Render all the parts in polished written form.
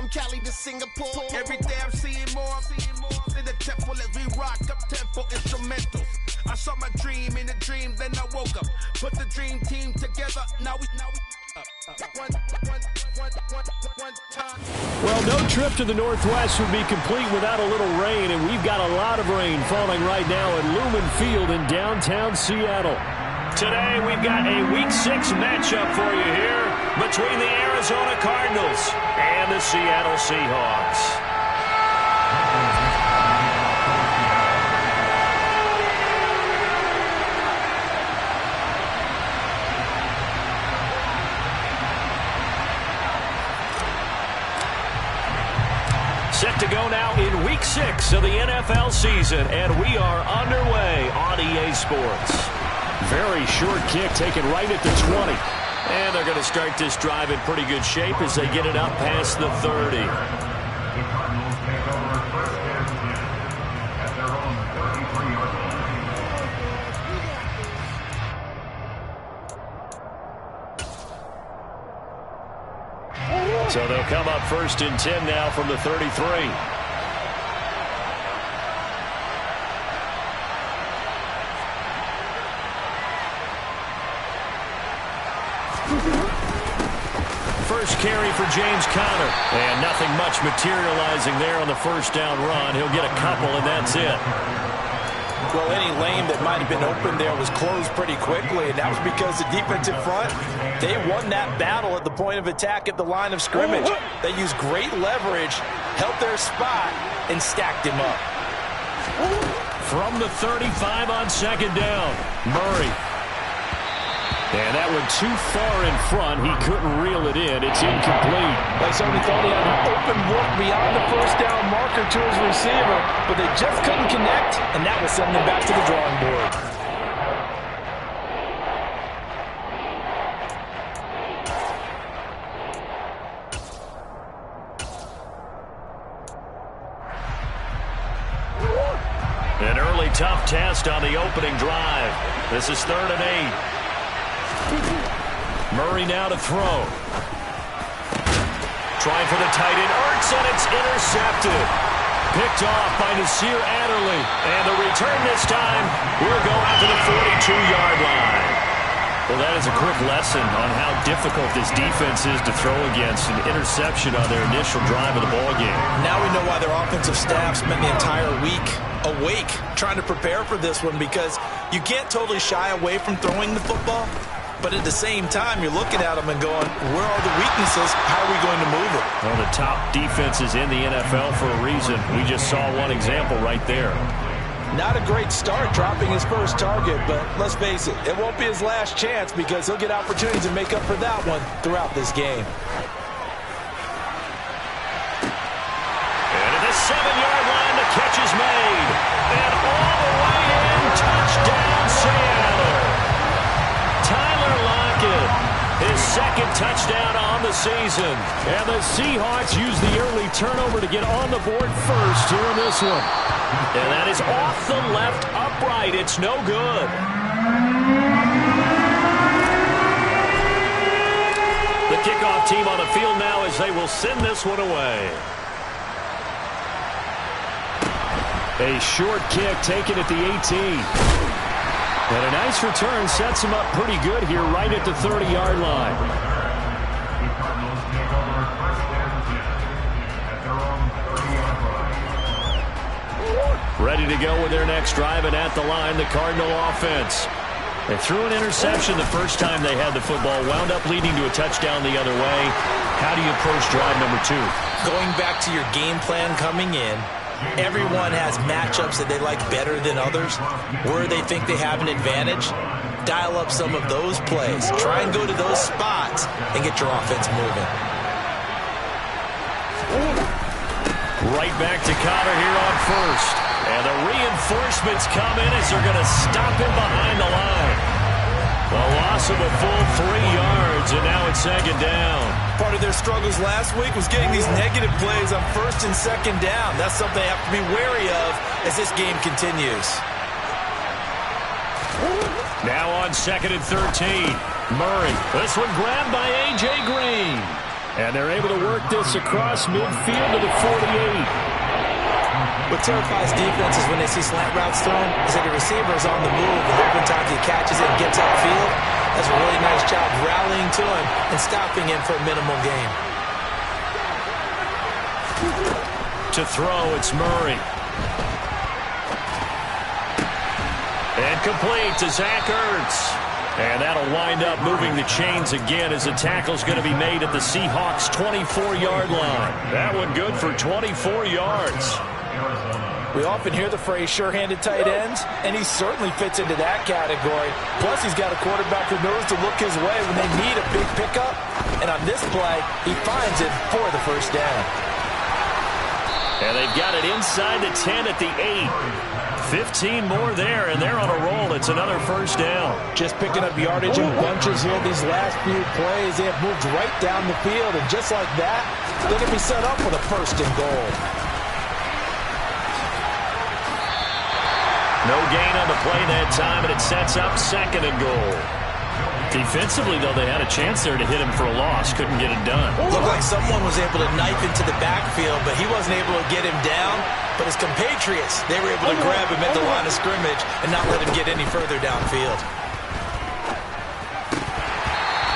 from Cali to Singapore. Every day I'm seeing more in the temple as we rock up tempo instrumentals. I saw my dream in a dream, then I woke up. Put the dream team together, now we one time. Well, no trip to the Northwest would be complete without a little rain, and we've got a lot of rain falling right now at Lumen Field in downtown Seattle. Today, we've got a Week 6 matchup for you here between the Arizona Cardinals and the Seattle Seahawks. Set to go now in Week 6 of the NFL season, and we are underway on EA Sports. Very short kick taken right at the 20. And they're going to start this drive in pretty good shape as they get it up past the 30. So they'll come up 1st and 10 now from the 33. First carry for James Conner. And nothing much materializing there on the first down run. He'll get a couple, and that's it. Well, any lane that might have been open there was closed pretty quickly, and that was because the defensive front, they won that battle at the point of attack at the line of scrimmage. They used great leverage, held their spot, and stacked him up. From the 35 on 2nd down, Murray. And that went too far in front. He couldn't reel it in. It's incomplete. They certainly thought he had an open look beyond the first down marker to his receiver, but they just couldn't connect, and that will send them back to the drawing board. An early tough test on the opening drive. This is 3rd and 8. Murray now to throw. Trying for the tight end. Ertz, and it's intercepted. Picked off by Nasir Adderley. And the return this time will go out to the 42-yard line. Well, that is a quick lesson on how difficult this defense is to throw against. An interception on their initial drive of the ballgame. Now we know why their offensive staff spent the entire week awake trying to prepare for this one, because you can't totally shy away from throwing the football. But at the same time, you're looking at them and going, where are the weaknesses? How are we going to move it? Well, the top defenses in the NFL for a reason. We just saw one example right there. Not a great start dropping his first target, but let's face it, it won't be his last chance, because he'll get opportunities to make up for that one throughout this game. And at the 7-yard line, the catch is made. And all the way in, touchdown Seattle. Tyler Lockett, his 2nd touchdown on the season. And the Seahawks use the early turnover to get on the board first here in this one. And that is off the left upright. It's no good. The kickoff team on the field now as they will send this one away. A short kick taken at the 18. And a nice return sets him up pretty good here right at the 30-yard line. Ready to go with their next drive, and at the line, the Cardinal offense. They threw an interception the first time they had the football, wound up leading to a touchdown the other way. How do you approach drive number 2? Going back to your game plan coming in, everyone has matchups that they like better than others, where they think they have an advantage. Dial up some of those plays. Try and go to those spots and get your offense moving. Right back to Conner here on 1st. And the reinforcements come in as they're going to stop him behind the line. A loss of a full 3 yards, and now it's 2nd down. Part of their struggles last week was getting these negative plays on 1st and 2nd down. That's something they have to be wary of as this game continues. Now on 2nd and 13. Murray. This one grabbed by A.J. Green. And they're able to work this across midfield to the 48. What terrifies defenses when they see slant routes thrown is that the receiver is on the move, and oftentimes he catches it and gets upfield. That's a really nice job rallying to him and stopping him for a minimal gain. To throw, it's Murray. And complete to Zach Ertz. And that'll wind up moving the chains again as the tackle's going to be made at the Seahawks' 24-yard line. That one good for 24 yards. We often hear the phrase sure-handed tight ends, and he certainly fits into that category. Plus, he's got a quarterback who knows to look his way when they need a big pickup. And on this play, he finds it for the first down. And they've got it inside the 10 at the 8. 15 more there, and they're on a roll. It's another first down. Just picking up yardage in bunches here these last few plays. They have moved right down the field, and just like that, they're going to be set up with a first and goal. No gain on the play that time, and it sets up second and goal. Defensively, though, they had a chance there to hit him for a loss. Couldn't get it done. Looked like someone was able to knife into the backfield, but he wasn't able to get him down. But his compatriots, they were able to grab him at the line of scrimmage and not let him get any further downfield.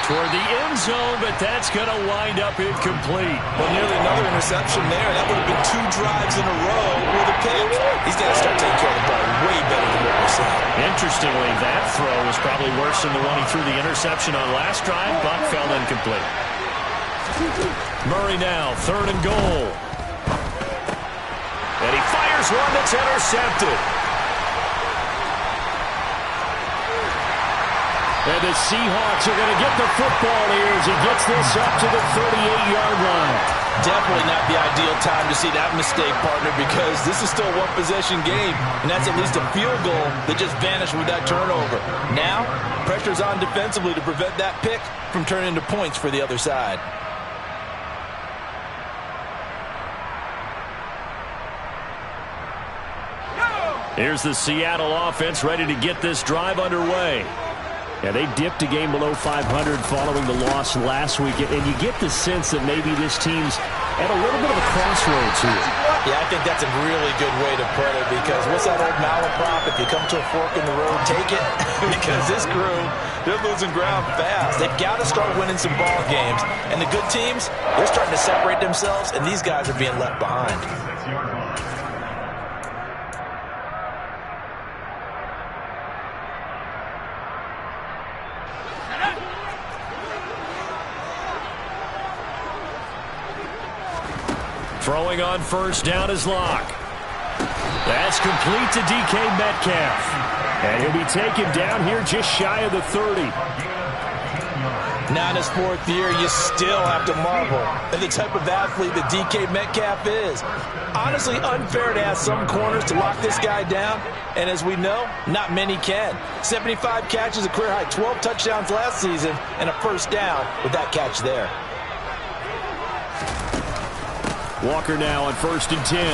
Toward the end zone, but that's going to wind up incomplete. Well, nearly another interception there. That would have been 2 drives in a row with a pick. He's got to start taking care of the ball way better than what we're seeing. Interestingly, that throw was probably worse than the one he threw the interception on last drive, but fell incomplete. Murray now, 3rd and goal. And he fires one that's intercepted. And the Seahawks are going to get the football here as he gets this up to the 38-yard line. Definitely not the ideal time to see that mistake, partner, because this is still a one-possession game, and that's at least a field goal that just vanished with that turnover. Now, pressure's on defensively to prevent that pick from turning into points for the other side. Here's the Seattle offense ready to get this drive underway. Yeah, they dipped a game below 500 following the loss last week, and you get the sense that maybe this team's at a little bit of a crossroads here. Yeah, I think that's a really good way to put it, because what's that old malaprop? If you come to a fork in the road, take it. Because this crew, they're losing ground fast. They've got to start winning some ball games. And the good teams, they're starting to separate themselves, and these guys are being left behind. Throwing on first down is Locke. That's complete to DK Metcalf. And he'll be taken down here just shy of the 30. Now in his 4th year, you still have to marvel at the type of athlete that DK Metcalf is. Honestly, unfair to ask some corners to lock this guy down. And as we know, not many can. 75 catches, a career high 12 touchdowns last season, and a first down with that catch there. Walker now on 1st and 10.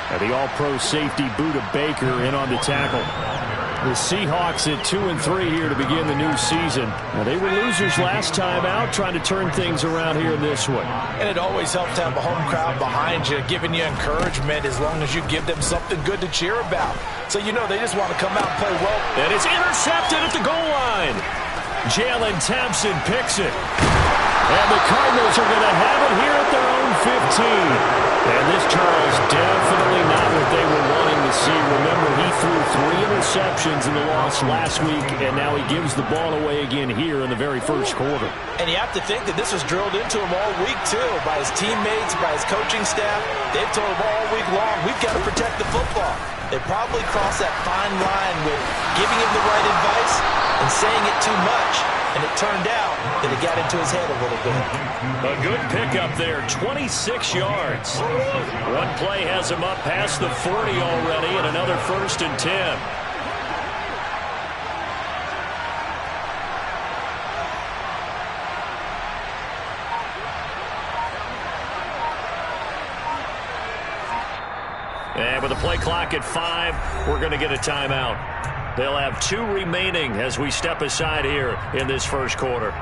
And the all-pro safety Buda Baker in on the tackle. The Seahawks at 2-3 here to begin the new season. Now, they were losers last time out, trying to turn things around here in this one. And it always helps to have a home crowd behind you, giving you encouragement as long as you give them something good to cheer about. So you know they just want to come out and play well. And it's intercepted at the goal line. Jalen Thompson picks it. And the Cardinals are going to have it here at their own 15. And this, Charles, definitely not what they were wanting to see. Remember, he threw 3 interceptions in the loss last week, and now he gives the ball away again here in the very first quarter. And you have to think that this was drilled into him all week, too, by his teammates, by his coaching staff. They've told him all week long, we've got to protect the football. They probably crossed that fine line with giving him the right advice and saying it too much. And it turned out that it got into his head a little bit. A good pickup there, 26 yards. One play has him up past the 40 already, and another 1st and 10. And with the play clock at 5, we're going to get a timeout. They'll have 2 remaining as we step aside here in this first quarter.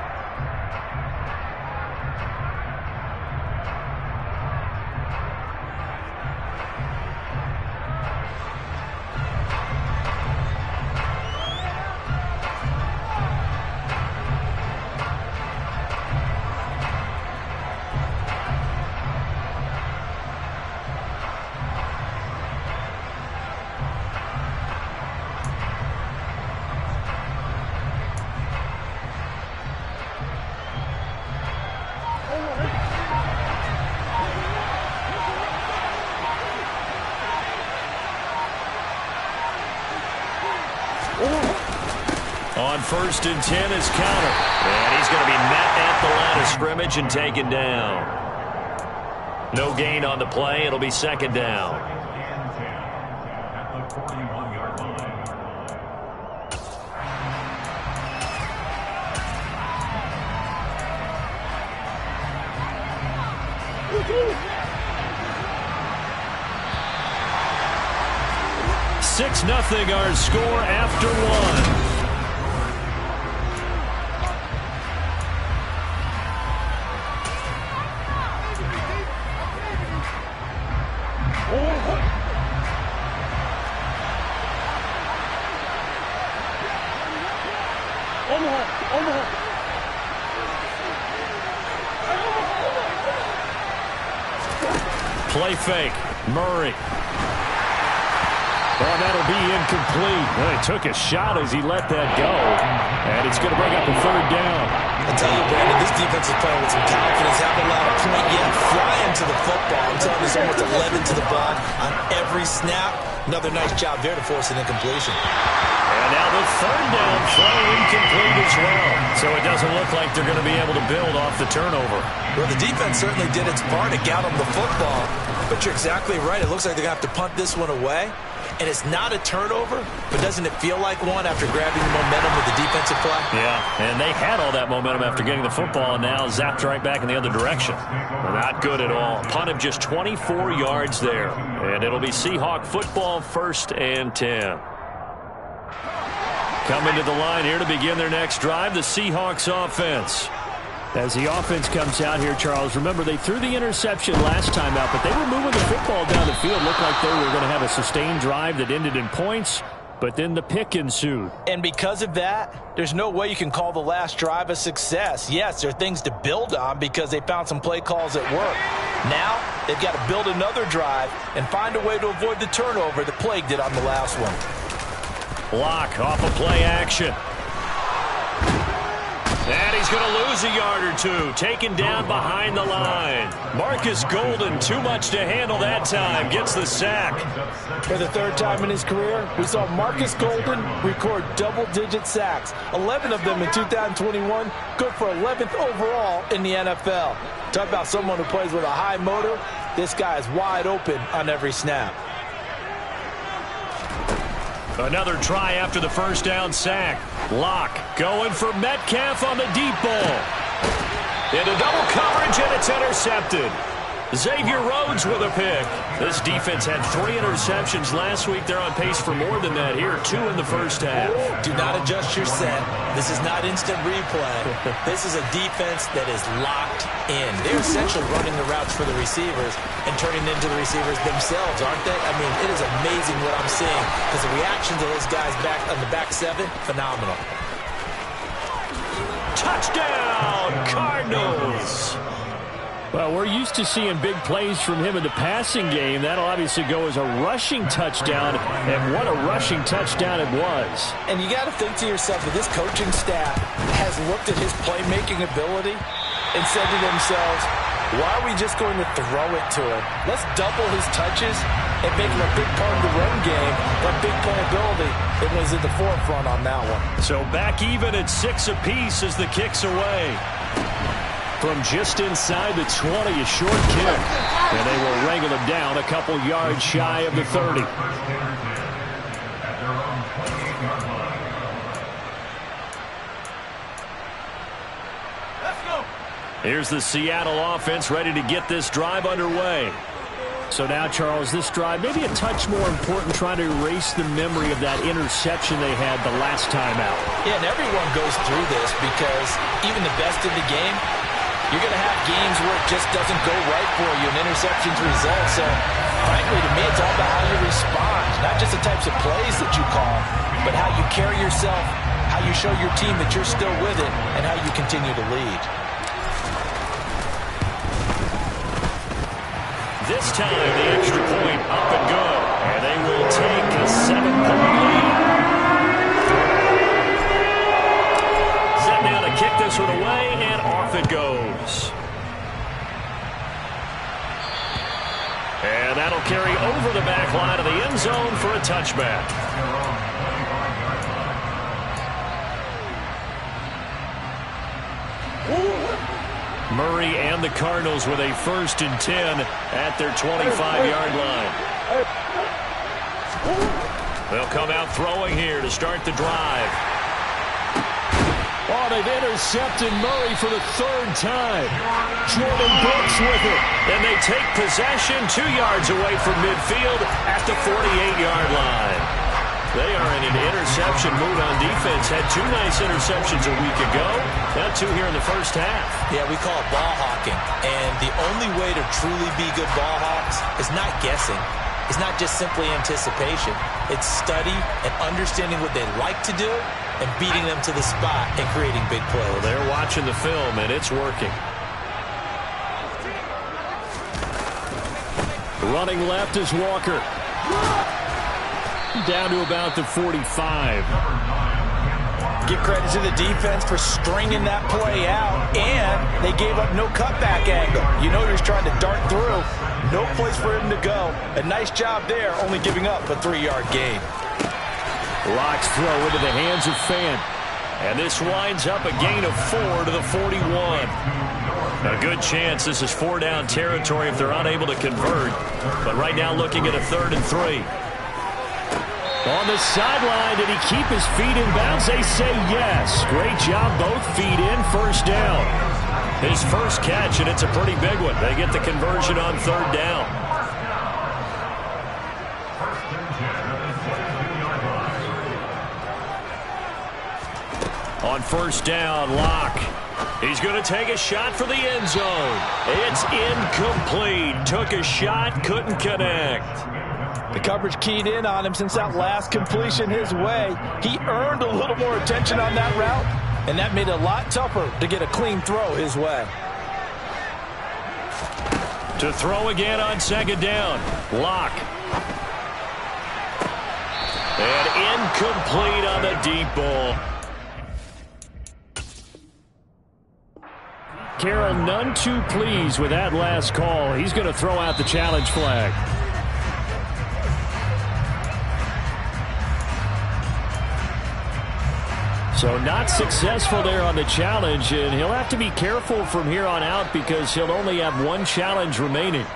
1st and 10 is counter. And he's going to be met at the line of scrimmage and taken down. No gain on the play. It'll be 2nd down. Six nothing our score after one. Play fake. Murray. Well, that'll be incomplete. Well, he took a shot as he let that go. And it's going to bring up a 3rd down. I tell you, Brandon, this defense is playing with some confidence. Haven't allowed a point yet. Flying to the football. I'm telling you, it's almost 11 to the block on every snap. Another nice job there to force an incompletion. And now the 3rd down throw incomplete as well. So it doesn't look like they're going to be able to build off the turnover. Well, the defense certainly did its part to get them the football. But you're exactly right. It looks like they're going to have to punt this one away. And it's not a turnover, but doesn't it feel like one after grabbing the momentum with the defensive play? Yeah, and they had all that momentum after getting the football and now zapped right back in the other direction. Not good at all. Punt of just 24 yards there. And it'll be Seahawk football, 1st and 10. Coming to the line here to begin their next drive, the Seahawks offense. As the offense comes out here, Charles, remember they threw the interception last time out, but they were moving the football down the field. Looked like they were going to have a sustained drive that ended in points, but then the pick ensued. And because of that, there's no way you can call the last drive a success. Yes, there are things to build on because they found some play calls that work. Now, they've got to build another drive and find a way to avoid the turnover that plagued it on the last one. Lock off a play action. And he's going to lose a yard or two. Taken down behind the line. Marcus Golden, too much to handle that time. Gets the sack. For the 3rd time in his career, we saw Marcus Golden record double-digit sacks. 11 of them in 2021. Good for 11th overall in the NFL. Talk about someone who plays with a high motor. This guy is wide open on every snap. Another try after the 1st down sack. Lock going for Metcalf on the deep ball. Into double coverage, and it's intercepted. Xavier Rhodes with a pick. This defense had 3 interceptions last week. They're on pace for more than that here. 2 in the 1st half. Do not adjust your set. This is not instant replay. This is a defense that is locked in. They're essentially running the routes for the receivers and turning into the receivers themselves, aren't they? I mean, it is amazing what I'm seeing because the reaction to those guys back on the back 7, phenomenal. Touchdown, Cardinals. Well, we're used to seeing big plays from him in the passing game. That'll obviously go as a rushing touchdown, and what a rushing touchdown it was. And you got to think to yourself that this coaching staff has looked at his playmaking ability and said to themselves, why are we just going to throw it to him? Let's double his touches and make him a big part of the run game. That big playability, it was at the forefront on that one. So back even at 6 apiece as the kick's away. From just inside the 20, a short kick. And they will wrangle him down a couple yards shy of the 30. Here's the Seattle offense ready to get this drive underway. So now, Charles, this drive maybe a touch more important, trying to erase the memory of that interception they had the last time out. Yeah, and everyone goes through this because even the best in the game, you're going to have games where it just doesn't go right for you, and interceptions result. So, frankly, to me, it's all about how you respond, not just the types of plays that you call, but how you carry yourself, how you show your team that you're still with it, and how you continue to lead. This time, the extra point up and good, and they will take a 7-point lead. Set now to kick this one away, and off it goes. And that'll carry over the back line of the end zone for a touchback. Murray and the Cardinals with a 1st and 10 at their 25-yard line. They'll come out throwing here to start the drive. Oh, they've intercepted Murray for the 3rd time. Jordan Brooks with it. Then they take possession 2 yards away from midfield at the 48-yard line. They are in an interception mood on defense. Had 2 nice interceptions a week ago. Now 2 here in the first half. Yeah, we call it ball hawking. And the only way to truly be good ball hawks is not guessing. It's not just simply anticipation. It's study and understanding what they like to do and beating them to the spot and creating big plays. Well, they're watching the film, and it's working. Running left is Walker. Down to about the 45. Give credit to the defense for stringing that play out, and they gave up no cutback angle. You know he's trying to dart through. No place for him to go. A nice job there, only giving up a 3-yard gain. Locke's throw into the hands of Fan. And this winds up a gain of 4 to the 41. A good chance this is 4-down territory if they're unable to convert. But right now looking at a 3rd and 3. On the sideline, did he keep his feet in bounds? They say yes. Great job, both feet in, 1st down. His first catch, and it's a pretty big one. They get the conversion on 3rd down. On 1st down, Locke. He's going to take a shot for the end zone. It's incomplete. Took a shot, couldn't connect. The coverage keyed in on him since that last completion his way. He earned a little more attention on that route, and that made it a lot tougher to get a clean throw his way. To throw again on 2nd down. Locke. And incomplete on the deep ball. Carroll none too pleased with that last call. He's going to throw out the challenge flag. So not successful there on the challenge, and he'll have to be careful from here on out because he'll only have 1 challenge remaining.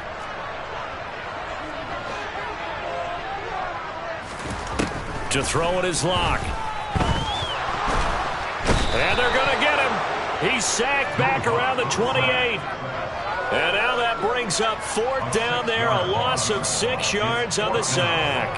To throw it is Locke. And they're going to get him. He's sacked back around the 28. And now that brings up 4th down there, a loss of 6 yards on the sack.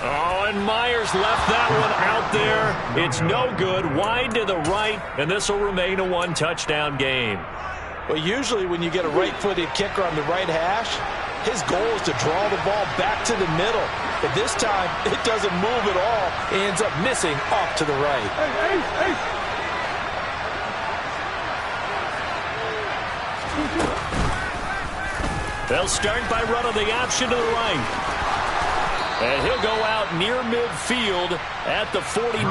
Oh, and Myers left that one out there. It's no good. Wide to the right, and this will remain a 1-touchdown game. Well, usually when you get a right-footed kicker on the right hash, his goal is to draw the ball back to the middle. But this time, it doesn't move at all. It ends up missing off to the right. They'll start by running the option to the right. And he'll go out near midfield at the 49.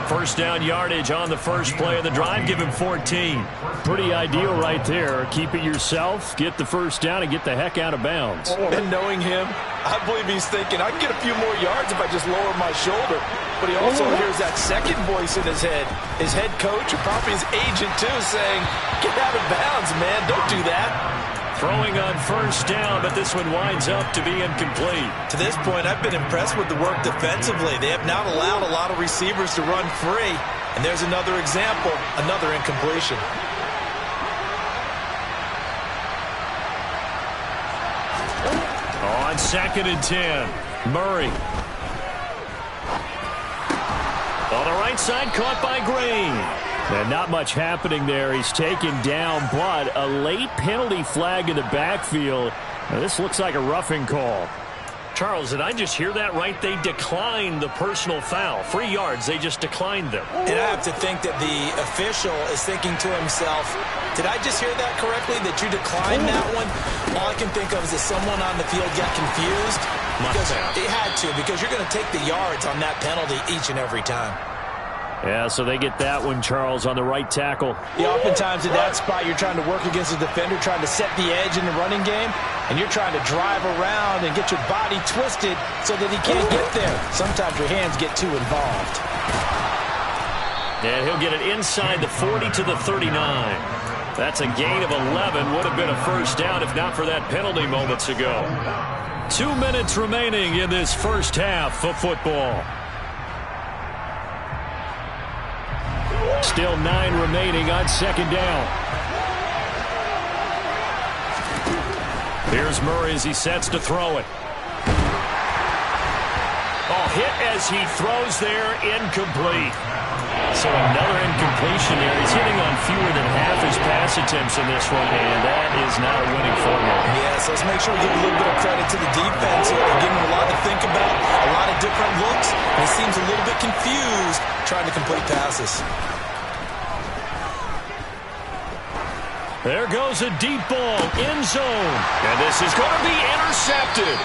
1st down yardage on the first play of the drive. Give him 14. Pretty ideal right there. Keep it yourself, get the 1st down, and get the heck out of bounds. And knowing him, I believe he's thinking, I can get a few more yards if I just lower my shoulder. But he also hears that second voice in his head. His head coach, or probably his agent too, saying, get out of bounds, man. Don't do that. Throwing on 1st down, but this one winds up to be incomplete. To this point, I've been impressed with the work defensively. They have not allowed a lot of receivers to run free. And there's another example, another incompletion. On 2nd and 10, Murray. On the right side, caught by Green. And not much happening there. He's taken down, but a late penalty flag in the backfield. Now, this looks like a roughing call. Charles, did I just hear that right? They declined the personal foul. 3 yards, they just declined them. And I have to think that the official is thinking to himself, did I just hear that correctly, that you declined that one? All I can think of is that someone on the field got confused. Because it had to, because you're going to take the yards on that penalty each and every time. Yeah, so they get that one, Charles, on the right tackle. Yeah, oftentimes in that spot, you're trying to work against a defender, trying to set the edge in the running game, and you're trying to drive around and get your body twisted so that he can't get there. Sometimes your hands get too involved. And he'll get it inside the 40 to the 39. That's a gain of 11. Would have been a first down if not for that penalty moments ago. 2 minutes remaining in this first half of football. Still 9 remaining on second down. Here's Murray as he sets to throw it. Oh, hit as he throws there, incomplete. So another incompletion there. He's hitting on fewer than half his pass attempts in this one, and that is not a winning formula. Yes, let's make sure we give a little bit of credit to the defense here. They're giving him a lot to think about, a lot of different looks, and he seems a little bit confused trying to complete passes. There goes a deep ball, end zone. And this is going to be intercepted.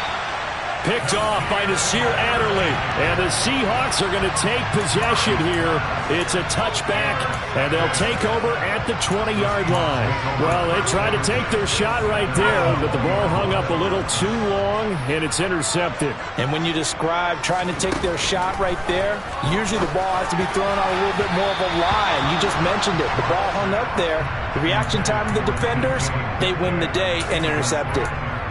Picked off by Nasir Adderley. And the Seahawks are going to take possession here. It's a touchback, and they'll take over at the 20-yard line. Well, they tried to take their shot right there, but the ball hung up a little too long, and it's intercepted. And when you describe trying to take their shot right there, usually the ball has to be thrown on a little bit more of a line. You just mentioned it. The ball hung up there. The reaction time of the defenders, they win the day and intercept it.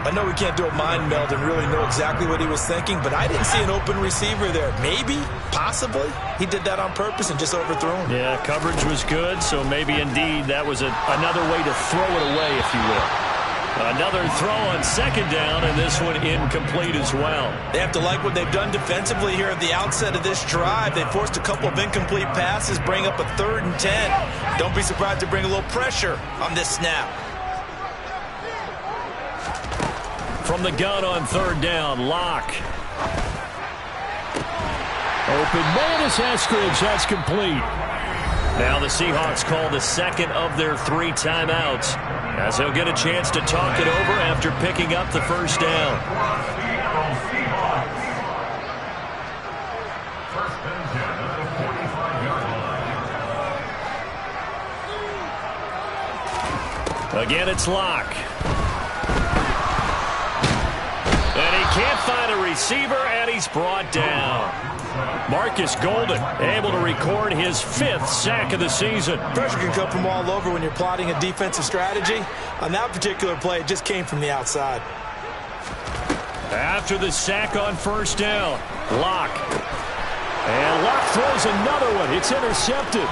I know we can't do a mind meld and really know exactly what he was thinking, but I didn't see an open receiver there. Maybe, possibly, he did that on purpose and just overthrew him. Yeah, coverage was good, so maybe indeed that was another way to throw it away, if you will. Another throw on second down, and this one incomplete as well. They have to like what they've done defensively here at the outset of this drive. They forced a couple of incomplete passes, bring up a 3rd and 10. Don't be surprised to bring a little pressure on this snap. From the gun on third down, Locke. Open man is Eskridge. That's complete. Now the Seahawks call the second of their 3 timeouts, as he'll get a chance to talk it over after picking up the first down. Again, it's Locke. And he can't find a receiver, and he's brought down. Marcus Golden able to record his 5th sack of the season. Pressure can come from all over when you're plotting a defensive strategy. On that particular play, it just came from the outside. After the sack on first down, Locke. And Locke throws another one. It's intercepted.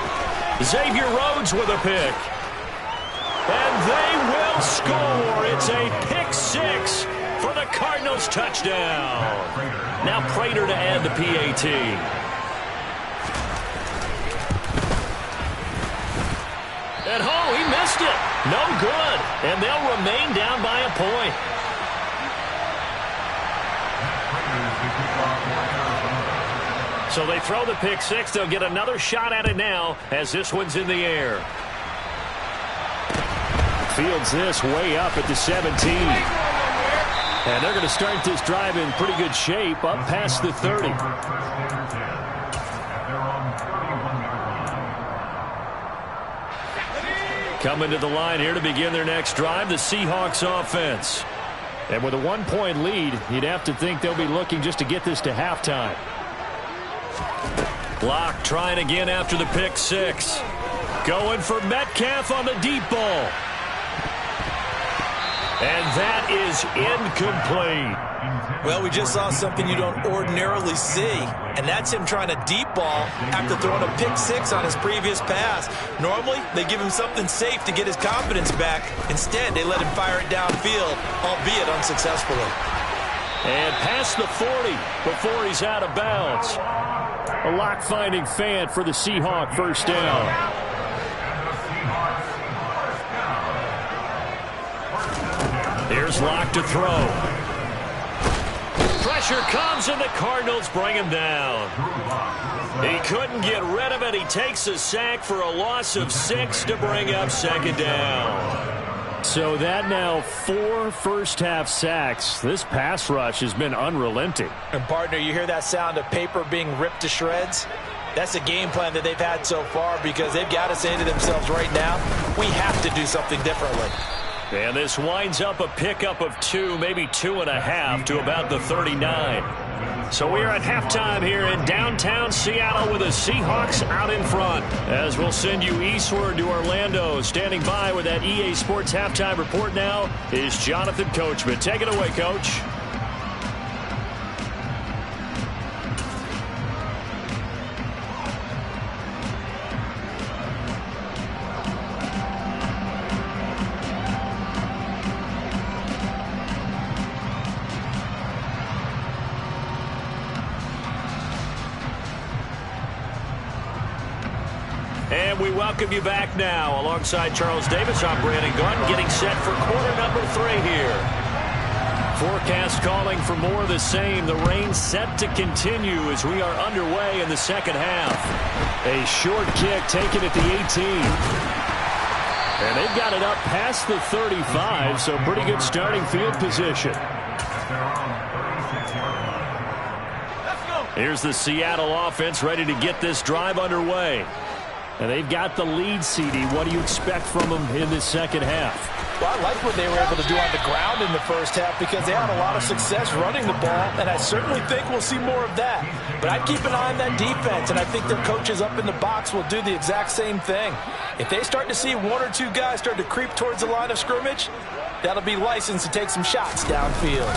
Xavier Rhodes with a pick. And they will score. It's a pick 6 for the Cardinals touchdown. Now Prater to add the PAT. And he missed it. No good. And they'll remain down by a point. So they throw the pick 6. They'll get another shot at it now as this one's in the air. Fields this way up at the 17. And they're going to start this drive in pretty good shape, up past the 30. Coming to the line here to begin their next drive, the Seahawks offense. And with a 1-point lead, you'd have to think they'll be looking just to get this to halftime. Locke trying again after the pick 6. Going for Metcalf on the deep ball. And that is incomplete. Well, we just saw something you don't ordinarily see, and that's him trying to deep ball after throwing a pick 6 on his previous pass. Normally, they give him something safe to get his confidence back. Instead, they let him fire it downfield, albeit unsuccessfully. And past the 40 before he's out of bounds. A lock-finding fan for the Seahawk first down. Here's Locke to throw. Pressure comes, and the Cardinals bring him down. He couldn't get rid of it. He takes a sack for a loss of 6 to bring up second down. So that now 4 first-half sacks. This pass rush has been unrelenting. And, partner, you hear that sound of paper being ripped to shreds? That's a game plan that they've had so far because they've got to say to themselves right now, we have to do something differently. And this winds up a pickup of 2, maybe 2.5 to about the 39. So we're at halftime here in downtown Seattle with the Seahawks out in front. As we'll send you eastward to Orlando. Standing by with that EA Sports halftime report now is Jonathan Coachman. Take it away, Coach. And we welcome you back now. Alongside Charles Davis, I'm Brandon Gaudin, getting set for quarter number 3 here. Forecast calling for more of the same. The rain set to continue as we are underway in the second half. A short kick taken at the 18. And they've got it up past the 35, so pretty good starting field position. Here's the Seattle offense ready to get this drive underway. And they've got the lead, CD. What do you expect from them in this second half? Well, I like what they were able to do on the ground in the first half because they had a lot of success running the ball, and I certainly think we'll see more of that. But I'd keep an eye on that defense, and I think their coaches up in the box will do the exact same thing. If they start to see 1 or 2 guys start to creep towards the line of scrimmage, that'll be licensed to take some shots downfield.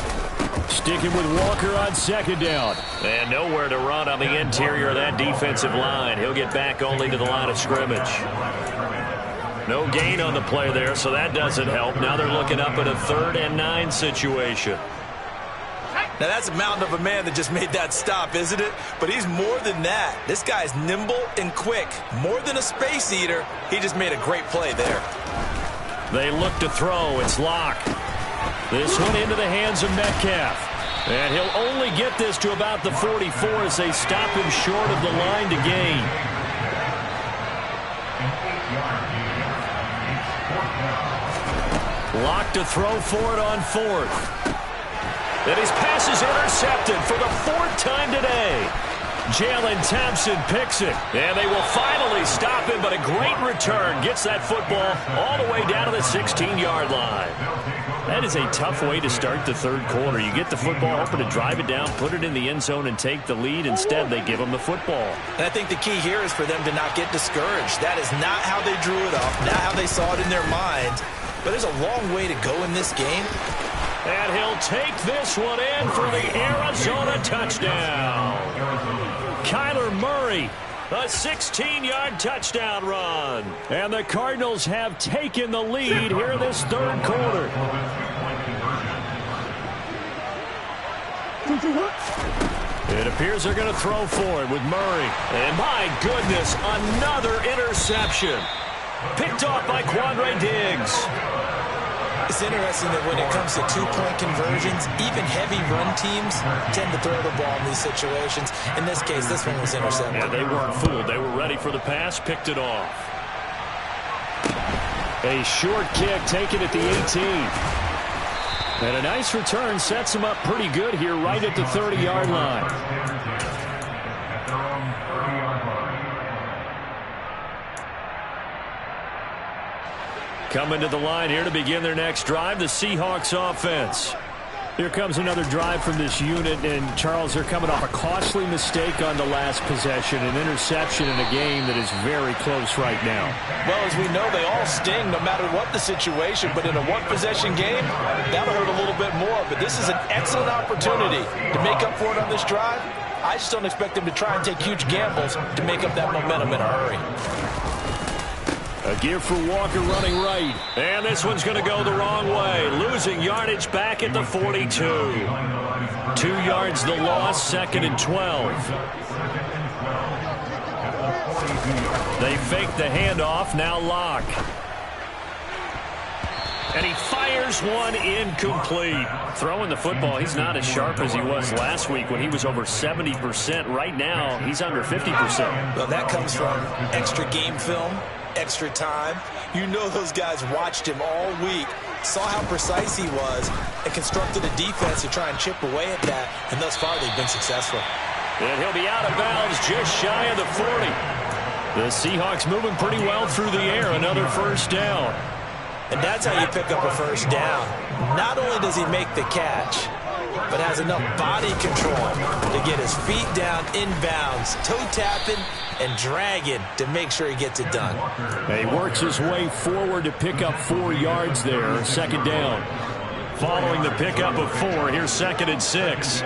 Sticking with Walker on second down. And nowhere to run on the interior of that defensive line. He'll get back only to the line of scrimmage. No gain on the play there, so that doesn't help. Now they're looking up at a 3rd and 9 situation. Now that's a mountain of a man that just made that stop, isn't it? But he's more than that. This guy's nimble and quick. More than a space eater, he just made a great play there. They look to throw. It's Locke. This one into the hands of Metcalf. And he'll only get this to about the 44 as they stop him short of the line to gain. Locke to throw for it on 4th. And his pass is intercepted for the 4th time today. Jalen Thompson picks it. And they will finally stop him, but a great return. Gets that football all the way down to the 16-yard line. That is a tough way to start the 3rd quarter. You get the football, hoping to drive it down, put it in the end zone, and take the lead. Instead, they give them the football. And I think the key here is for them to not get discouraged. That is not how they drew it up, not how they saw it in their minds. But there's a long way to go in this game. And he'll take this one in for the Arizona touchdown. Kyler Murray, a 16-yard touchdown run. And the Cardinals have taken the lead here in this 3rd quarter. It appears they're going to throw for it with Murray. And my goodness, another interception. Picked off by Quandre Diggs. It's interesting that when it comes to 2-point conversions, even heavy run teams tend to throw the ball in these situations. In this case, this one was intercepted. Yeah, they weren't fooled. They were ready for the pass, picked it off. A short kick taken at the 18. And a nice return sets them up pretty good here right at the 30-yard line. Coming to the line here to begin their next drive, the Seahawks offense. Here comes another drive from this unit, and Charles, they're coming off a costly mistake on the last possession, an interception in a game that is very close right now. Well, as we know, they all sting no matter what the situation, but in a one-possession game, that'll hurt a little bit more. But this is an excellent opportunity to make up for it on this drive. I just don't expect them to try and take huge gambles to make up that momentum in a hurry. A give for Walker running right. And this one's going to go the wrong way. Losing yardage back at the 42. 2 yards the loss, 2nd and 12. They fake the handoff, now Locke. And he fires one incomplete. Throwing the football, he's not as sharp as he was last week when he was over 70%. Right now, he's under 50%. Well, that comes from extra game film, extra time. You know those guys watched him all week, saw how precise he was, and constructed a defense to try and chip away at that, and thus far they've been successful. And he'll be out of bounds just shy of the 40. The Seahawks moving pretty well through the air. Another first down. And that's how you pick up a first down. Not only does he make the catch, but has enough body control to get his feet down inbounds, toe tapping and dragging to make sure he gets it done. And he works his way forward to pick up 4 yards there. Second down. Following the pickup of 4, here's 2nd and 6.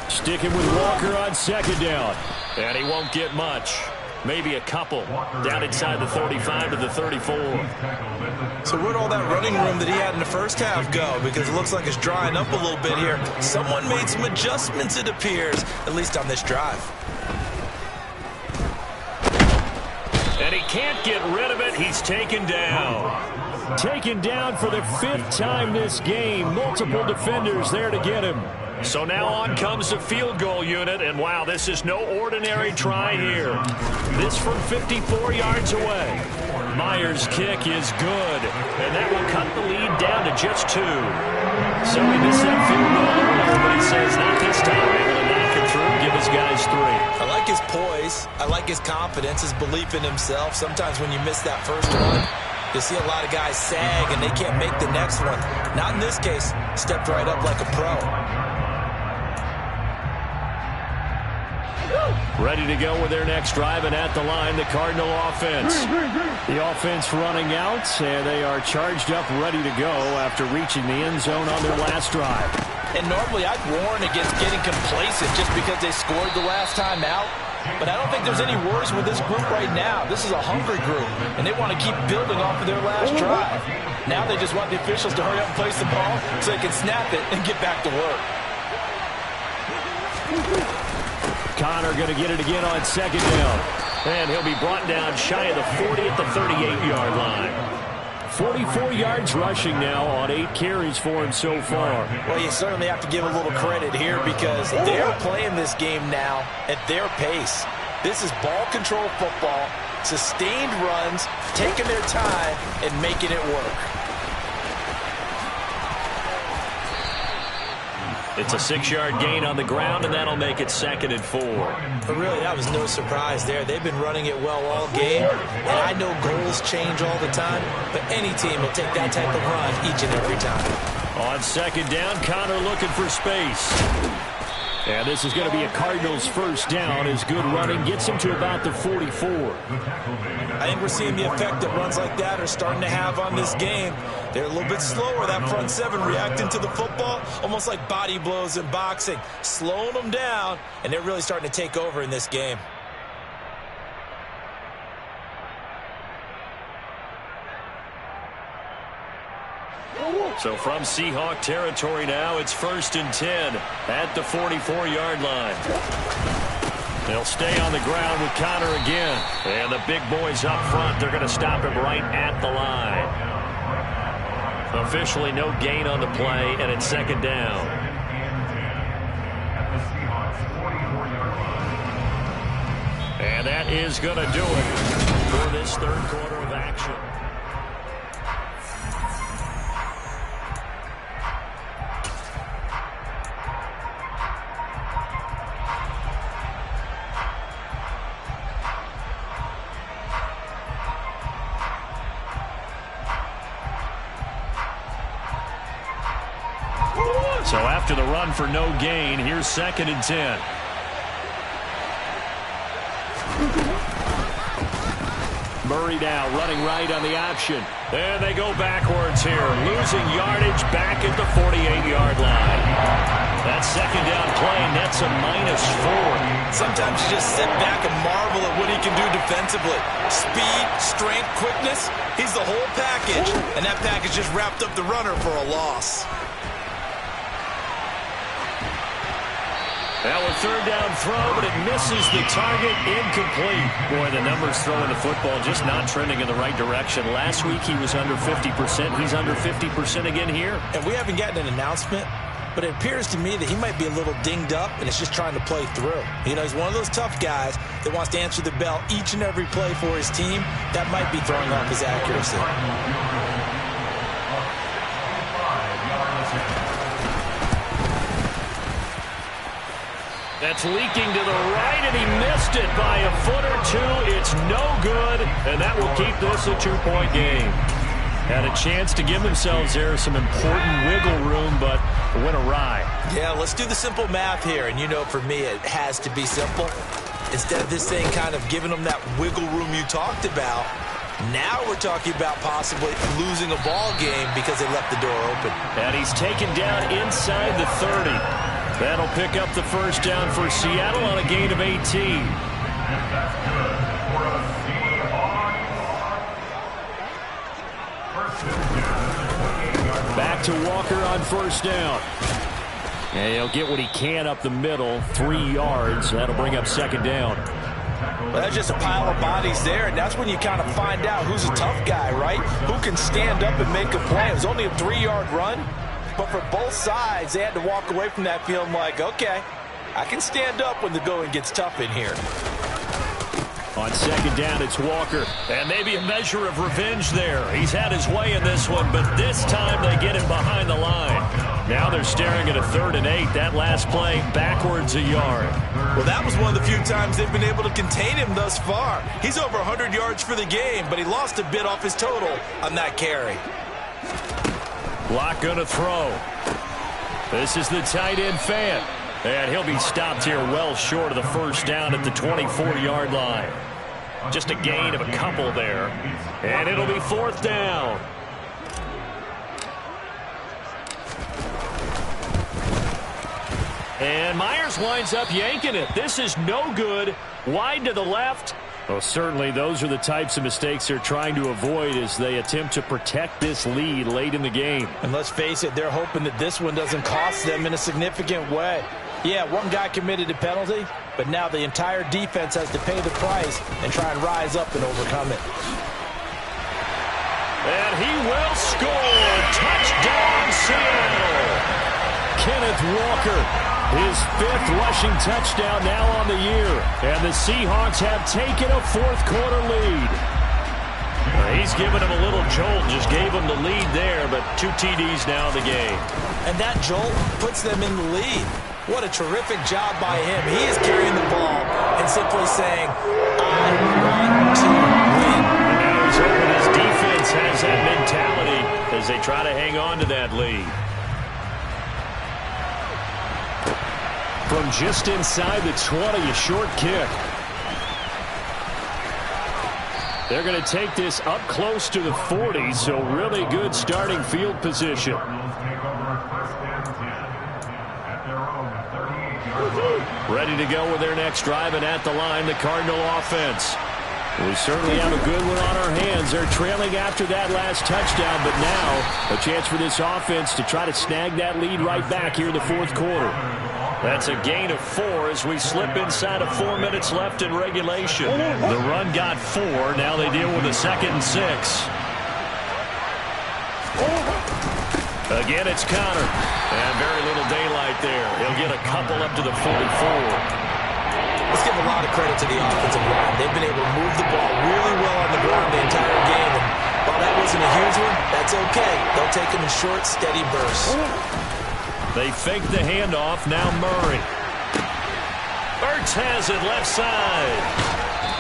Sticking with Walker on 2nd down. And he won't get much. Maybe a couple. Down inside the 35 to the 34. So where'd all that running room that he had in the first half go? Because it looks like it's drying up a little bit here. Someone made some adjustments, it appears, at least on this drive. And he can't get rid of it. He's taken down. Taken down for the 5th time this game. Multiple defenders there to get him. So now on comes the field goal unit, and wow, this is no ordinary try here. This from 54 yards away. Myers' kick is good, and that will cut the lead down to just 2. So he missed that field goal earlier, but he says not this time. Able to knock it through, give his guys 3. I like his poise. I like his confidence, his belief in himself. Sometimes when you miss that first one, you see a lot of guys sag, and they can't make the next one. Not in this case. Stepped right up like a pro. Ready to go with their next drive, and at the line, the Cardinal offense. The offense running out, and they are charged up, ready to go after reaching the end zone on their last drive. And normally I'd warn against getting complacent just because they scored the last time out. But I don't think there's any worries with this group right now. This is a hungry group, and they want to keep building off of their last drive. Now they just want the officials to hurry up and place the ball so they can snap it and get back to work. Connor going to get it again on 2nd down. And he'll be brought down shy of the 40 at the 38-yard line. 44 yards rushing now on 8 carries for him so far. Well, you certainly have to give a little credit here because they're playing this game now at their pace. This is ball control football, sustained runs, taking their time, and making it work. It's a 6-yard gain on the ground, and that'll make it 2nd and 4. But really, that was no surprise there. They've been running it well all game, and I know goals change all the time, but any team will take that type of run each and every time. On 2nd down, Connor looking for space. And this is going to be a Cardinals first down as good running gets him to about the 44. I think we're seeing the effect that runs like that are starting to have on this game. They're a little bit slower, that front 7 reacting to the football, almost like body blows in boxing, slowing them down, and they're really starting to take over in this game. So from Seahawk territory now, it's 1st and 10 at the 44-yard line. They'll stay on the ground with Connor again. And the big boys up front, they're going to stop him right at the line. Officially no gain on the play, and it's 2nd down. And that is going to do it for this 3rd quarter of action. So after the run for no gain, here's 2nd and 10. Murray now running right on the option. And they go backwards here, losing yardage back at the 48-yard line. That 2nd down play nets a -4. Sometimes you just sit back and marvel at what he can do defensively. Speed, strength, quickness, he's the whole package. And that package just wrapped up the runner for a loss. Now a 3rd down throw, but it misses the target, incomplete. Boy, the numbers throwing the football just not trending in the right direction. Last week he was under 50%. He's under 50% again here. And we haven't gotten an announcement, but it appears to me that he might be a little dinged up and is just trying to play through. You know, he's one of those tough guys that wants to answer the bell each and every play for his team. That might be throwing off his accuracy. That's leaking to the right, and he missed it by a foot or two. It's no good, and that will keep this a 2-point game. Had a chance to give themselves there some important wiggle room, but went awry. Yeah, let's do the simple math here, and you know for me it has to be simple. Instead of this thing kind of giving them that wiggle room you talked about, now we're talking about possibly losing a ball game because they left the door open. And he's taken down inside the 30. That'll pick up the first down for Seattle on a gain of 18. Back to Walker on first down. And he'll get what he can up the middle, 3 yards. That'll bring up second down. Well, that's just a pile of bodies there, and that's when you kind of find out who's a tough guy, right? Who can stand up and make a play. It was only a 3-yard run, but for both sides, they had to walk away from that feeling like, okay, I can stand up when the going gets tough in here. On second down, it's Walker. And maybe a measure of revenge there. He's had his way in this one, but this time they get him behind the line. Now they're staring at a 3rd and 8. That last play, backwards a yard. Well, that was one of the few times they've been able to contain him thus far. He's over 100 yards for the game, but he lost a bit off his total on that carry. Lock gonna throw. This is the tight end Fant. And he'll be stopped here well short of the first down at the 24-yard line. Just a gain of a couple there. And it'll be 4th down. And Myers winds up yanking it. This is no good. Wide to the left. Well, certainly those are the types of mistakes they're trying to avoid as they attempt to protect this lead late in the game. And let's face it, they're hoping that this one doesn't cost them in a significant way. Yeah, one guy committed a penalty, but now the entire defense has to pay the price and try and rise up and overcome it. And he will score. Touchdown, Seattle. Kenneth Walker, his 5th rushing touchdown now on the year. And the Seahawks have taken a 4th-quarter lead. He's given him a little jolt, just gave him the lead there, but 2 TDs now in the game. And that jolt puts them in the lead. What a terrific job by him. He is carrying the ball and simply saying, I want to win. And now he's hoping his defense has that mentality as they try to hang on to that lead. From just inside the 20, a short kick. They're going to take this up close to the 40, so really good starting field position. Ready to go with their next drive, and at the line, the Cardinal offense. We certainly have a good one on our hands. They're trailing after that last touchdown, but now a chance for this offense to try to snag that lead right back here in the 4th quarter. That's a gain of 4 as we slip inside of 4 minutes left in regulation. The run got 4. Now they deal with a 2nd and 6. Again, it's Connor. And very little daylight there. He'll get a couple up to the 44. Let's give a lot of credit to the offensive line. They've been able to move the ball really well on the ground the entire game. And while that wasn't a huge one, that's okay. They'll take them in short, steady bursts. They fake the handoff. Now Murray. Ertz has it left side.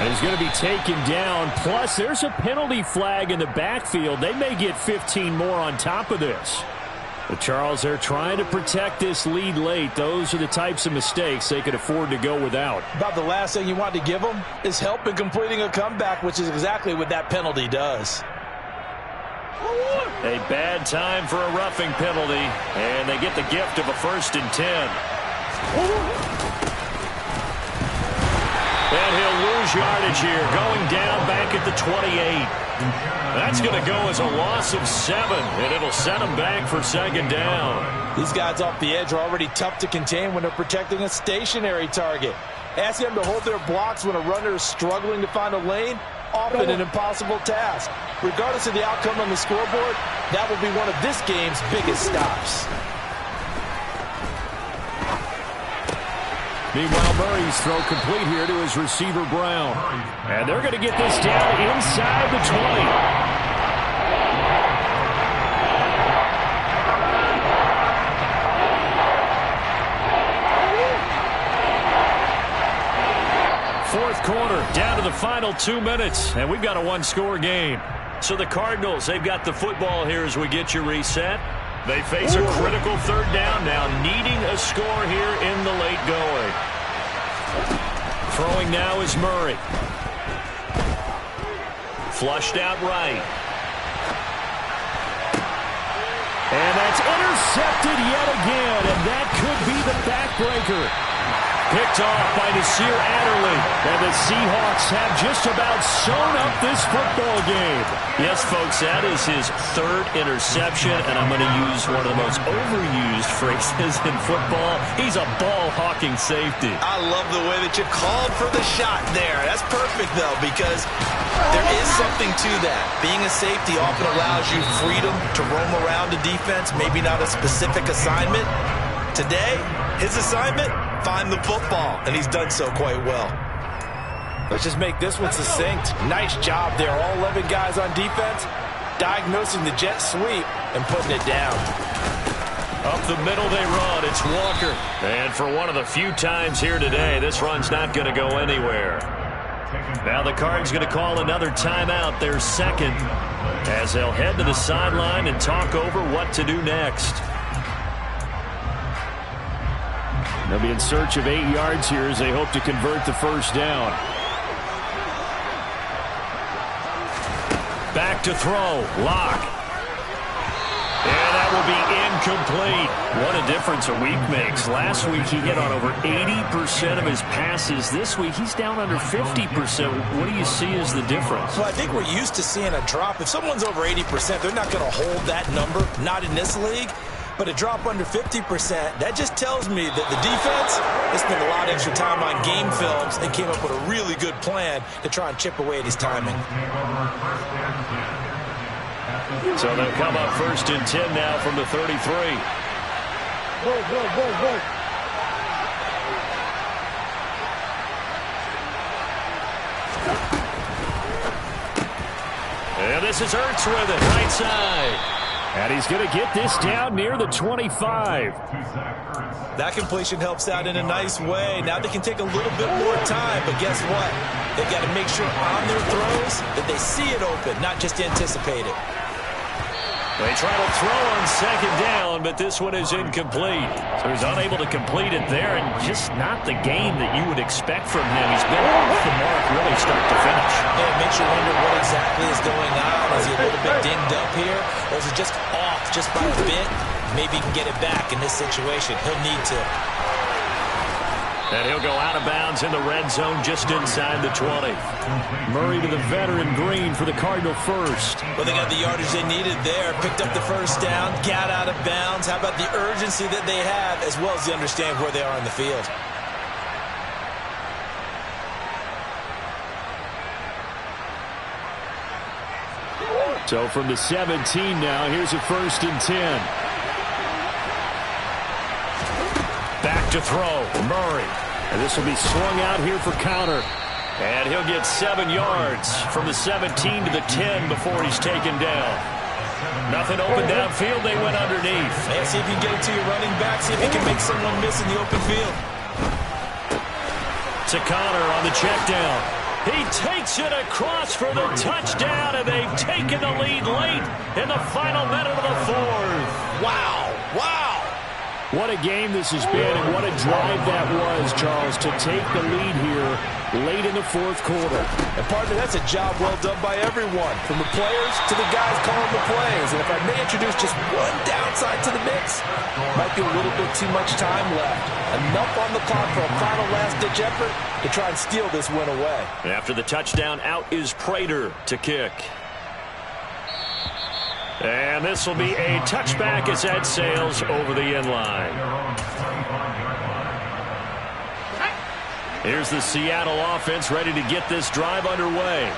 And he's going to be taken down. Plus, there's a penalty flag in the backfield. They may get 15 more on top of this. But Charles, they're trying to protect this lead late. Those are the types of mistakes they could afford to go without. About the last thing you want to give them is help in completing a comeback, which is exactly what that penalty does. A bad time for a roughing penalty, and they get the gift of a 1st and 10. And he'll lose yardage here, going down back at the 28. That's going to go as a loss of 7, and it'll set him back for 2nd down. These guys off the edge are already tough to contain when they're protecting a stationary target. Asking them to hold their blocks when a runner is struggling to find a lane, often an impossible task. Regardless of the outcome on the scoreboard, that will be one of this game's biggest stops. Meanwhile, Murray's throw complete here to his receiver, Brown. And they're going to get this down inside the 20. Fourth quarter, down to the final 2 minutes, and we've got a one-score game. So the Cardinals, they've got the football here as we get you reset. They face a critical third down now, needing a score here in the late going. Throwing now is Murray. Flushed out right. And that's intercepted yet again, and that could be the backbreaker. Picked off by Nasir Adderley. And the Seahawks have just about sewn up this football game. Yes, folks, that is his third interception, and I'm going to use one of the most overused phrases in football. He's a ball-hawking safety. I love the way that you called for the shot there. That's perfect, though, because there is something to that. Being a safety often allows you freedom to roam around the defense, maybe not a specific assignment. Today, his assignment, find the football, and he's done so quite well. Let's just make this one succinct. Nice job there. All 11 guys on defense, diagnosing the jet sweep and putting it down. Up the middle they run. It's Walker. And for one of the few times here today, this run's not going to go anywhere. Now the Cards going to call another timeout, their second, as they'll head to the sideline and talk over what to do next. They'll be in search of 8 yards here as they hope to convert the first down. Back to throw. Lock. And that will be incomplete. What a difference a week makes. Last week he hit on over 80% of his passes. This week he's down under 50%. What do you see as the difference? Well, I think we're used to seeing a drop. If someone's over 80%, they're not going to hold that number. Not in this league. But a drop under 50%, that just tells me that the defense has spent a lot of extra time on game films and came up with a really good plan to try and chip away at his timing. So they'll come up 1st and 10 now from the 33. Go. And this is Ertz with it, right side. And he's going to get this down near the 25. That completion helps out in a nice way. Now they can take a little bit more time, but guess what? They've got to make sure on their throws that they see it open, not just anticipate it. They try to throw on second down, but this one is incomplete. So he's unable to complete it there, and just not the game that you would expect from him. He's been off the mark really start to finish. And it makes you wonder what exactly is going on. Is he a little bit dinged up here, or is it just off just by a bit? Maybe he can get it back in this situation. He'll need to. And he'll go out of bounds in the red zone just inside the 20. Murray to the veteran Green for the Cardinal first. Well, they got the yardage they needed there. Picked up the first down, got out of bounds. How about the urgency that they have, as well as the understand where they are on the field? So from the 17 now, here's a 1st and 10. Back to throw, Murray. And this will be swung out here for counter. And he'll get 7 yards from the 17 to the 10 before he's taken down. Nothing open downfield, they went underneath. And see if you can get it to your running back, see if you can make someone miss in the open field. To Connor on the check down. He takes it across for the touchdown, and they've taken the lead late in the final minute of the fourth. Wow. What a game this has been, and what a drive that was, Charles, to take the lead here late in the fourth quarter. And partner, that's a job well done by everyone, from the players to the guys calling the plays. And if I may introduce just one downside to the mix, might be a little bit too much time left. Enough on the clock for a final last-ditch effort to try and steal this win away. After the touchdown, out is Prater to kick. And this will be a touchback as that sails over the end line. Here's the Seattle offense ready to get this drive underway.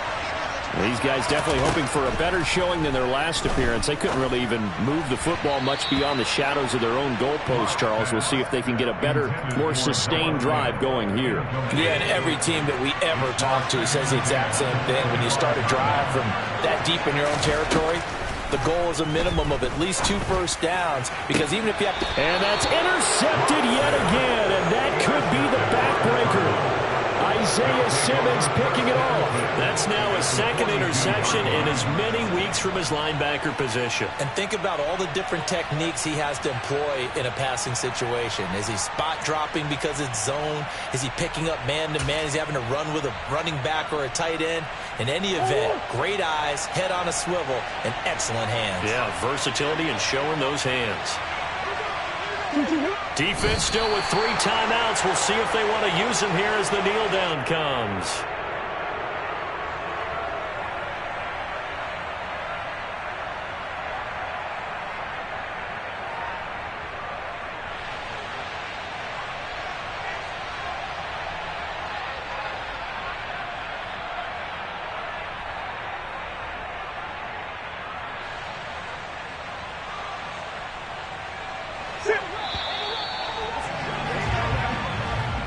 These guys definitely hoping for a better showing than their last appearance. They couldn't really even move the football much beyond the shadows of their own goalpost, Charles. We'll see if they can get a better, more sustained drive going here. Yeah, and every team that we ever talk to says the exact same thing. When you start a drive from that deep in your own territory, the goal is a minimum of at least 2 first downs, because even if you have to... And that's intercepted yet again, and that could be the backbreaker. Isaiah Simmons picking it off. That's now his second interception in as many weeks from his linebacker position. And think about all the different techniques he has to employ in a passing situation. Is he spot dropping because it's zone? Is he picking up man-to-man? Is he having to run with a running back or a tight end? In any event, great eyes, head on a swivel, and excellent hands. Yeah, versatility and showing those hands. Defense still with 3 timeouts. We'll see if they want to use them here as the kneel down comes.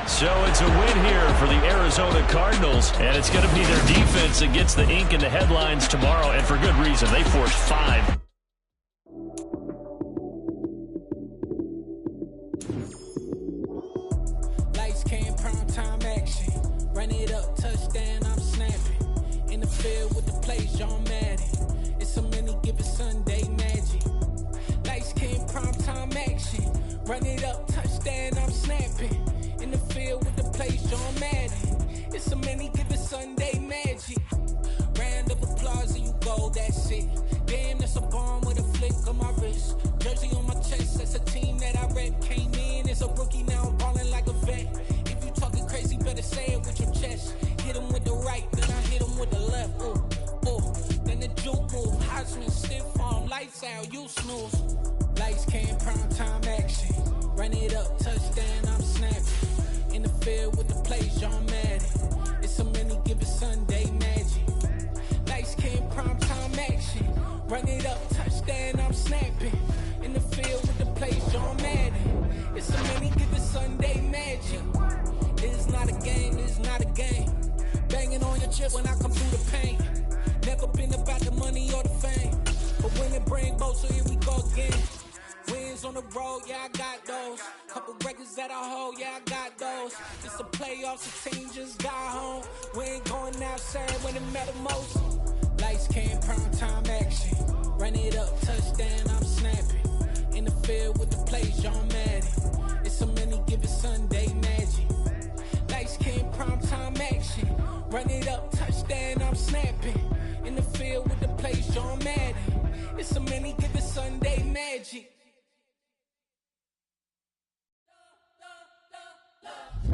So it's a win here for the Arizona Cardinals, and it's going to be their defense that gets the ink in the headlines tomorrow, and for good reason. They forced 5. Lights, cam, prime time action. Run it up, touchdown, I'm snapping. In the field with the plays, John Madden. It's a many given Sunday magic. Lights, cam, prime time action. Run it up, touchdown, I'm snapping. In the field with the plays, John Madden. It's a many given Sunday magic. Round of applause and you go, that's it. Damn, that's a bomb with a flick on my wrist. Jersey on my chest, that's a team that I rep. Came in as a rookie, now I'm balling like a vet. If you talking crazy, better say it with your chest. Hit him with the right, then I hit him with the left. Ooh, ooh. Then the juke move, Heisman stiff arm, lights out, you snooze. Lights, cam, prime time action. Run it up, touchdown, I'm snapping. In the field with the plays, John Madden. It's a many given Sunday magic. Lights, cam, prime time action. Run it up, touchdown, I'm snapping. In the field with the plays, John Madden. It's a many given Sunday magic. It's not a game, it's not a game. Banging on your chest when I come through the pain. Never been about the money or the fame. But when it bring both, so here we go again. Wins on the road, yeah, I got those. Couple records that I hold, yeah, I got those. It's the playoffs, the team just got home. We ain't going outside when it matter most. Lights, cam, prime time action. Run it up, touchdown, I'm snapping. In the field with the plays, John Madden. It's a many given Sunday magic. Lights, cam, prime time action. Run it up, touchdown, I'm snapping. In the field with the plays, John Madden. It's a many given Sunday magic.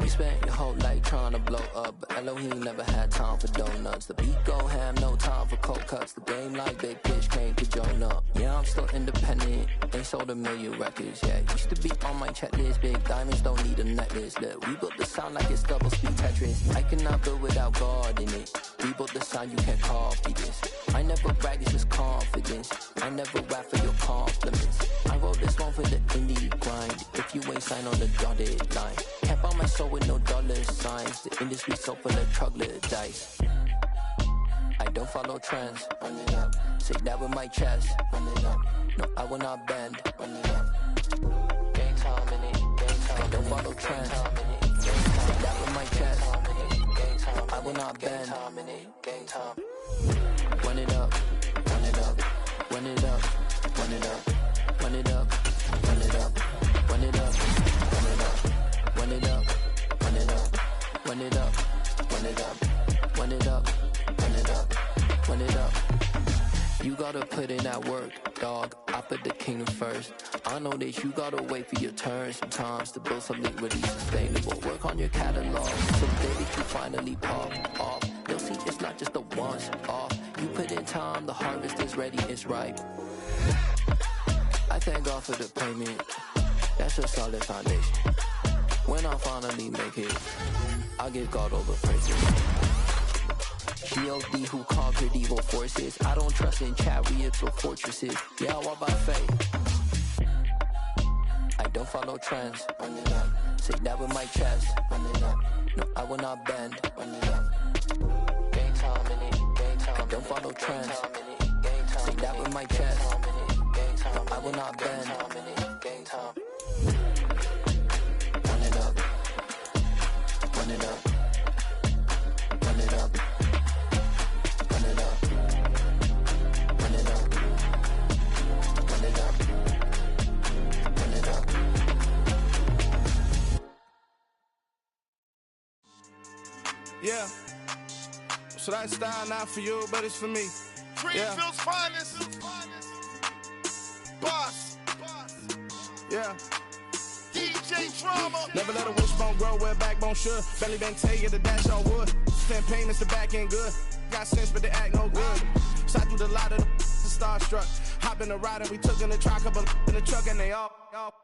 We spent your whole life trying to blow up, but Elohim never had time for donuts. The beat go ham, no time for cold cuts. The game like big pitch came to join up. Yeah, I'm still independent, ain't sold a million records yet. Used to be on my checklist, big diamonds don't need a necklace. Look, we built the sound like it's double speed Tetris. I cannot build without God in it. We built the sound, you can't copy this. I never brag, it's just confidence. I never rap for your compliments. I wrote this one for the indie grind. If you ain't signed on the dotted line, can't buy my soul with no dollar signs. The industry so full of troglodytes. I don't follow trends. Run it up. Say that with my chest. Run it up. No, I will not bend. Run it up. Game time in it. Game time. I don't follow trends. Say that with my chest. I will not bend. Game time. Run it up. Run it up. Run it up. Run it up. Run it up. Run it up. Run it up. Run it up. Run it up. Run it up. Run it up. Run it up. Run it up. Run it up. Run it up. You gotta put in that work, dog. I put the kingdom first. I know that you gotta wait for your turn sometimes to build something really sustainable. Work on your catalog so the day that you finally pop off, you'll see it's not just a once off. You put in time, the harvest is ready, it's ripe. I thank God for the payment. That's a solid foundation. When I finally make it, I'll give God all the praises. G.O.D. who conquered evil forces. I don't trust in chariots or fortresses. Yeah, I walk by faith. I don't follow trends. Say that with my chest. No, I will not bend. Game time in it. I don't follow trends. Say that with my chest. No, I will not bend. Game time. Run it up. Run it up. Run it up. Run it up. Run it up. Run it up. Run it up. Yeah. So that style not for you, but it's for me. Greenfield's finest. Boss. Yeah. DJ Drama. Never let a wishbone grow where a backbone should. Belly been take the dash on wood. Send payments to back end good. Got sense, but they act no good. Shot through the lot of the starstruck. Hop in the ride and we took in the truck, couple in the truck, and they all.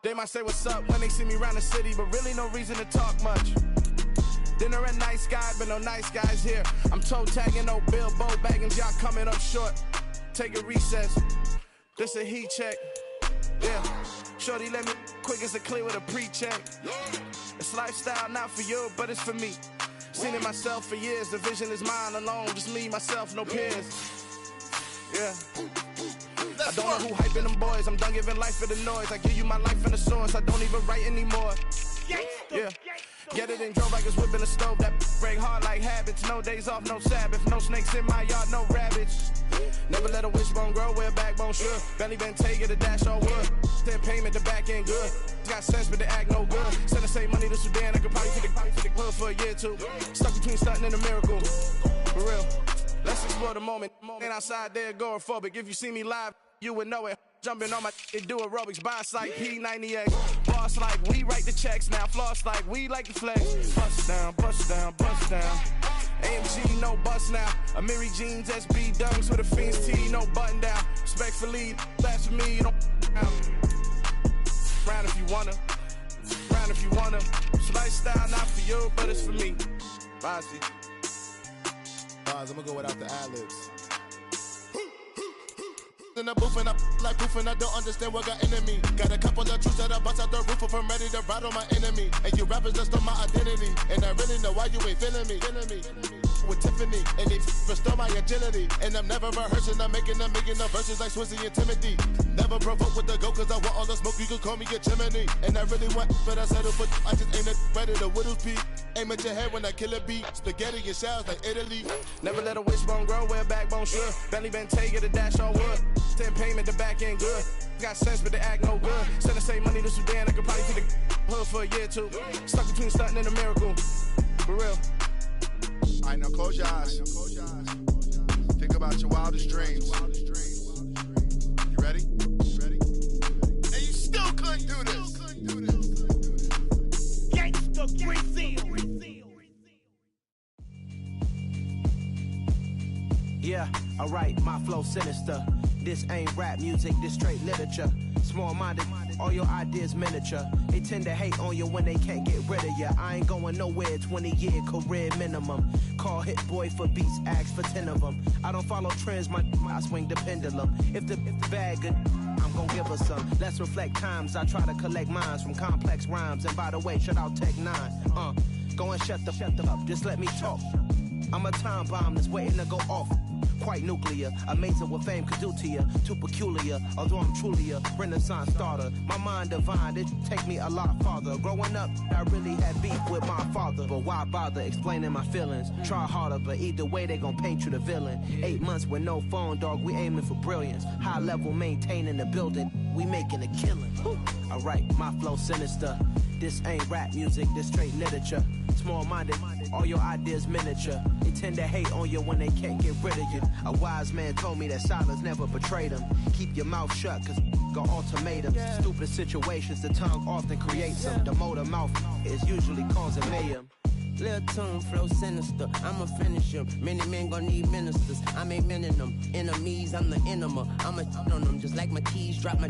They might say what's up when they see me around the city, but really no reason to talk much. Dinner at nice guy, but no nice guys here. I'm toe tagging, no Bilbo bagging, y'all coming up short. Take a recess. This a heat check. Yeah. Shorty let me quick as a clear with a pre-check. It's lifestyle not for you, but it's for me. Seen it myself for years. The vision is mine alone. Just me, myself, no peers. Yeah. I don't know who hyping them boys. I'm done giving life for the noise. I give you my life in the source. I don't even write anymore. Yeah. Get it and drove like it's whipping the stove. That break hard like habits. No days off, no Sabbath. No snakes in my yard, no rabbits. Never let a wishbone grow where a backbone should. Belly been take it, a dash on wood. Send payment, the back end good. Got sense, but they act no good. Send the same money to Sudan. I could probably take the hood for a year or two. Stuck between stunting and a miracle. For real. Let's explore the moment. Ain't outside there agoraphobic. If you see me live, you would know it. Jumping on my and do aerobics, boss like P90X. Boss like we write the checks now. Floss like we like the flex. Bust down, bust down, bust down. AMG, no bust now. Amiri jeans, SB dunks with a Fiends T, no button down. Respectfully, that's for me, you don't round if you wanna. Round if you wanna. It's lifestyle not for you, but it's for me. Bossy. I'm gonna go without the ad-libs. In the booth and I like proof and I don't understand what got into me. Got a couple of truths that I bust out the roof if I'm ready to ride on my enemy. And you rappers just stole my identity, and I really know why you ain't feeling me. With Tiffany, and they restore my agility. And I'm never rehearsing, I'm making them verses like Swizzy and Timothy. Never provoke with the go, cause I want all the smoke, you can call me a chimney. And I really want, but I settle for I just ain't ready to whittle peak. Aim at your head when I kill a beat. Spaghetti and shells like Italy. Never let a wishbone grow where a backbone should. Belly been take it, a dash on wood. Send payment, the back end good. Got sense, but they act no good. Send the same money to Sudan, I could probably take the hood for a year or two. Stuck between stunting and a miracle. For real. Alright, now close your eyes. Think about your wildest dreams. You ready? And you still couldn't do this. Gangsta Brazil. Yeah, alright, my flow sinister. This ain't rap music, this straight literature. Small-minded, all your ideas miniature. They tend to hate on you when they can't get rid of you. I ain't going nowhere, 20-year career minimum. Call Hit Boy for beats, ask for 10 of them. I don't follow trends, I swing the pendulum. If the bag good, I'm gon' give her some. Let's reflect times, I try to collect minds from complex rhymes. And by the way, shout out Tech 9. Go and shut the up, just let me talk. I'm a time bomb that's waiting to go off. Quite nuclear, amazing what fame could do to you. Too peculiar, although I'm truly a renaissance starter. My mind divine, it take me a lot farther. Growing up, I really had beef with my father. But why bother explaining my feelings? Try harder, but either way they gon' paint you the villain. 8 months with no phone, dog, we aiming for brilliance. High level maintaining the building, we making a killing. Alright, my flow sinister. This ain't rap music, this straight literature. Small-minded, all your ideas miniature. They tend to hate on you when they can't get rid of you. A wise man told me that silence never betrayed him. Keep your mouth shut, cause got ultimatums. Stupid situations, the tongue often creates them. The motor mouth is usually causing mayhem. Lil' tune, flow sinister, I'ma finish him. Many men gon' need ministers, I'm a men in them. Enemies, I'm the enema. I'ma on them, just like my keys, drop my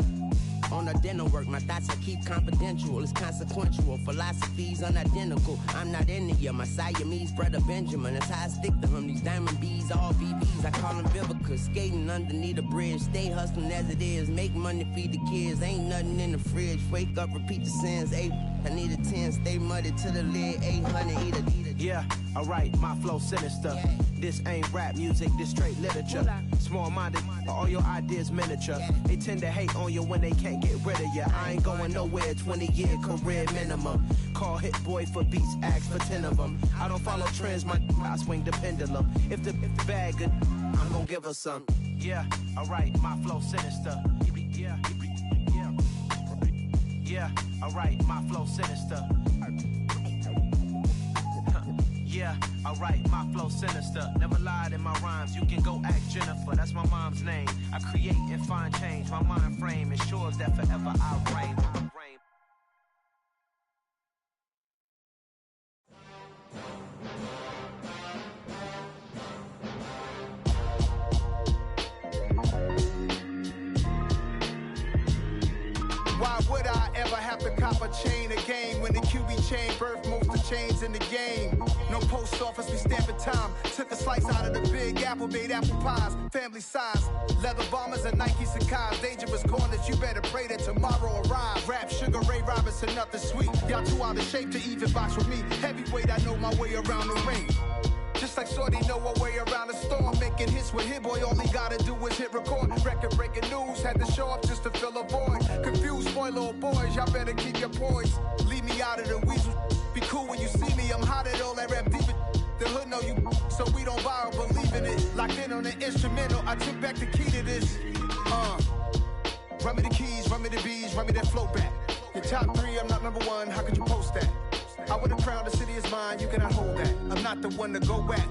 On the dinner work, my thoughts I keep confidential. It's consequential. Philosophies unidentical. I'm not India. My Siamese brother Benjamin. That's how I stick to him. These diamond bees, all BBs. I call them Vivica. Skating underneath a bridge. Stay hustling as it is. Make money, feed the kids. Ain't nothing in the fridge. Wake up, repeat the sins. I need a 10. Stay muddy to the lid. 800, eat a. Yeah, alright, my flow sinister. This ain't rap music, this straight literature. Small-minded, all your ideas miniature. They tend to hate on you when they can't get rid of you. I ain't going nowhere, 20-year career minimum. Call Hit Boy for beats, ask for 10 of them. I don't follow trends, I swing the pendulum. If the bag good, I'm gonna give her some. Yeah, alright, my flow sinister. Yeah, alright, my flow sinister. Yeah, alright, my flow sinister. Never lied in my rhymes, you can go ask Jennifer. That's my mom's name. I create and find change. My mind frame ensures that forever I reign. Why would I ever have to cop a chain again when the QB chain birthed most of the chains in the game? No post office, we stamping time. Took a slice out of the big apple, made apple pies, family size. Leather bombers and Nike Sacai's. Dangerous corners, you better pray that tomorrow arrives. Rap, Sugar Ray Robinson, nothing sweet. Y'all too out of shape to even box with me. Heavyweight, I know my way around the ring. Just like Shorty know her way around the storm. Making hits with Hit Boy, all he gotta do is hit record. Record breaking news, had to show up just to fill a void. Confused boy, little boys, y'all better keep your poise. Leave me out of the weasel. Be cool when you see me, I'm hot at all that rap deep. The hood know you, so we don't borrow, believe in it. Locked in on the instrumental, I took back the key to this. Run me the keys, run me the bees, run me that flow back. Your top 3, I'm not number 1, how could you post that? I would have crowned the city is mine, you cannot hold that. I'm not the one to go at.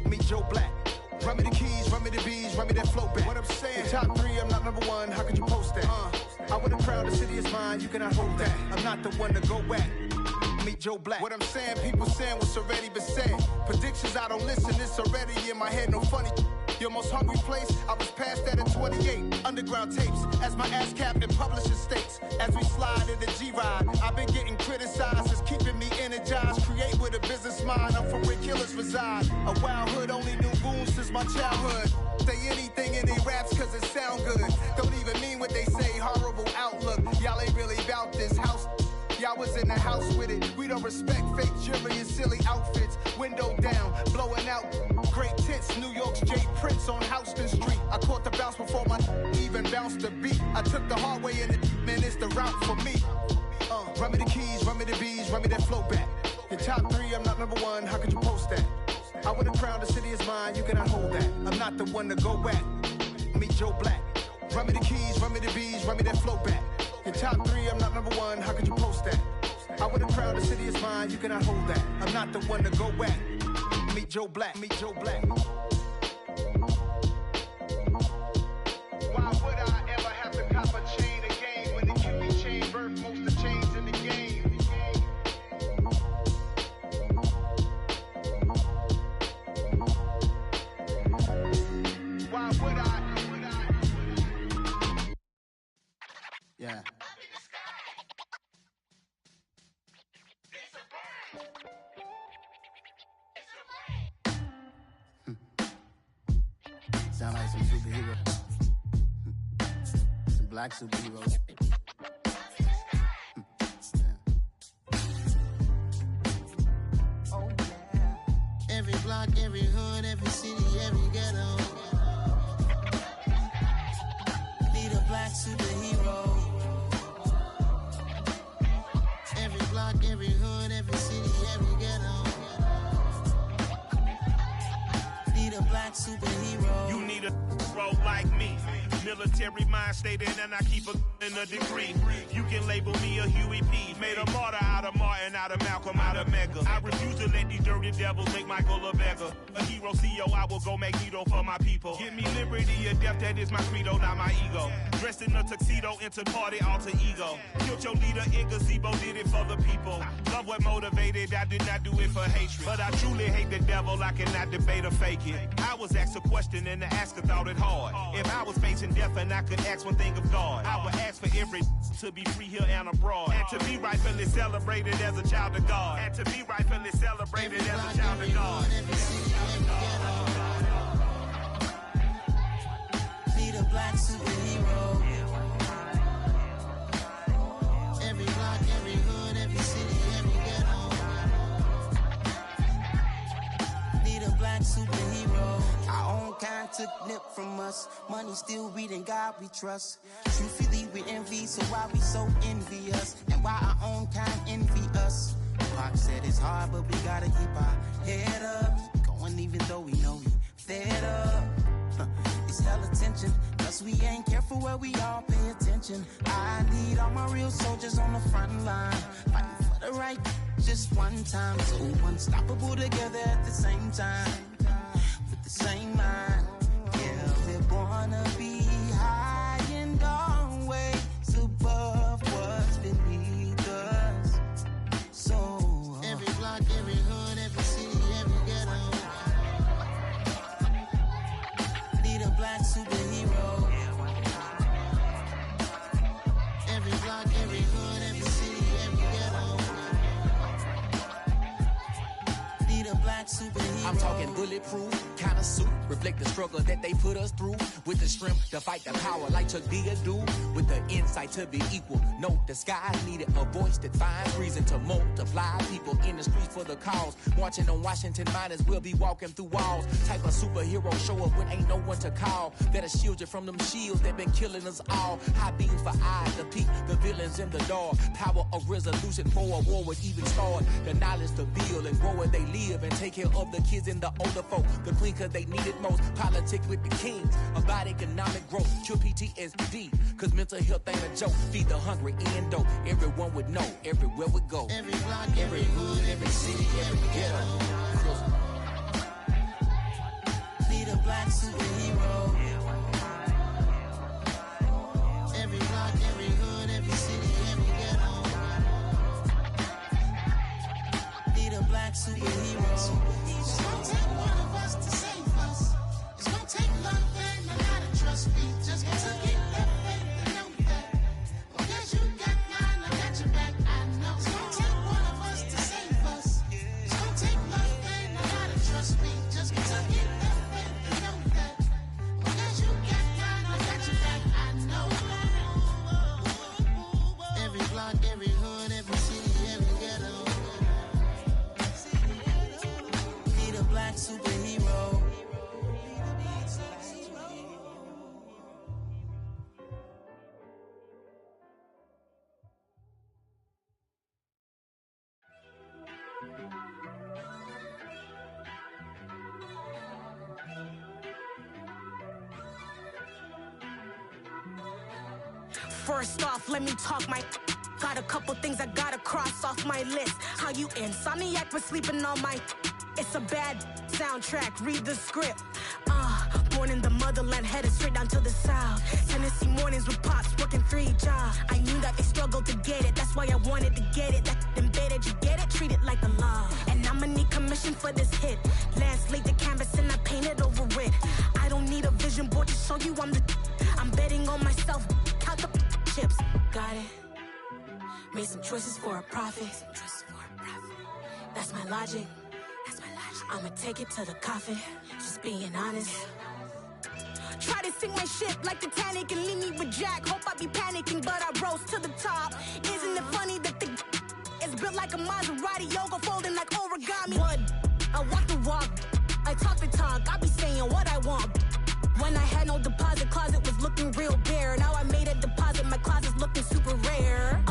Meet Joe Black. Run me the keys, run me the bees, run me that flow back. What I'm saying, your top 3, I'm not number 1, how could you post that? I would have crowned the city is mine, you cannot hold that. I'm not the one to go at. Meet Joe Black. What I'm saying, people saying what's already been said. Predictions, I don't listen, it's already in my head, no funny. Your most hungry place, I was past that in 28. Underground tapes, as my ass cap in publishing states. As we slide in the G-Ride, I've been getting criticized, it's keeping me energized. Create with a business mind, I'm from where killers reside. A wild hood, only knew goons since my childhood. Say anything in they raps cause it sound good. Don't even mean what they say, horrible outlook. Y'all ain't really about this house. Y'all was in the house with it. We don't respect fake jewelry and silly outfits. Window down, blowing out. Great tits, New York's J. Prince on Houston Street. I caught the bounce before my even bounced the beat. I took the hard way and man, it's the route for me. Run me the keys, run me the bees, run me that flow back. Your top 3, I'm not number 1, how could you post that? I would have crowned the city is mine, you cannot hold that. I'm not the one to go at. Meet Joe Black. Run me the keys, run me the bees, run me that flow back. Your top 3, I'm not number 1, how could you post that? I would have crowned the city is mine, you cannot hold that. I'm not the one to go at. Meet Joe Black, meet Joe Black. Why would I ever have to cop a chain again when the QB chain birthed most of the chains in the game? Why would I? Yeah. Sound like some superheroes. Some black superheroes. Oh, yeah. Every block, every hood, every city, every ghetto. Need a black superhero. Every block, every hood, every city, every ghetto. Need a black superhero. You need a bro like me. Military mind stated, and I keep a degree. You can label me a Huey P. Made a martyr out of Martin, out of Malcolm, out of Mega. I refuse to let these dirty devils make Michael a beggar. A hero CEO, I will go Magneto for my people. Give me liberty or death, that is my credo, not my ego. Dressed in a tuxedo, into party, alter ego. Killed your leader in gazebo, did it for the people. Love what motivated, I did not do it for hatred. But I truly hate the devil, I cannot debate or fake it. I was asked a question and the asker thought it hard. If I was facing death and I could ask one thing of God. I would ask for every to be free here and abroad, and to be rightfully celebrated as a child of God, and to be rightfully celebrated as a child of God. Need a black superhero. Every block, every hood, every city, every ghetto. Need a black superhero. Our own kind took nip from us. Money still reading God we trust. Truthfully we envy, so why we so envious? And why our own kind envy us? Pac said it's hard, but we gotta keep our head up. Going even though we know we fed up. It's hella tension, cause we ain't careful where we all pay attention. I need all my real soldiers on the front line, fighting for the right just one time. So unstoppable together at the same time, with the same mind. Yeah, we're gonna be high and always above what's beneath us. So every block, every hood, every city, every ghetto. Need a black superhero. Every block, every hood, every city, every ghetto. Need a black superhero. I'm talking bulletproof kind of suit, reflect the struggle that they put us through, with the strength to fight the power like Chuck D do, with the insight to be equal. Note the sky needed a voice that finds reason to multiply people in the streets for the cause. Marching on Washington, might as well be walking through walls. Type of superhero show up when ain't no one to call. That'll shield you from them shields that been killing us all. High beams for eyes to peek the villains in the dark. Power of resolution for a war would even start. The knowledge to build and grow where they live and take care of the kids and the older folk. The clean cause they need it most. Politics with the kings about economic growth. Cure PTSD cause mental health ain't a joke. Feed the hungry and dope. Everyone would know everywhere we go. Every block, every hood, every city, every ghetto. Need a black superhero. Every block, every hood, every city, every ghetto. Need a black superhero. It's gonna take one of us to save us. It's gonna take love and a lot of trust. We just got to get that faith and know that. Because you got mine, I got your back, I know. It's gonna take one of us to save us. It's gonna take love and a lot of trust. We just got to get that faith and know that. Because you got mine, I got your back, I know. Every block, every hood, every city, every ghetto. Need a black superhero. First off, let me talk my. Got a couple things I gotta cross off my list. How you insomniac for sleeping on my. It's a bad soundtrack, read the script. Born in the motherland, headed straight down to the south. Tennessee mornings with pops, working 3 jobs. I knew that they struggled to get it, that's why I wanted to get it. That embedded, you get it, treat it like a law. And I'ma need commission for this hit. Last laid the canvas and I painted over it. I don't need a vision board to show you I'm the. I'm betting on myself, count the chips. Got it. Made some choices for a profit. That's my logic. I'ma take it to the coffin, just being honest. Try to sink my ship like Titanic and leave me with Jack. Hope I be panicking, but I rose to the top. Isn't it funny that the is built like a Maserati, yoga folding like origami? What? I walk the walk, I talk the talk, I be saying what I want. When I had no deposit, closet was looking real bare. Now I made a deposit, my closet's looking super rare.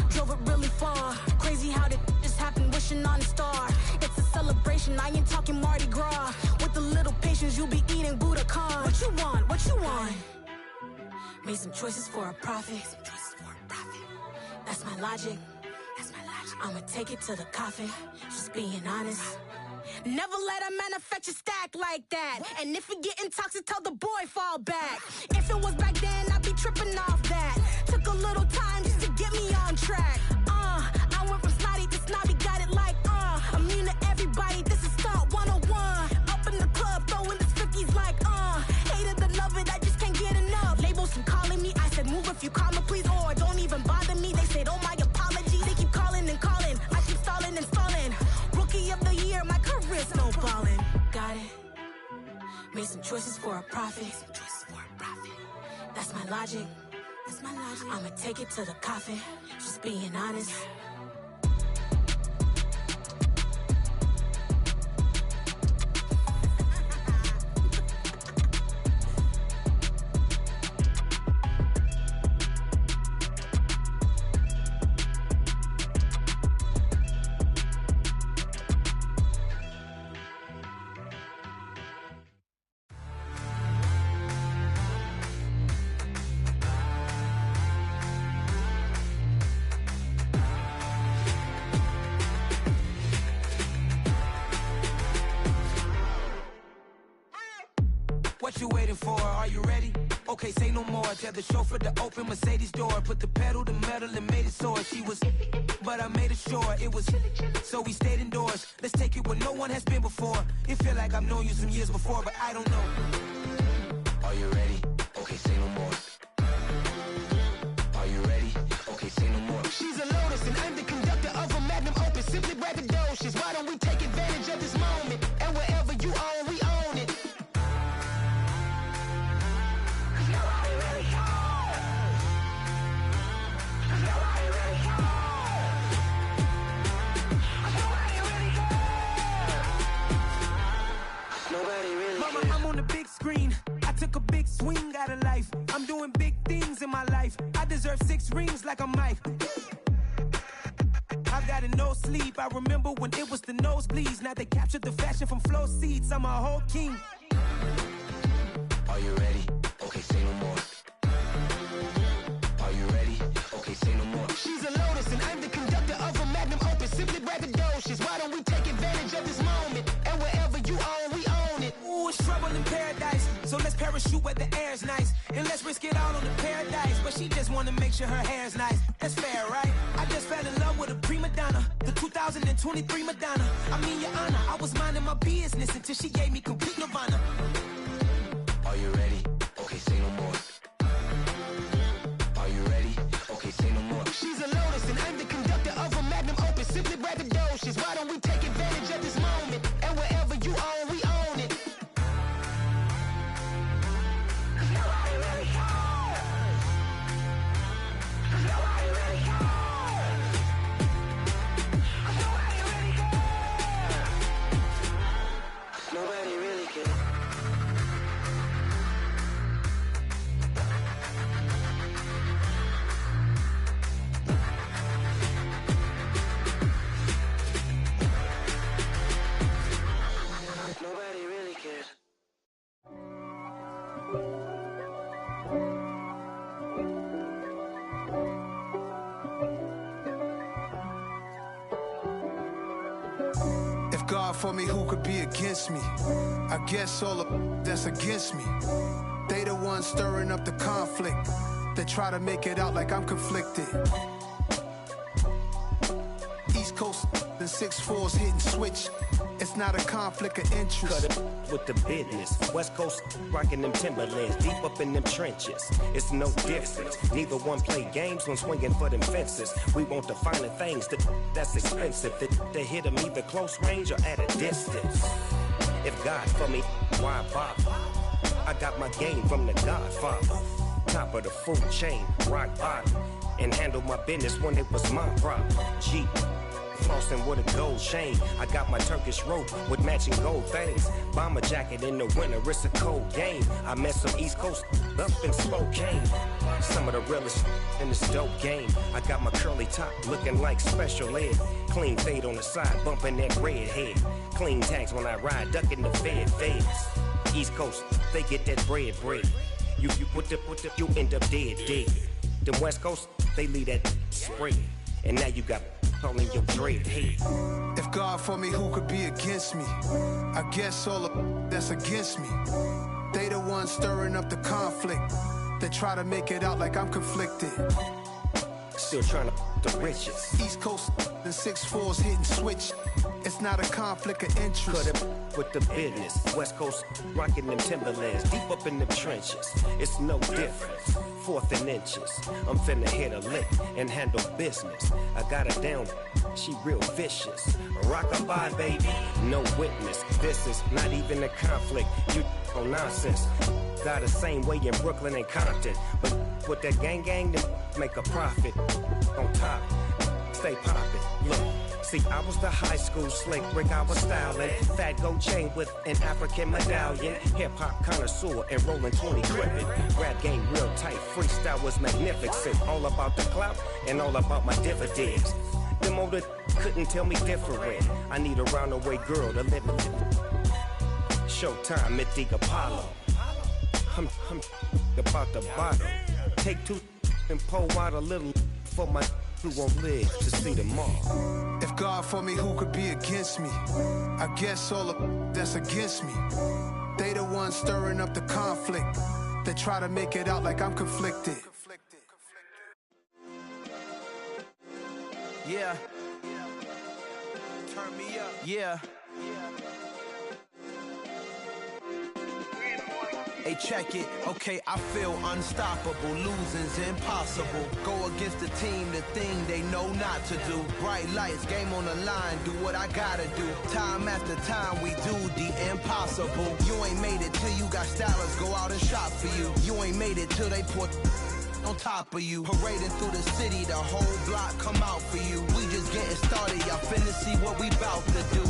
Drove it really far. Crazy how did this happen, wishing on a star. It's a celebration, I ain't talking Mardi Gras. With a little patience, you'll be eating Budokan. What you want? What you want? Made some choices for a profit. That's my logic. I'ma take it to the coffin, just being honest. Never let a manufacture stack like that. And if it getting toxic, tell the boy fall back. If it was back then, I'd be tripping off that. Took a little time just to get me on track. I went from snotty to snobby, got it like immune to everybody, this is Stunt 101. Up in the club, throwing the cookies like hate it or love it, I just can't get enough. Label If you call me, please, or don't even bother me. They said, oh, my apologies. They keep calling and calling. I keep stalling and stalling. Rookie of the year, my career snowballing. Got it. Made some choices for a profit. That's my logic. I'ma take it to the coffin. Just being honest. What you waiting for? Are you ready? Okay, say no more. Tell the chauffeur to open Mercedes door. Put the pedal to metal and made it soar. She was, but I made it sure it was. So we stayed indoors. Let's take it where no one has been before. It feel like I've known you some years before, but I don't know. Are you ready? Okay, say no more. Are you ready? Okay, say no more. She's a Lotus and I'm the conductor of a Magnum Opus. Simply braggadocious. Why don't we take advantage of this moment? And wherever you own, we own it. Mama, I'm on the big screen. I took a big swing out of life. I'm doing big things in my life. I deserve 6 rings like I'm Mike. I've got no sleep. I remember when it was the nosebleeds. Now they captured the fashion from flow seats. I'm a whole king. Are you ready? Okay, say no more. Are you ready? Okay, say no more. She's a Lotus and I'm the conductor of a Magnum Opus. Simply braggadocious. Why don't we take advantage of this moment? And wherever you own, we own it. Ooh, it's trouble in paradise. So let's parachute where the air's nice. And let's risk it all on the paradise. But she just wanna make sure her hair's nice. That's fair, right? I just fell in love with a prima donna. The 2023 Madonna. I mean, your honor, I was minding my business until she gave me complete nirvana. Are you ready? Okay, say no more. Are you ready? Okay, say no more. She's a Lotus and I'm the conductor of a Magnum Opus. Simply braggadocious. Why don't we take advantage of this moment? And wherever you own, we own it. Nobody really cares. Nobody really cares. Nobody really cares. Nobody really cares. Nobody really cares. If God for me, who could be against me? I guess all of that's against me. They the ones stirring up the conflict. They try to make it out like I'm conflicted. East Coast and 6'4's hitting switch. It's not a conflict of interest. Cut it with the business. West Coast rocking them Timberlands, deep up in them trenches. It's no difference. Neither one play games when swinging for them fences. We want the finer things that's expensive. That hit them either close range or at a distance. If God for me, why bother? I got my game from the Godfather. Top of the food chain, rock bottom. And handle my business when it was my problem. G. Flossing with a gold chain. I got my Turkish rope with matching gold things. Bomber jacket in the winter, it's a cold game. I met some East Coast up in Spokane. Some of the realest in this dope game. I got my curly top looking like special ed. Clean fade on the side, bumping that red head. Clean tags when I ride, ducking the feds. East Coast, they get that bread. You end up dead. Them West Coast, they leave that spread. And now you got all in your dread head. If God for me, who could be against me? I guess all of that's against me. They the ones stirring up the conflict. They try to make it out like I'm conflicted. Still trying to the riches. East Coast and 6'4s hitting switch. It's not a conflict of interest. Cut it with the business. West Coast rocking them Timberlands, deep up in them trenches. It's no difference. 4th and inches. I'm finna hit a lick and handle business. I got her down. She real vicious. Rockabye, baby. No witness. This is not even a conflict. You on nonsense. Got the same way in Brooklyn and Compton. But with that gang, then make a profit. On top, stay poppin'. Look. See, I was the high school slick Rick, I was styling. Fat gold chain with an African medallion. Hip-hop connoisseur and rolling 20 gripping. Rap game real tight, freestyle was magnificent. All about the clout and all about my dividends. Them older couldn't tell me different. I need a roundaway girl to live with. Showtime, Mythic Apollo. I'm about the bottom. Take 2 and pour out a little for my who won't live to see tomorrow. If God for me, who could be against me? I guess all of that's against me. They the ones stirring up the conflict. They try to make it out like I'm conflicted. Yeah. Turn me up. Yeah. Hey, check it. Okay, I feel unstoppable. Losing's impossible. Go against the team, the thing they know not to do. Bright lights, game on the line, do what I gotta do. Time after time, we do the impossible. You ain't made it till you got stylers go out and shop for you. You ain't made it till they put on top of you. Parading through the city, the whole block come out for you. We just getting started, y'all finna see what we bout to do.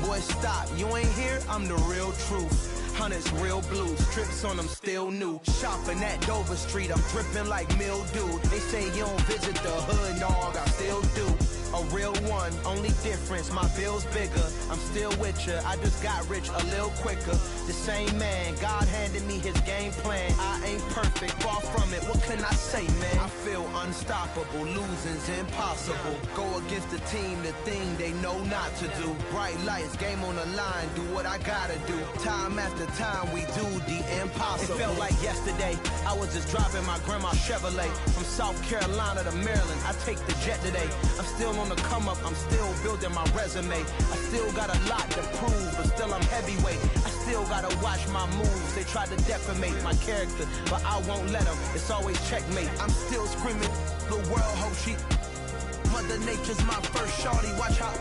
Boy, stop, you ain't here, I'm the real truth. Hunters, real blues, strips on them still new. Shopping at Dover Street, I'm dripping like mildew. They say you don't visit the hood, dog, I still do. A real one, only difference, my bill's bigger. I'm still with ya, I just got rich a little quicker. The same man, God handed me his game plan. I ain't perfect, far from it, what can I say, man? I feel unstoppable, losing's impossible. Go against the team, the thing they know not to do. Bright lights, game on the line, do what I gotta do. Time after time, we do the impossible. It felt like yesterday, I was just driving my grandma's Chevrolet. From South Carolina to Maryland, I take the jet today. I'm still on the come up, I'm still building my resume. I still got a lot to prove, but still I'm heavyweight. I still gotta watch my moves. They try to defamate my character, but I won't let them. It's always checkmate. I'm still screaming, the world hope she. Mother Nature's my first shorty. Watch how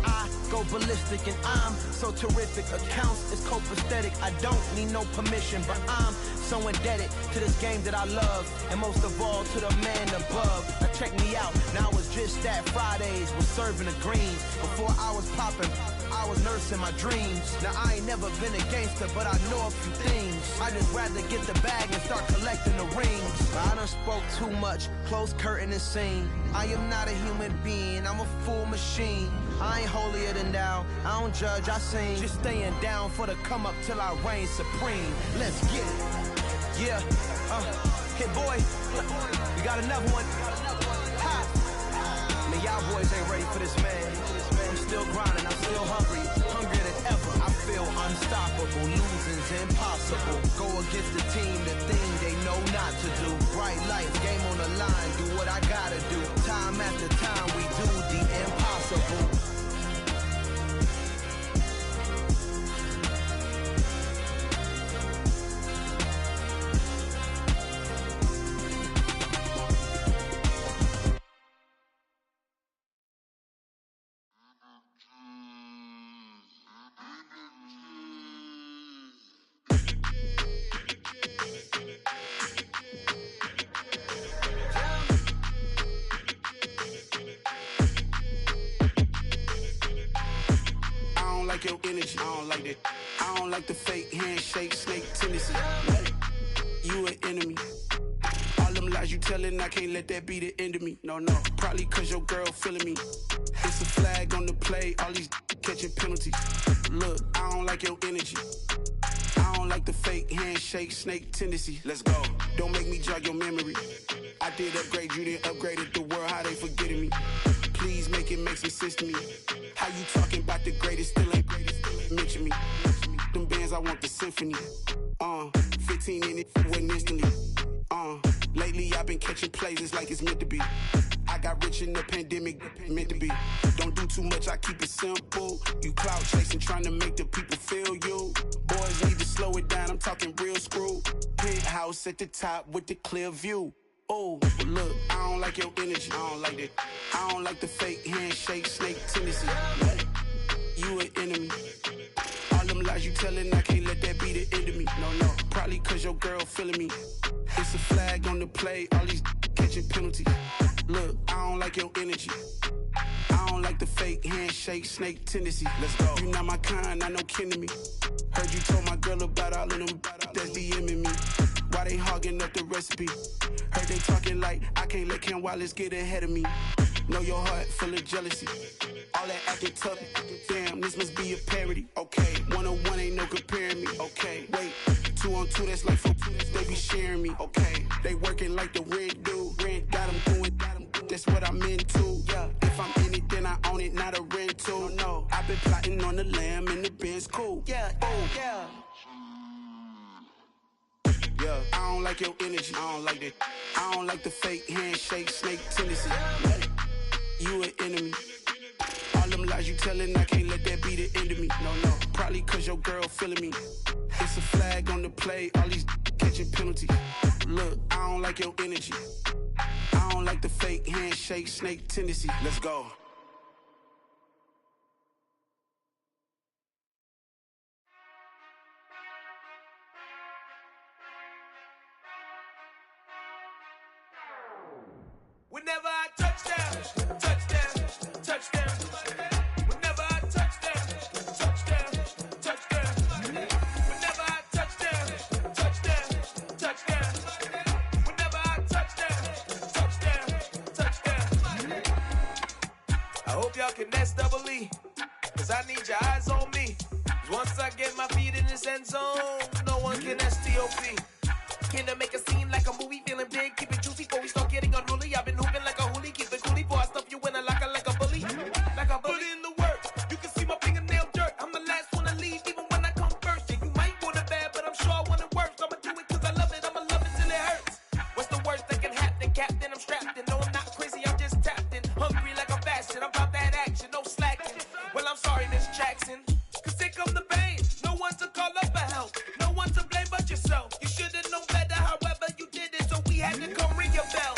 I go ballistic, and I'm so terrific. Accounts is copacetic. I don't need no permission, but I'm so indebted to this game that I love, and most of all to the man above. Now check me out, now it's just that Fridays was serving the greens. Before I was popping, I was nursing my dreams. Now I ain't never been a gangster, but I know a few things. I just rather get the bag and start collecting the rings. I done spoke too much, close curtain and scene. I am not a human being, I'm a full machine. I ain't holier than thou, I don't judge, I sing. Just staying down for the come up till I reign supreme. Let's get it. Yeah, hit boy, we got another one. Ha. Man, y'all boys ain't ready for this, man. I'm still grinding, I'm still hungry, hungrier than ever. I feel unstoppable, losing's impossible. Go against the team, the thing they know not to do. Bright lights, game on the line, do what I gotta do. Time after time, we do the impossible. Your energy, I don't like that. I don't like the fake handshake, snake tendency. You an enemy. All them lies you telling, I can't let that be the end of me. No, probably cause your girl feeling me. It's a flag on the play, all these catching penalties. Look, I don't like your energy. I don't like the fake handshake, snake tendency. Let's go. Don't make me jog your memory. I did upgrade, you didn't upgrade it. The world, how they forgetting me. Please make it make some sense to me. How you talking about the greatest, still ain't greatest, still ain't mention me. Them bands, I want the symphony. 15 in it, wasn't instantly. Lately I've been catching plays, it's like it's meant to be. Got rich in the pandemic, meant to be. Don't do too much, I keep it simple. You clout chasing, trying to make the people feel you. Boys need to slow it down, I'm talking real screw. Penthouse at the top with the clear view. Oh, look, I don't like your energy, I don't like that. I don't like the fake handshake, snake tendency. You an enemy. All them lies you telling, I can't let that be the end of me. No, probably cause your girl feeling me. It's a flag on the play, all these catching penalties. Look, I don't like your energy. I don't like the fake handshake, snake tendency. Let's go. You not my kind, I know kin to me. Heard you told my girl about all of them that's DMing me. Why they hogging up the recipe? Heard they talking like I can't let Ken Wallace get ahead of me. Know your heart full of jealousy. All that acting tough, damn, this must be a parody. Okay, 101 ain't no comparing me. Okay, wait, 2 on 2, that's like 4, they be sharing me. Okay, they working like the rent dude. Rent got them doing, that's what I'm into. Yeah, if I'm in it, then I own it, not a rental. No, I've been plotting on the lamb and the Benz cool. Yeah, oh, yeah. Yeah, I don't like your energy, I don't like that. I don't like the fake handshake, snake tendency. You an enemy. All them lies you telling, I can't let that be the end of me. No, probably cause your girl feeling me. It's a flag on the play, all these catching penalties. Look, I don't like your energy. I don't like the fake handshake, snake tendency. Let's go. Whenever I touchdown, touchdown, touchdown. Whenever I touchdown, touchdown, touchdown. Whenever I touchdown, touchdown, touchdown. Whenever I touchdown, touchdown, touchdown. I hope y'all can nest double E, cause I need your eyes on me. Cause once I get my feet in this end zone, no one can STOP. Can I make a scene like a movie, feeling big, keep it juicy before we start getting unruly. I've been hooping like a hoolie, keep it coolie before I stuff you in a locker like a bully. Like a bully. Put in the work, you can see my fingernail dirt. I'm the last one to leave, even when I come first. Yeah, you might want it bad, but I'm sure I want it worse. I'ma do it cause I love it, I'ma love it till it hurts. What's the worst that can happen, Captain? I'm strapped in, no I'm not crazy, I'm just tapped in. Hungry like I'm fasting, I'm about that action, no slacking. Well, I'm sorry, Miss Jackson, cause here come the pain. No one to call up for help, no one to blame but yourself. You should've known better, however you did it, so we had to come ring your bell.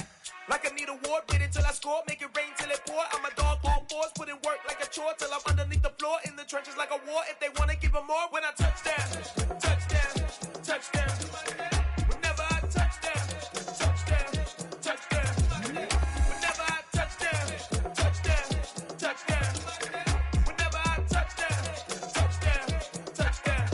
Like I need a ward, wait until I score, make it rain till it pour. I'm a dog on fours, put in work like a chore till I'm underneath the floor, in the trenches like a war. If they wanna give them more, when I touchdown, touchdown, touchdown. Whenever I touchdown, touchdown, touchdown. Whenever I touchdown, touchdown, touchdown. Whenever I touchdown, touchdown, touchdown.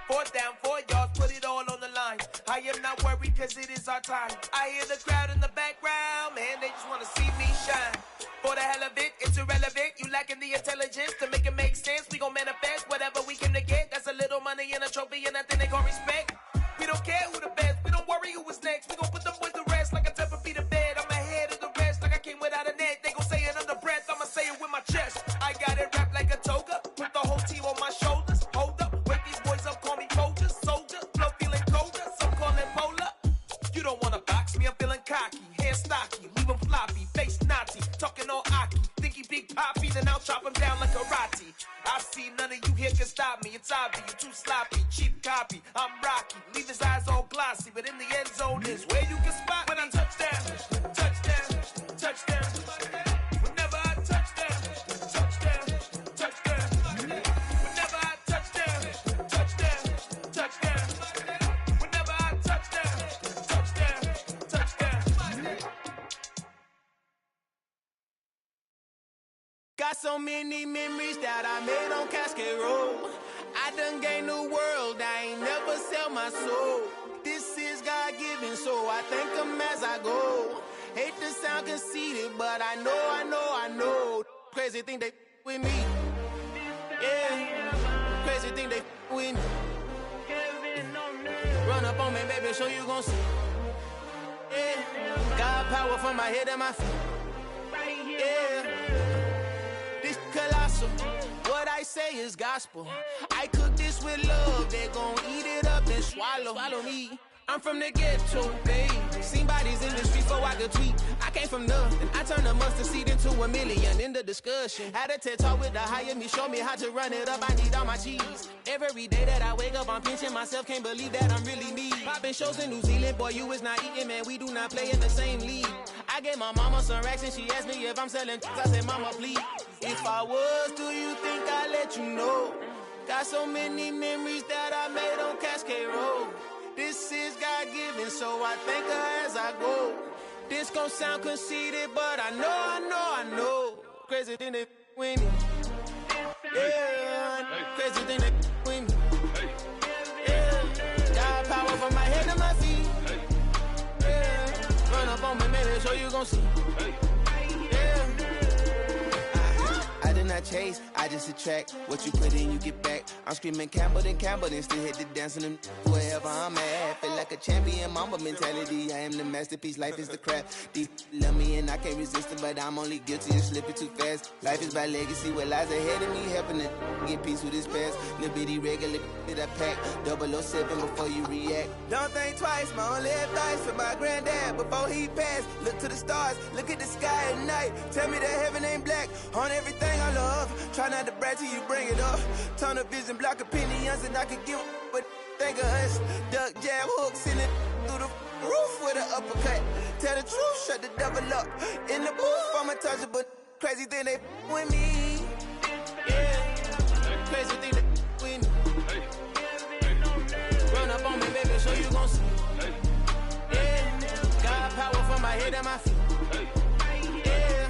4th down, 4 yards, put it all on the line. I am not worried cause it is our time. I hear the crowd in the background, man, they just wanna see me shine. For the hell of it, it's irrelevant. You lacking the intelligence to make it make sense. We gon' manifest whatever we came to get. That's a little money and a trophy and nothing they gon' respect. We don't care who the best, we don't worry who was next. We gon' put them boys to rest like a temper feet of bed. I'm ahead of the rest like I came without a net. They gon' say it under breath, I'ma say it with my chest. I got it wrapped like a toga, put the whole team on my shoulders. Hold up, wake these boys up, call me Folger, soldier. Flow feeling colder, some call it polar. You don't wanna box me, I'm feeling cocky. Hair stocky, leave him floppy, face naughty. Talking all aki, think he big poppy, then I'll chop him down like karate. I see none of you here can stop me. It's obvious, you too sloppy, cheap copy. I'm Rocky, leave his eyes all glossy, but in the end zone is where you can spot when I touchdown, touchdown, touchdown. Whenever I touchdown, touchdown, touchdown. Whenever I touchdown, touchdown, touchdown. Whenever I touchdown, touchdown, touchdown. Got so many memories that I made on Cascade Road. I done gained the world, I ain't never sell my soul. This is God-given, so I thank him as I go. Hate to sound conceited, but I know. Crazy thing they with me. Yeah, crazy thing they with me. Run up on me, baby, show you gon' see. Yeah, God power from my head and my feet. Yeah, this colossal. What I say is gospel. I cook this with love. They gon' eat it up and swallow me. I'm from the ghetto, babe. Seen bodies in the streets so I could a tweet. I came from nothing. I turned a mustard seed into a million in the discussion. Had a TED talk with the higher me, show me how to run it up. I need all my cheese. Every day that I wake up, I'm pinching myself. Can't believe that I'm really me. Popping shows in New Zealand, boy, you is not eating, man. We do not play in the same league. I gave my mama some racks and she asked me if I'm selling. I said, mama, please. If I was, do you think I'd let you know? Got so many memories that I made on Cascade Road. This is God-given, so I thank her as I go. This gon' sound conceited, but I know. Crazy thing they with me. Yeah, crazy thing they with me. Yeah, got power from my head to my feet. Yeah, run up on me, maybe so you gon' see. Yeah. I did not chase, I just attract. What you put in, you get back. I'm screaming Campbell, then still hit the dance and wherever I'm at. Feel like a champion, mamba mentality. I am the masterpiece, life is the crap. Deep love me and I can't resist it, but I'm only guilty of slipping too fast. Life is by legacy, what lies ahead of me, helping to get peace with his past. Little bitty regular that I pack, 007 before you react. Don't think twice, my only advice for my granddad before he passed. Look to the stars, look at the sky at night. Tell me that heaven ain't black on everything I love. Try not to brag till you bring it up. Tunnel vision, block opinions, and I could give but think of us. Duck jab hooks in it through the roof with an uppercut. Tell the truth, shut the devil up. In the booth, I'm untouchable. Crazy thing they with me. Yeah, crazy thing they with me. Run up on me, baby, so you gon' see. Yeah, got power from my head and my feet. Yeah.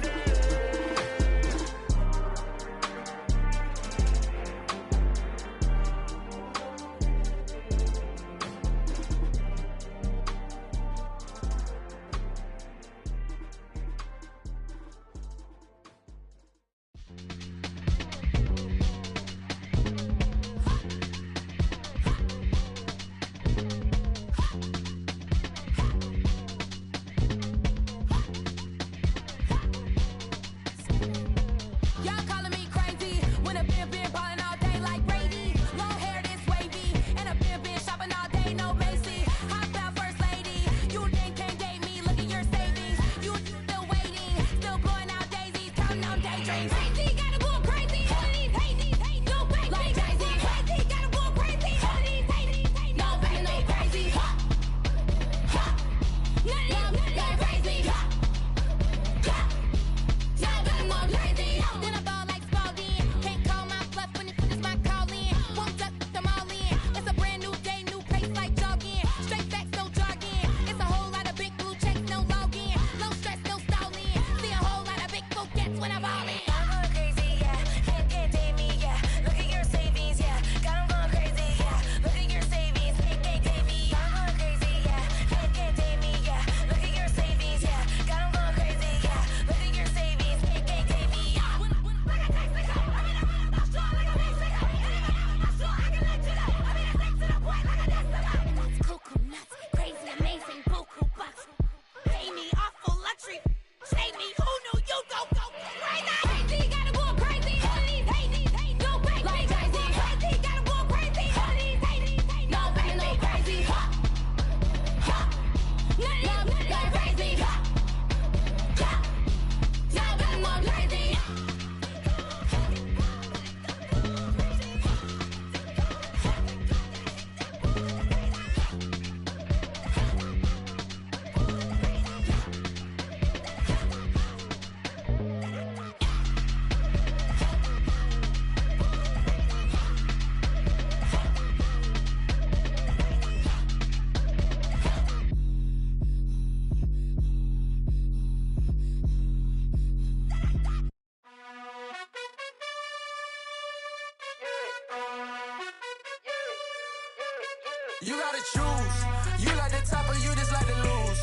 You gotta choose. You like the top or you just like to lose.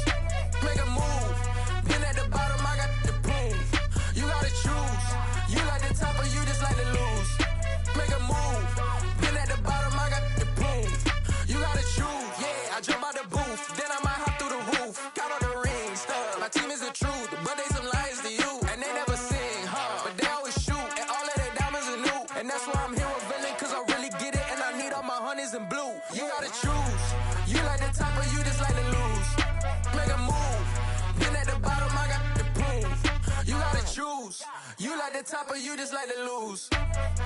Make a move. Been at the bottom, I got the proof. You gotta choose. You like the top or you just like to lose. Make a move. Been at the bottom, I got the proof. You gotta choose. Yeah, I jump out the booth. Then I might hop through the roof. Count on the rings. My team is the truth, but they some liars to you. And they never sing, but they always shoot. And all of their diamonds are new. And that's why I'm here with villain, cause I really get it. And I need all my honeys in blue. You gotta choose. You like the top of you just like to lose.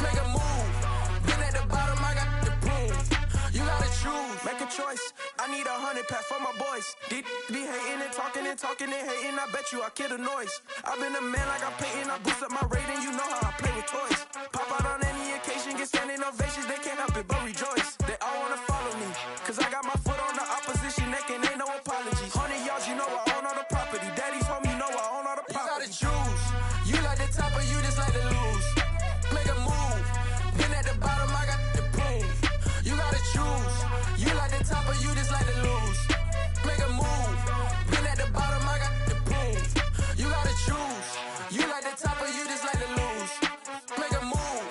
Make a move. Been at the bottom, I got the boom. You gotta choose, make a choice. I need 100 pack for my boys. Be hating and talking and hating. I bet you I kill the noise. I've been a man like I'm Peyton. I boost up my rating. You know how I play with toys. Pop out on any occasion, get standing ovations. They can't help it but rejoice. They all wanna follow me, cause I got my foot on the opposition neck and ain't no apologies. 100 yards, you know I own all the property. Daddy's home, you know I own all the property. You gotta choose. You like the top or you just like to lose. Make a move. Been at the bottom, I got the boom. You gotta choose. You like the top or you just like to lose. Make a move. Been at the bottom, I got the boom. You gotta choose. You like the top or you just like to lose. Make a move.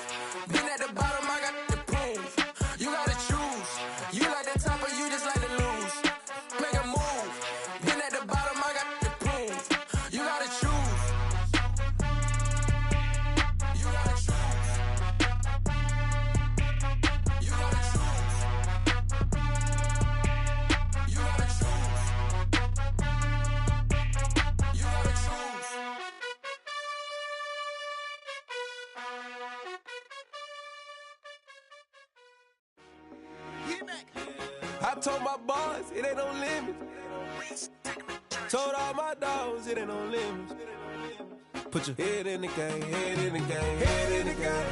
Been at the bottom, I got the boom. You gotta choose. You like the top or you just like to lose. Make a move. Been at the bottom, I got the boom. You gotta choose. You gotta choose. You gotta choose. You gotta choose. You gotta choose. I told my boys it ain't no limits. Told all my dogs it ain't no limits. Put your head in the game, head in the game, head in the game.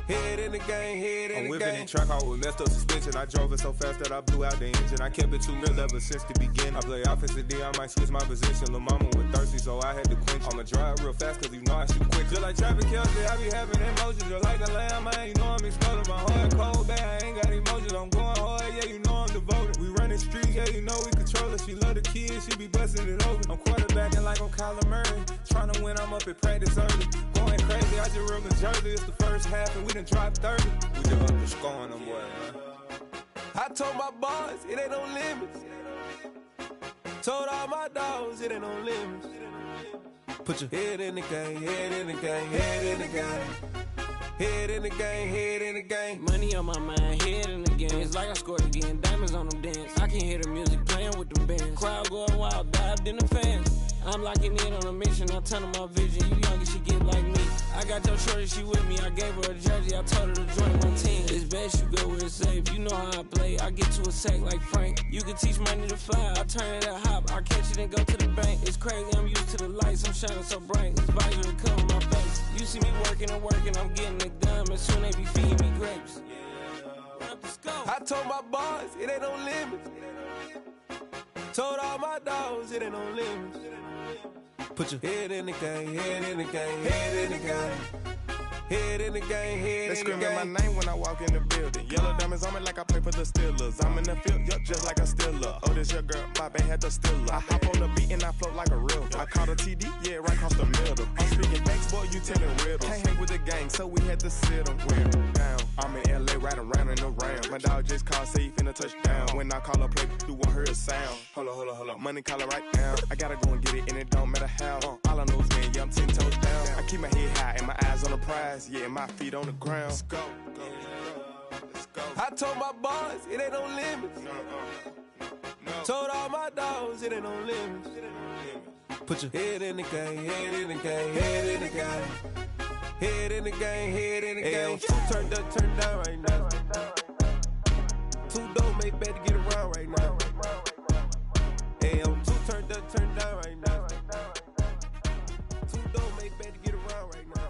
Head in the game, head in the game. I'm whipping in track out with messed up suspension. I drove it so fast that I blew out the engine. I kept it too real ever since the beginning. I play offensive D, I might switch my position. Lil' mama was thirsty, so I had to quench. I'ma drive real fast, cause you know I shoot quick. Just like traffic Kelsey, I be having emotions. Just like a lamb, man, you know I'm exploding. My heart cold, bad, I ain't got emotions. I'm going hard, yeah, you know I'm devoted. We running streets, yeah, you know we control it. She love the kids, she be busting it over. I'm quarterbacking like I'm Kyler Murray. Trying to win, I'm up at practice early. Going crazy, I just real the jersey. It's the first half, and we done dropped 30. We just underscoring them, boy, man. I told my boys it ain't no limits. Told all my dogs it ain't no limits. Put your head in the game, head in the game, head in the game. Head in the game, head in the game. Money on my mind, head in the game. It's like I scored again, diamonds on them dance. I can hear the music playing with them bands. Crowd going wild, dived in the fans. I'm locking in on a mission, I turn on my vision. You young and she get like me. I got your shorty, she with me. I gave her a jersey, I told her to join my team. It's best you go where it's safe. You know how I play. I get to a sack like Frank. You can teach money to fly. I turn it at hop. I catch it and go to the bank. It's crazy, I'm used to the lights. I'm shining so bright. This visor to cover my face. You see me working and working, I'm getting it done. And soon they be feeding me grapes. I told my boys it ain't no limits. Told all my dogs it ain't no limits. Put your head in the game, head in the game, head in the game. Head in the game, head in the game. They screaming my name when I walk in the building. Yellow diamonds on me like I play for the Steelers. I'm in the field, yup, just like a Steeler. Oh, this your girl, my band had the Steeler. I hop on the beat and I float like a river. I caught a TD, yeah, right across the middle. I'm speaking facts, boy, you telling riddles. Can't hang with the gang, so we had to sit them down. I'm in LA, riding around in the round. My dog just called, say he finna touchdown. When I call a play, you won't hear a sound. Hold on. Money calling right now. I gotta go and get it, and it don't matter how. All I know is man, yeah, I'm 10 toes down. I keep my head high and my eyes on the prize. Yeah, and my feet on the ground. Let's go. I told my boys it ain't no limits. Told all my dogs it ain't no limits. Put your head in the game, head in the game, head in the game. Head in the game, head in the game. Two turned up, turned down right now. Two dope make better get around right now. Hey, I'm two turned up, turned down right now. Two dope make better get around right now.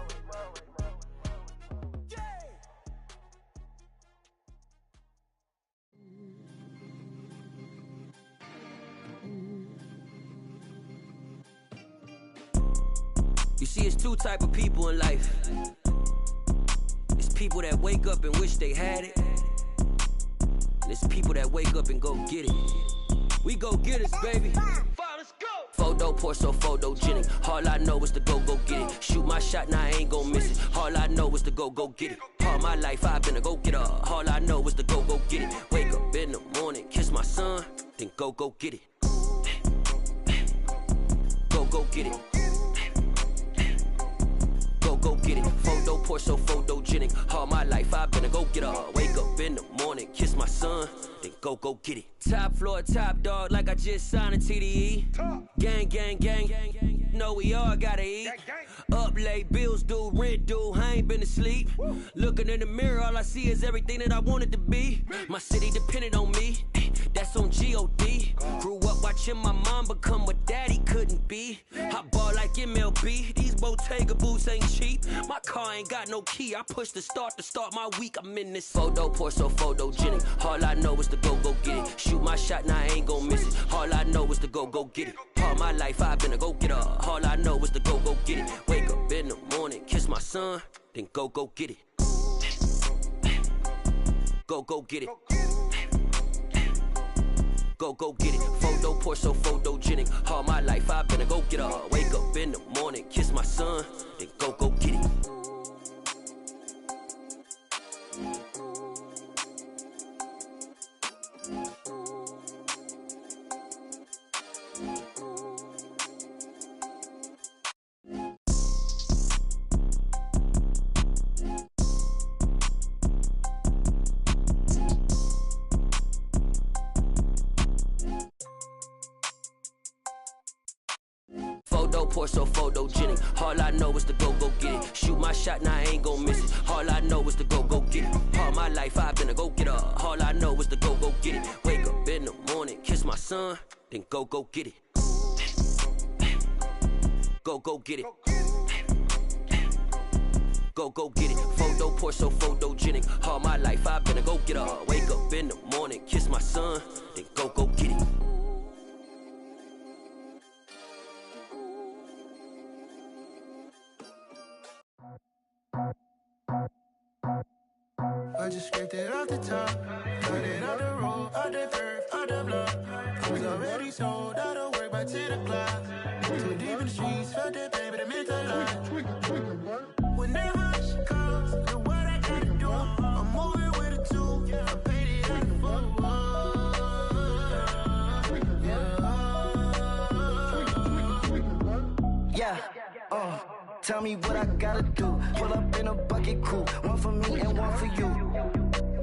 You see, it's two type of people in life. It's people that wake up and wish they had it. And it's people that wake up and go get it. We go get it, baby. Photo, Porso, photogenic. All I know is to go get it. Shoot my shot, now I ain't gon' miss it. All I know is to go get it. All my life I've been a go-getter. All I know is to go get it. Wake up in the morning, kiss my son, then go get it. Go get it. Go get it. Photo, Porso, photogenic. All my life I've been a go-getter. Wake up in the morning, kiss my son, then go get it. Top floor, top dog, like I just signed a TDE. Gang. know we all gotta eat. Up late, bills due, rent due, I ain't been asleep. Looking in the mirror, all I see is everything that I wanted to be. My city depended on me, that's on G.O.D. Grew up watching my mom become what daddy couldn't be. I ball like MLB, these Bottega boots ain't cheap. My car ain't got no key, I push the start to start my week. I'm in this photo, pour so photogenic. All I know is to go get it. Shoot my shot, now I ain't gon' miss it. All I know is to go get it. All my life I've been a go-getter. All I know is to go get it. Wake up in the morning, kiss my son, then go get it. Go get it. Go get it. Photo, pour so photogenic. All my life I've been a go-getter. Wake up in the morning, kiss my son, then go get it. Pour so photogenic. All I know is to go get it. Shoot my shot, now I ain't gon' miss it. All I know is to go get it. All my life I've been a go-getter. All I know is to go get it. Wake up in the morning, kiss my son, then go get it. Go get it. Go get it. Photo, pour so photogenic. All my life I've been a go-getter. Wake up in the morning, kiss my son, then go get it. I just scraped it off the top, cut it off the road, off the curve, off the block. I was already sold, out of work by 10 o'clock. Too deep in the streets, felt that pain, but it meant a lot. Whenever she calls, know what I gotta do. I'm moving with a two, I paid it out the phone. Yeah, tell me what I gotta do. Pull up in a bucket crew, one for me and one for you.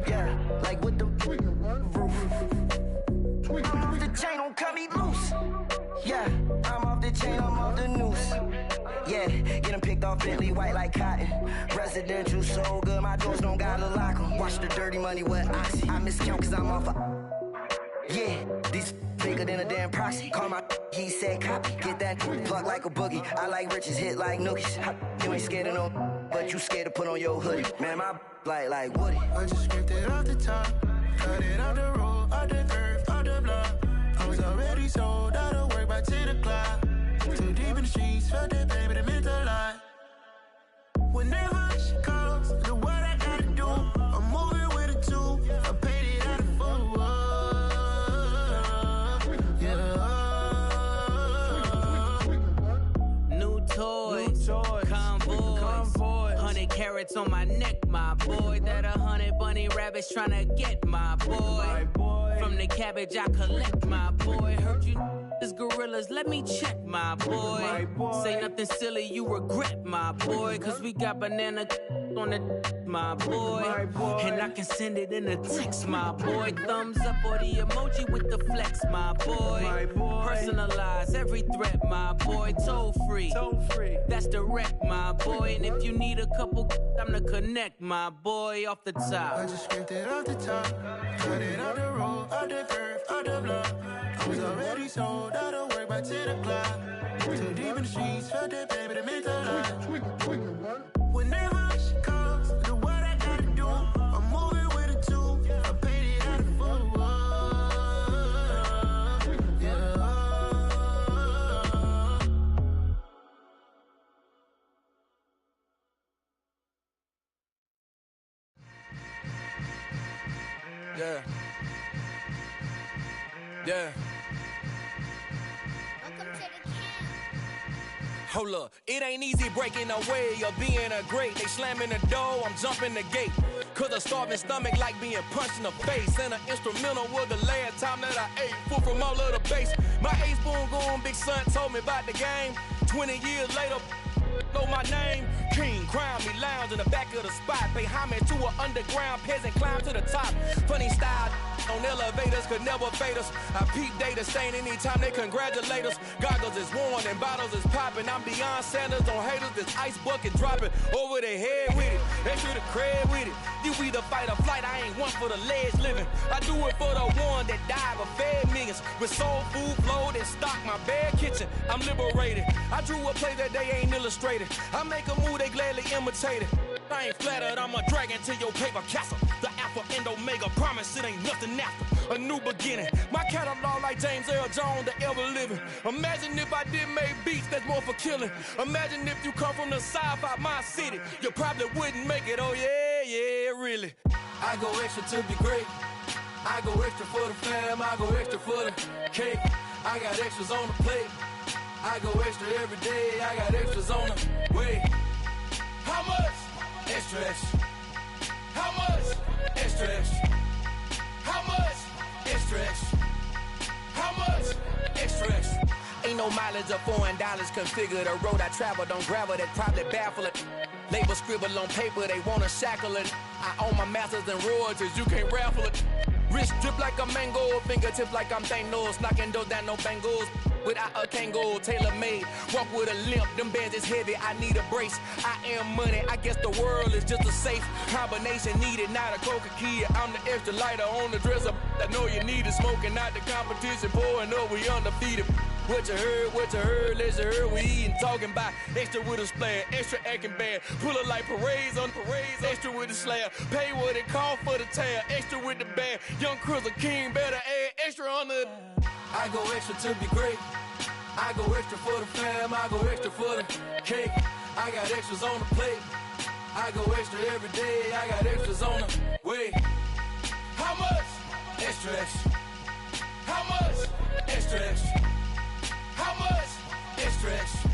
Yeah, like with the roof. I'm off the chain, don't cut me loose. Yeah, I'm off the chain, I'm off the noose. Yeah, getting picked off Bentley, white like cotton. Residential so good, my doors don't gotta lock 'em. Watch the dirty money with Oxy. I miscount cause I'm off a... Yeah, these bigger than a damn proxy. Call my he said copy. Get that plug like a boogie. I like riches, hit like nookies. You ain't scared of no, but you scared to put on your hoodie. Man, my like Woody. I just scraped it off the top, cut it off the road, off the curve, off the block. I was already sold, out of work by 10 o'clock. Too deep in the streets, felt that pain, but it meant a lot. Whenever she calls, know what I gotta do. I'm moving with a two, I paid it out of phone. Toys, convoys, 100 carats on my neck, my boy. That 100 bunny rabbits tryna get my boy. From the cabbage I collect, my boy. Heard you is gorillas, let me check, my boy. Say nothing silly, you regret, my boy. Cause we got banana on the my boy. And I can send it in a text, my boy. Thumbs up or the emoji with the flex, my boy. Personalize every threat, my boy. Toll free, that's direct, my boy. And if you need a couple, I'm to connect, my boy, off the top. I just scraped it off the top, cut it off the road, off the curve, off the block. I was already sold, out of work by 10 o'clock. Too deep in the streets, felt that pain, but it meant a lot. Whenever she calls, know what I gotta do. I'm moving with a two, I paid it out of phone. Yeah. Yeah. Hold up, it ain't easy breaking away or being a great. They slamming the door, I'm jumping the gate. Cause a starving stomach like being punched in the face. And an instrumental was the last time that I ate. Food from all of the base. My ace boom goon, big son told me about the game. 20 years later, know my name? King, crown me, lounge in the back of the spot. Pay homage to an underground peasant, climb to the top. Funny style on elevators could never fade us. I peep data stain anytime they congratulate us. Goggles is worn and bottles is popping. I'm Deion Sanders on haters, this ice bucket dropping over their head with it. Extra the cred with it. You either fight or flight, I ain't one for the ledge living. I do it for the one that died but fed millions. With soul food flowed and stock my bare kitchen. I'm liberated. I drew a play that they ain't illustrated. I make a move, they gladly imitate it. I ain't flattered, I'm a dragon to your paper castle. The Alpha and Omega, promise it ain't nothing after. A new beginning. My catalog like James Earl Jones, the ever living. Imagine if I did make beats that's more for killing. Imagine if you come from the south out my city. You probably wouldn't make it, oh yeah, really. I go extra to be great. I go extra for the fam, I go extra for the cake. I got extras on the plate. I go extra every day, I got extras on the way. How much? Extra, extra. How much? Extra, extra. How much? Extra, extra. How much? Extra, extra. Ain't no mileage of $4 configure the road I travel. Don't gravel that probably baffle it. Label scribble on paper, they wanna shackle it. I own my masters and royalties, you can't raffle it. Wrist drip like a mango, fingertips like I'm Thanos. Knocking those down, no bangles. Without a Kango, tailor-made. Walk with a limp, them bands is heavy, I need a brace. I am money, I guess the world is just a safe combination needed, not a coca key. I'm the extra lighter on the dresser. I know you need it, smoking out the competition, pouring up, we undefeated. What you heard, let's hear we eating, talking about extra with a splash, extra acting bad, pull it like parades on parades, extra with the slab, pay what it cost for the tab, extra with the bag, young Chris a king, better add extra on the. I go extra to be great. I go extra for the fam, I go extra for the cake. I got extras on the plate. I go extra every day, I got extras on the way. How much? Extra, extra. How much? Extra, extra. How much? Extra, extra.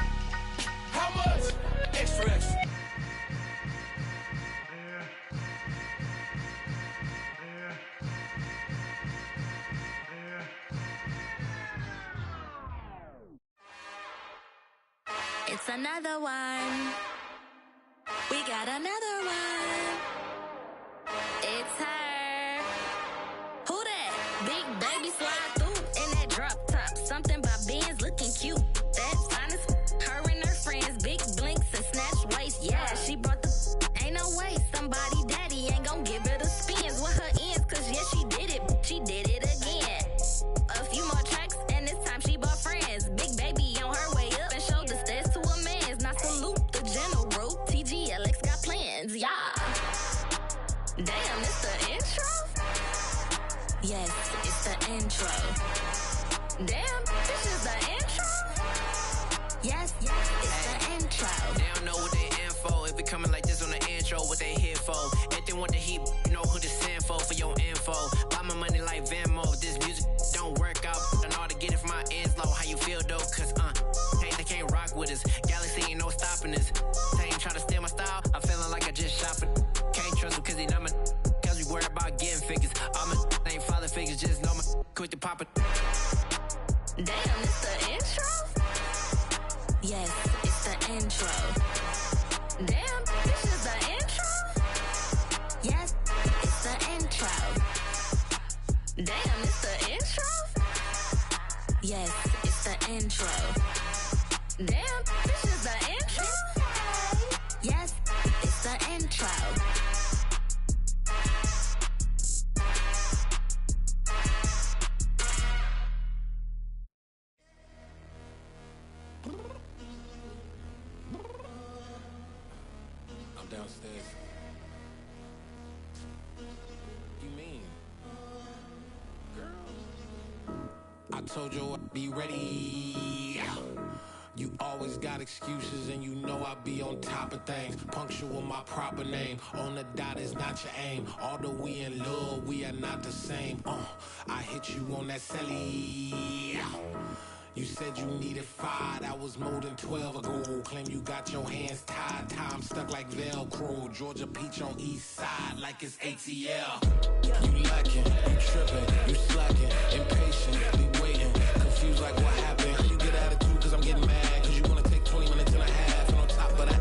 How much? Extra, extra. It's another one. We got another one. It's her. Who that? Big baby slide through in that drop top. Something about Benz looking cute. That's honest. Her and her friends, big blinks and snatch waist. Yeah, she brought the. Ain't no way somebody daddy ain't gon' give her the spins with her ends. Cause yeah, she did it. She did it again. A few more tracks and this time she bought friends. Big baby on her way up and showed the stairs to a man's. Now salute the general. TGLX got plans, yeah. Damn, it's the intro? Yes, it's the intro. Damn, this is the intro? Yes, it's the intro. They don't know what they info. If it coming like this on the intro, what they here for? If they want the heat, you know who to send for your info. Buy my money like Venmo. If this music don't work out, and all to get it from my ends low. How you feel though? Cause hey, they can't rock with us. Galaxy ain't no stopping us. They ain't try to steal my style. I'm feeling like I just shopping. Can't trust him cause he numb it. Cause we worried about getting figures. All my ain't father figures, just know my quick to pop it. Damn, it's the intro? Yes, it's the intro. Damn, this is the intro? Yes, it's the intro. Damn, it's the intro? Yes, it's the intro. Damn, this is the intro? Yes, it's the intro. I'm downstairs. You mean? Girl. I told you I'd be ready. You always got excuses and you know I be on top of things. Punctual my proper name. On the dot is not your aim. Although we in love, we are not the same. I hit you on that celly. You said you needed 5, that was more than 12 ago. Claim you got your hands tied, time stuck like Velcro. Georgia peach on east side like it's ATL. You lacking, you tripping, you slacking, impatient, be waiting, confused like what happened. You get attitude cause I'm getting mad, cause you wanna take 20 minutes and a half. And on top of that,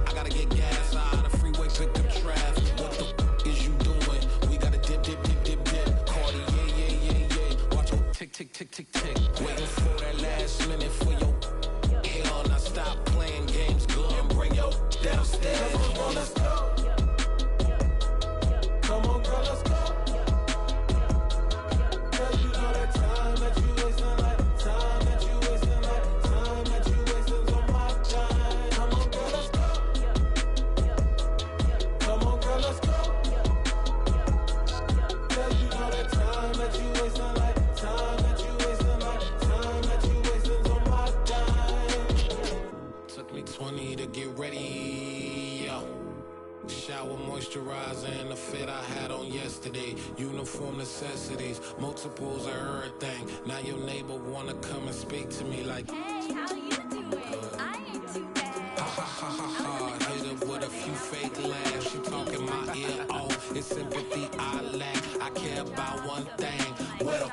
shower moisturizer and the fit I had on yesterday. Uniform necessities, multiples of everything. Now your neighbor wanna come and speak to me like, hey, how you doing? I ain't too bad. Ha ha ha ha ha. Hit her with a few fake laughs. She talking my ear off. It's sympathy I lack. I care about one thing. What up?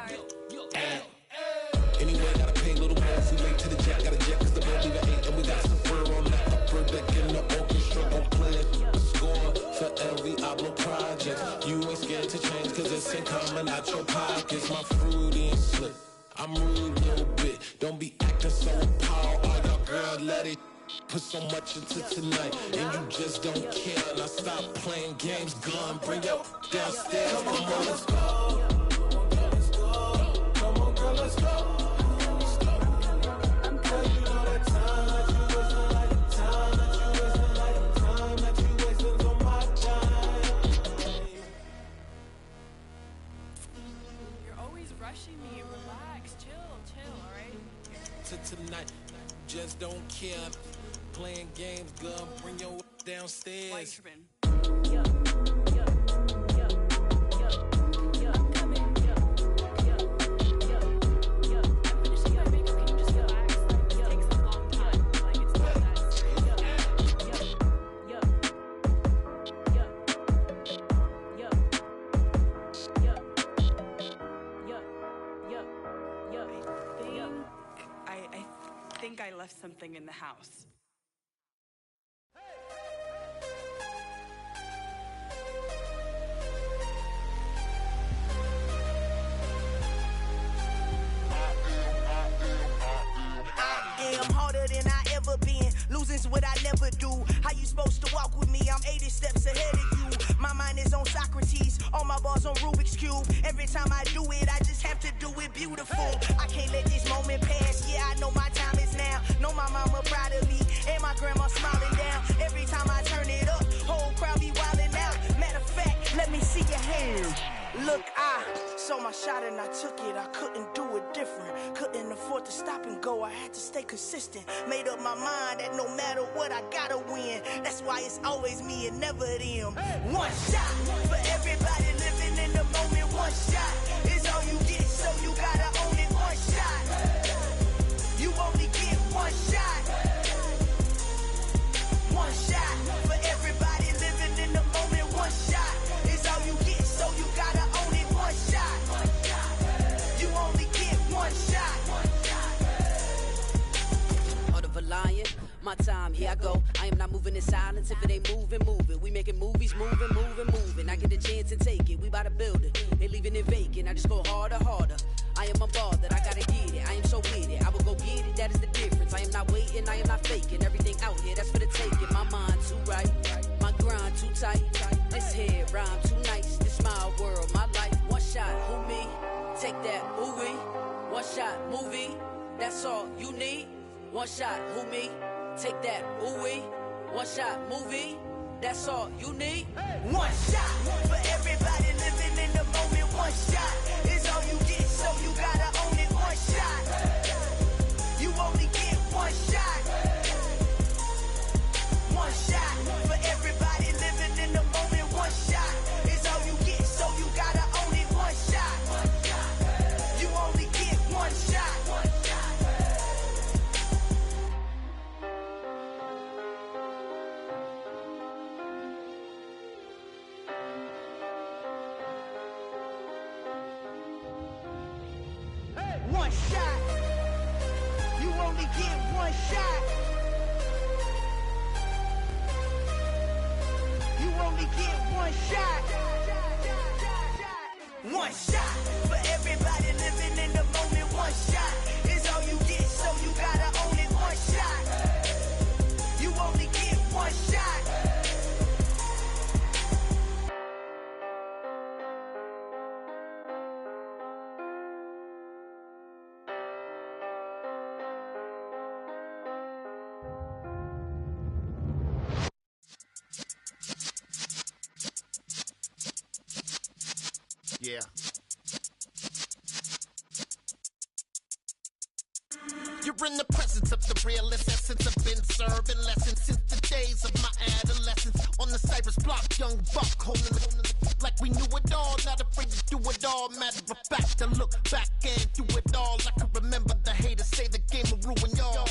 Anyway, gotta pay little more. We late to the jack, got a jet cause the boat leave at 8. And we got some fur on the upper deck in the orchestra. Gon' play a score for every album project. You ain't scared to change cause it's ain't coming out your pockets. My fruity and slick, I'm rude a little bit. Don't be acting so appalled. All y'all girl, let it put so much into tonight. And you just don't care. Now stop playing games, gun, bring your downstairs. Come on, let's go. Come on, girl, let's go. Me, relax, chill, alright? Tonight, just don't care. Playing games, girl, bring your downstairs. I left something in the house. I'm harder than I ever been. Losing's what I never do. How you supposed to walk with me? I'm 80 steps ahead of you. My mind is on Socrates. All my bars on Rubik's Cube. Every time I do it, I just have to do it beautiful. I can't let this moment pass. Yeah, I know my time is now. Know my mama proud of me. And my grandma smiling down. Every time I turn it up, whole crowd be wildin' out. Matter of fact, let me see your hands. Look, I saw my shot and I took it. I couldn't do it different. Couldn't afford to stop and go. I had to stay consistent. Made up my mind that no matter what, I gotta win. That's why it's always me and never them. One shot for everybody living in the moment. One shot is all you get, so you gotta own it. One shot. You only get one shot. One shot for everybody living in the moment. One shot is all you get, so you gotta own it. One shot. You only get one shot. Heart of a lion, my time, here I go. I am not moving in silence. If it ain't moving, move it. We making movies, moving. I get a chance and take it. We bout to build it. They leaving it vacant. I just go harder. I am a ball that I gotta get it. I am so with it. I will go get it. That is the difference. I am not waiting. I am not faking. Everything out here, that's for the taking. My mind too right. My grind too tight. This head rhyme too nice. This my world, my life. One shot, who me? Take that, who we? One shot, movie. That's all you need. One shot, who me? Take that, who we? One shot, movie. That's all you need. One shot for everybody living in the moment. One shot is all you get, so you gotta own it. One shot. You only get one shot. One shot for everybody living in the moment. One shot is all you get, so you gotta own it. One shot. You only get one shot. One shot. You only get one shot. You only get one shot. One shot for everybody living in the moment. One shot is all you get, so you gotta own it. One shot. You only get one shot. You're in the presence of the realest essence. I've been serving lessons since the days of my adolescence. On the Cypress block, young buck holding it like we knew it all. Not afraid to do it all. Matter of fact, I look back and do it all. I can remember the haters say the game will ruin y'all.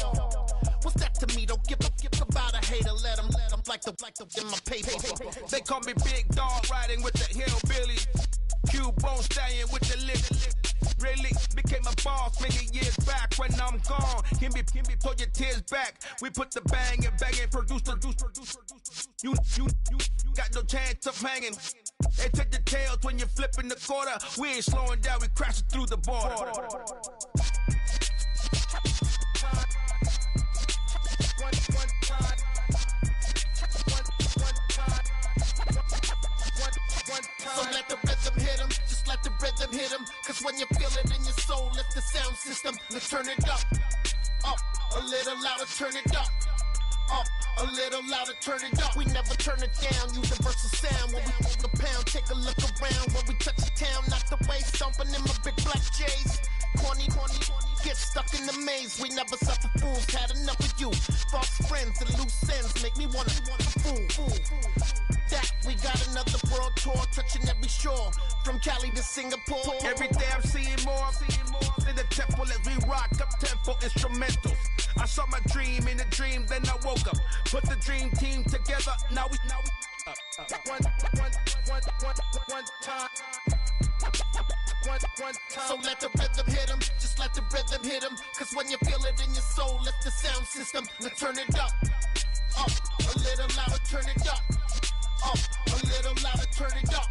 What's that to me? Don't give about a hater. Let them like the in my paper. They call me Big Dog, riding with the hillbilly. Q-Bone stallion with the lip. Really became a boss many years back. When I'm gone, can be pull your tears back. We put the bang and produce. You got no chance of hanging. They take the tails when you're flipping the quarter. We ain't slowing down, we crashing through the border. So let the rhythm hit him, just let the rhythm hit him. Cause when you feel it in your soul, lift the sound system. Let's turn it up, a little louder, turn it up, a little louder, turn it up. We never turn it down, universal sound. When we hold the pound, take a look around. When we touch the town, knock the waist, stomping in my big black J's. Corny, get stuck in the maze. We never suffer fools, had enough of you. False friends and loose ends make me wanna fool. That we got another world tour, touching every shore, from Cali to Singapore. Every day I'm seeing more in the temple as we rock up tempo instrumentals. I saw my dream in a dream, then I woke up. Put the dream team together, now we one time. So let the rhythm hit him, just let the rhythm hit him. Cause when you feel it in your soul, lift the sound system. Now turn it up, a little louder, turn it up, a little louder, turn it up.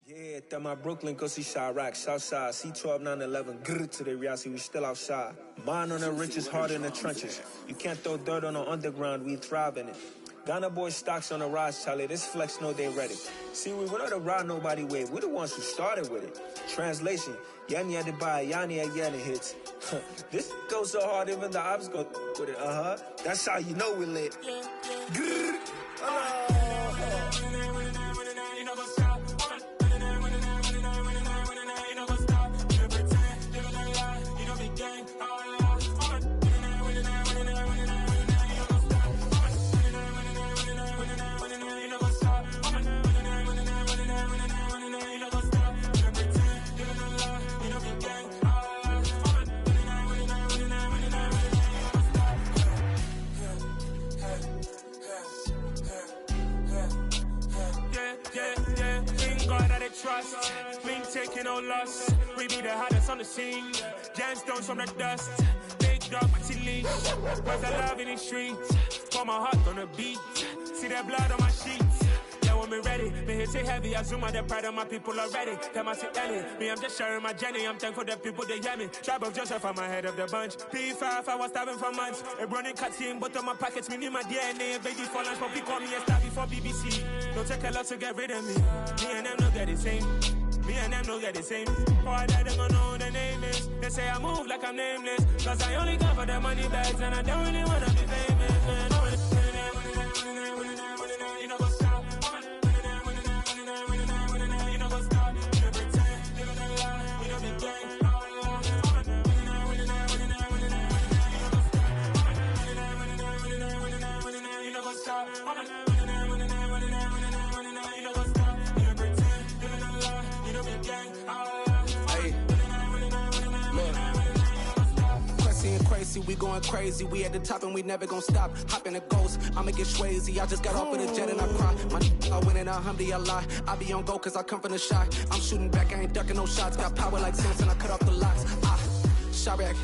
Yeah, that my Brooklyn, go see Chirac, Southside, C12, 911, grrr to the reality, we still outside. Mine on the richest, heart in the trenches. You can't throw dirt on the underground, we thrive in it. Ghana boys stocks on the rise, Charlie, this flex know they ready. See, we not the ride nobody wave, we the ones who started with it. Translation, Yani had to buy, Yani had Yani hits. This goes so hard, even the ops go with it, That's how you know we lit. Grrr. Trust, we ain't taking no loss. We be the hottest on the scene. Gemstones from the dust. Big dog, pretty leash. Where's the love in the streets? Pour my heart on the beat. See that blood on my sheets. Yeah, when me ready, me hit it heavy. I zoom out the pride of my people already. Them I see Ellie. Me, I'm just sharing my journey. I'm thankful that people they hear me. Tribe of Joseph, I'm ahead of the bunch. P5, I was starving for months. A running cut in, but on my pockets, me need my DNA. Baby for lunch, but call me a star before BBC. Don't take a lot to get rid of me. Me and them know that the same. Me and them know that the same. Boy, that they gonna know the name is. They say I move like I'm nameless. Cause I only come for the money bags and I don't really wanna be famous, man. You know what's up? You know what's up? You know pretend. You know the lie. You know the game. You know what's up? Crazy, we going crazy. We at the top and we never gonna stop. Hop in a ghost, I'ma get swayzy. I just got off with a jet and I cry. I win in alhamdulillah. I be on go cause I come from the shot. I'm shooting back, I ain't ducking no shots. Got power like Samson, I cut off the locks. Chirac,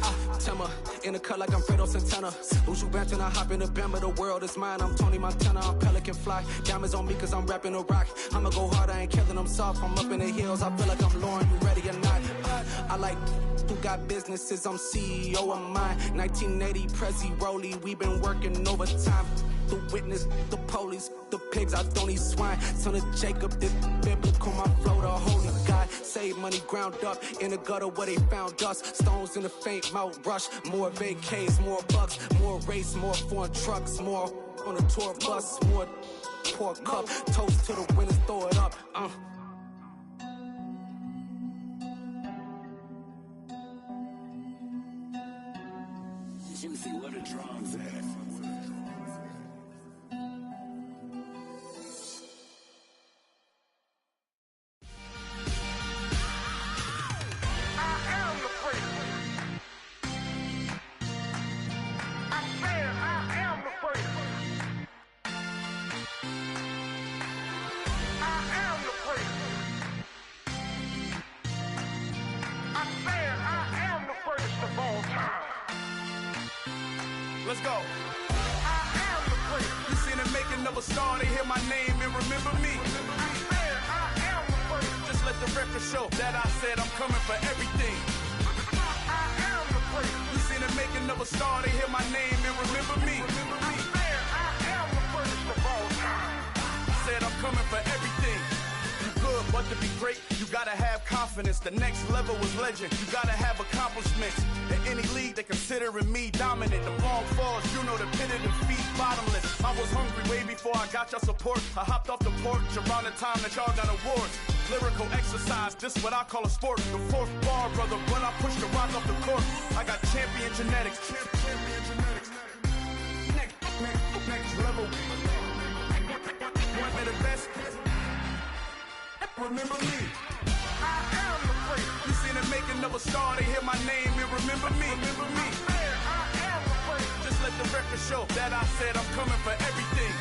Tema, in the cut like I'm Fredo Santana. Uju Banton, I hop in the Bama, the world is mine. I'm Tony Montana, I'm Pelican Fly. Diamonds on me cause I'm rapping a rock. I'ma go hard, I ain't killing them soft. I'm up in the hills, I feel like I'm Lauren, you ready or not? I like who got businesses, I'm CEO of mine. 1980 Prezi Rolly, we been working overtime. the witness, the police, the pigs, I don't eat swine. Son of Jacob, this biblical, my flow, the holy God. Save money ground up in the gutter where they found us. Stones in the faint mouth rush. More vacays, more bucks, more race, more foreign trucks, more on a tour bus, more pork cup. Toast to the winners, throw it up. Juicy, where the drums at? Let's go. You seen the making of a star, they hear my name and remember me. Just let the record show that I said I'm coming for everything. You seen the making of a star, they hear my name and remember me. Said I'm coming for everything. You good, but to be great, you gotta have confidence. The next level was legend. You gotta have accomplishments. In any league, they considering me dominant. The long falls, you know the pit of the feet bottomless. I was hungry way before I got your support. I hopped off the porch around the time that y'all got awards. Lyrical exercise, this what I call a sport. The fourth bar, brother, when I push the rock off the court. I got champion genetics. Next level. One of the best. Remember me. I am the great. You seen the making of a star, they hear my name and remember me. Remember me. I am the great. Just let the record show that I said I'm coming for everything.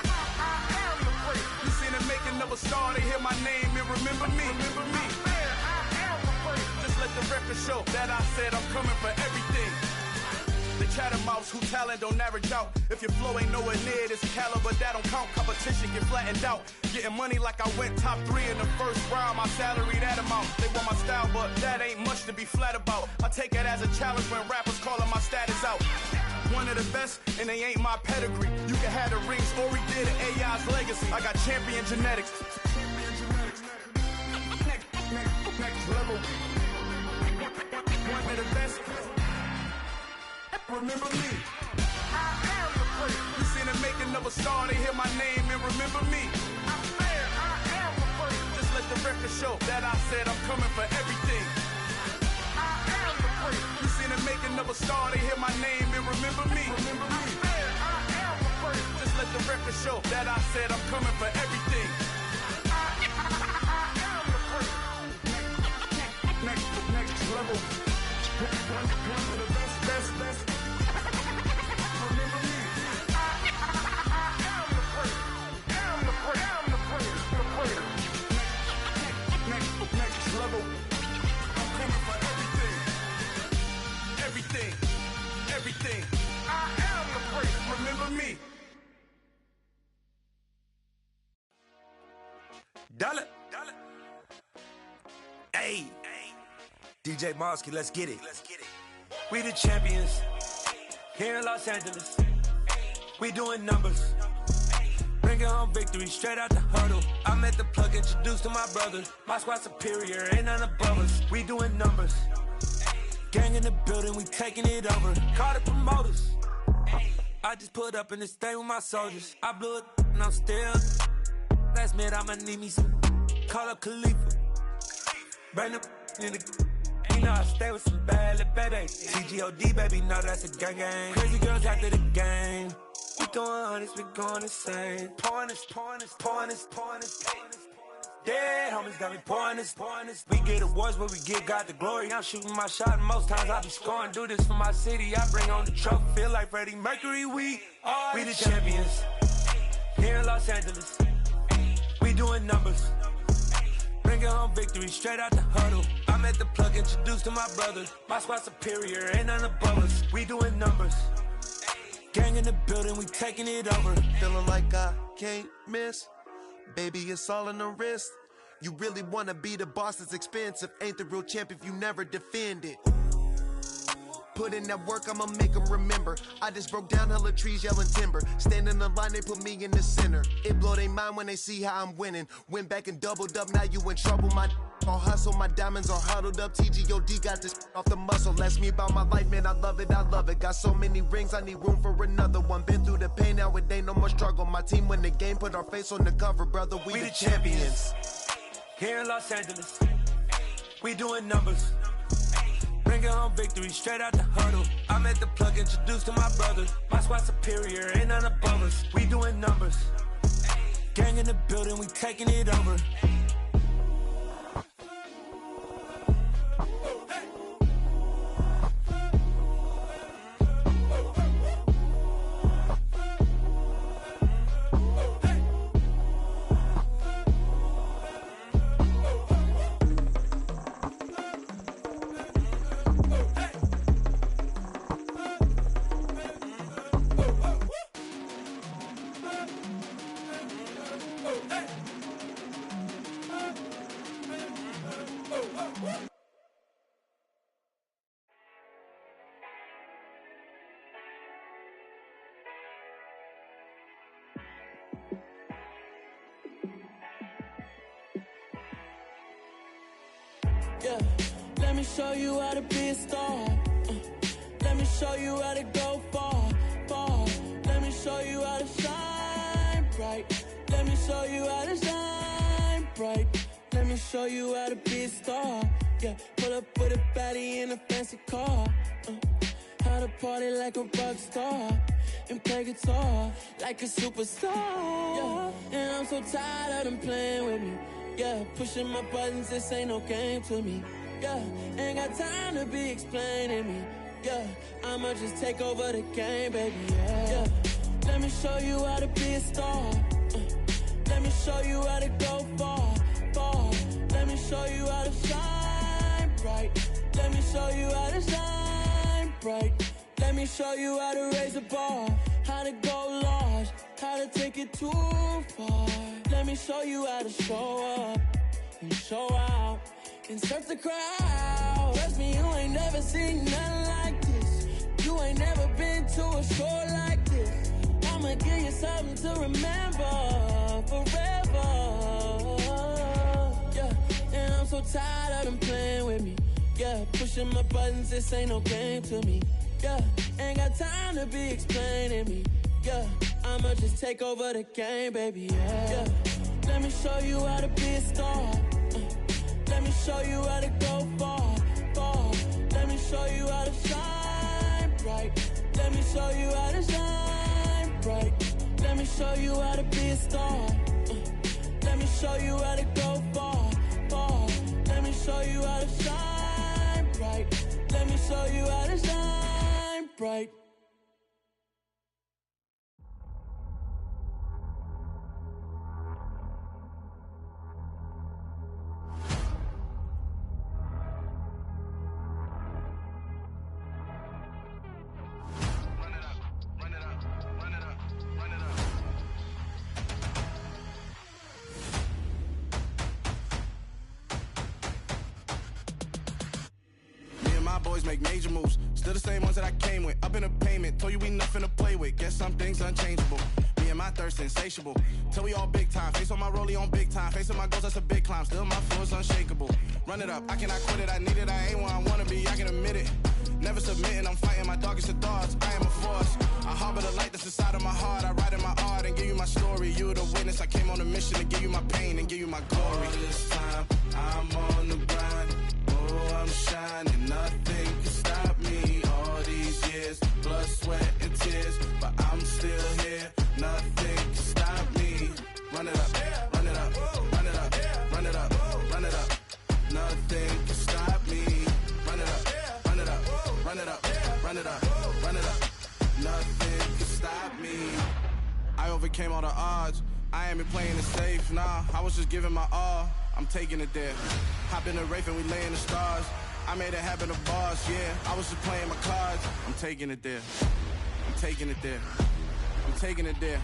I am the great. You seen the making of a star, they hear my name and remember me. Remember me. I am the great. Just let the record show that I said I'm coming for everything. The chattermouths who talent don't average out. If your flow ain't nowhere near this caliber, that don't count. Competition get flattened out. Getting money like I went top 3 in the first round. My salary that amount. They want my style, but that ain't much to be flat about. I take it as a challenge when rappers calling my status out. One of the best, and they ain't my pedigree. You can have the rings, or we did AI's legacy. I got champion genetics. Next level. One of the best. Remember me. I am the great. You seen the making of a star, they hear my name and remember me. I am the great. Just let the record show that I said I'm coming for everything. I am the great. You seen the making of a star, they hear my name and remember me. Remember me. I am the great. Just let the record show that I said I'm coming for everything. I am the great. Next level. One of the best. Everything. I am the great. Remember me. Dollar. Hey. DJ Mosky, let's get it. We the champions. Here in Los Angeles. We doing numbers. Bringing home victory straight out the huddle. I met the plug, introduced to my brother. My squad superior, ain't none above us. We doing numbers. Gang in the building, we taking it over. Call the promoters. I just put up in this thing with my soldiers. I blew it and I'm still. Last minute I'ma need me some. Call up Khalifa. Bring them in the. You know I stay with some bad little baby. TGOD baby, know that's a gang gang. Crazy girls after the game. We going honest, we going insane. Pouring this. Dead homies got me pouring this. We get awards where we get God the glory. I'm shooting my shot and most times I be scoring. Do this for my city, I bring on the trophy. Feel like Freddie Mercury, we the champions. Here in Los Angeles, we doing numbers. Bringing home victory straight out the huddle. I met the plug, introduced to my brother. My squad superior, ain't none above us. We doing numbers. Gang in the building, we taking it over. Feeling like I can't miss. Baby, it's all in the wrist. You really wanna be the boss, it's expensive. Ain't the real champ if you never defend it. put in that work, I'ma make them remember. I just broke down hella trees, yelling timber. Stand in the line, they put me in the center. It blow their mind when they see how I'm winning. Went back and doubled up, now you in trouble. My all hustle, my diamonds are huddled up. TGOD got this off the muscle. Ask me about my life, man, I love it, I love it. Got so many rings, I need room for another one. Been through the pain, now it ain't no more struggle. My team win the game, put our face on the cover, brother, we the champions. Here in Los Angeles, we doing numbers. Bringing home victory straight out the huddle. I'm at the plug, introduced to my brothers. My squad superior, ain't none above us. We doing numbers. Gang in the building, we taking it over. Yeah, let me show you how to be a star. Let me show you how to go far, far. Let me show you how to shine bright. Let me show you how to shine bright. Let me show you how to be a star. Yeah, pull up with a baddie in a fancy car. How to party like a rock star and play guitar like a superstar. Yeah, and I'm so tired of them playing with me. Yeah, pushing my buttons, this ain't no game to me. Yeah, ain't got time to be explaining me. Yeah, I'ma just take over the game, baby. Yeah, let me show you how to be a star. Let me show you how to go far, far. Let me show you how to shine bright. Let me show you how to shine bright. Let me show you how to raise the bar, how to go large, how to take it too far. Let me show you how to show up and show out and surf the crowd. Trust me, you ain't never seen nothing like this. You ain't never been to a show like this. I'ma give you something to remember forever. Yeah, and I'm so tired of them playing with me. Yeah, pushing my buttons, this ain't no game to me. Yeah, ain't got time to be explaining me. Yeah, I'ma just take over the game, baby. Yeah, let me show you how to be a star. Let me show you how to go far, far. Let me show you how to shine bright. Let me show you how to shine bright. Let me show you how to be a star. Let me show you how to go far, far. Let me show you how to shine bright. Let me show you how to shine bright. Boys make major moves, still the same ones that I came with. Up in the payment, told you we nothing to play with. Guess some things unchangeable. Me and my thirst insatiable. Till we all big time. Face on my rollie on big time. Facing my goals, that's a big climb. Still my flow is unshakable. Run it up, I cannot quit it. I need it, I ain't where I wanna be. I can admit it. Never submitting, I'm fighting my darkest of thoughts. I am a force. I harbor the light that's inside of my heart. I write in my art and give you my story. You the witness. I came on a mission to give you my pain and give you my glory. All this time, I'm on the grind. Oh, I'm shining. Nothing can stop me. All these years, blood, sweat, and tears, but I'm still here. Nothing can stop me. Run it up, run it up, run it up, run it up, run it up. Nothing can stop me. Run it up, run it up, run it up, run it up, run it up. Nothing can stop me. I overcame all the odds. I ain't been playing it safe, nah. I was just giving my all. I'm taking it there. Hop in the Wraith and we lay in the stars. I made it happen, the boss, yeah. I was just playing my cards. I'm taking it there. I'm taking it there. I'm taking it there.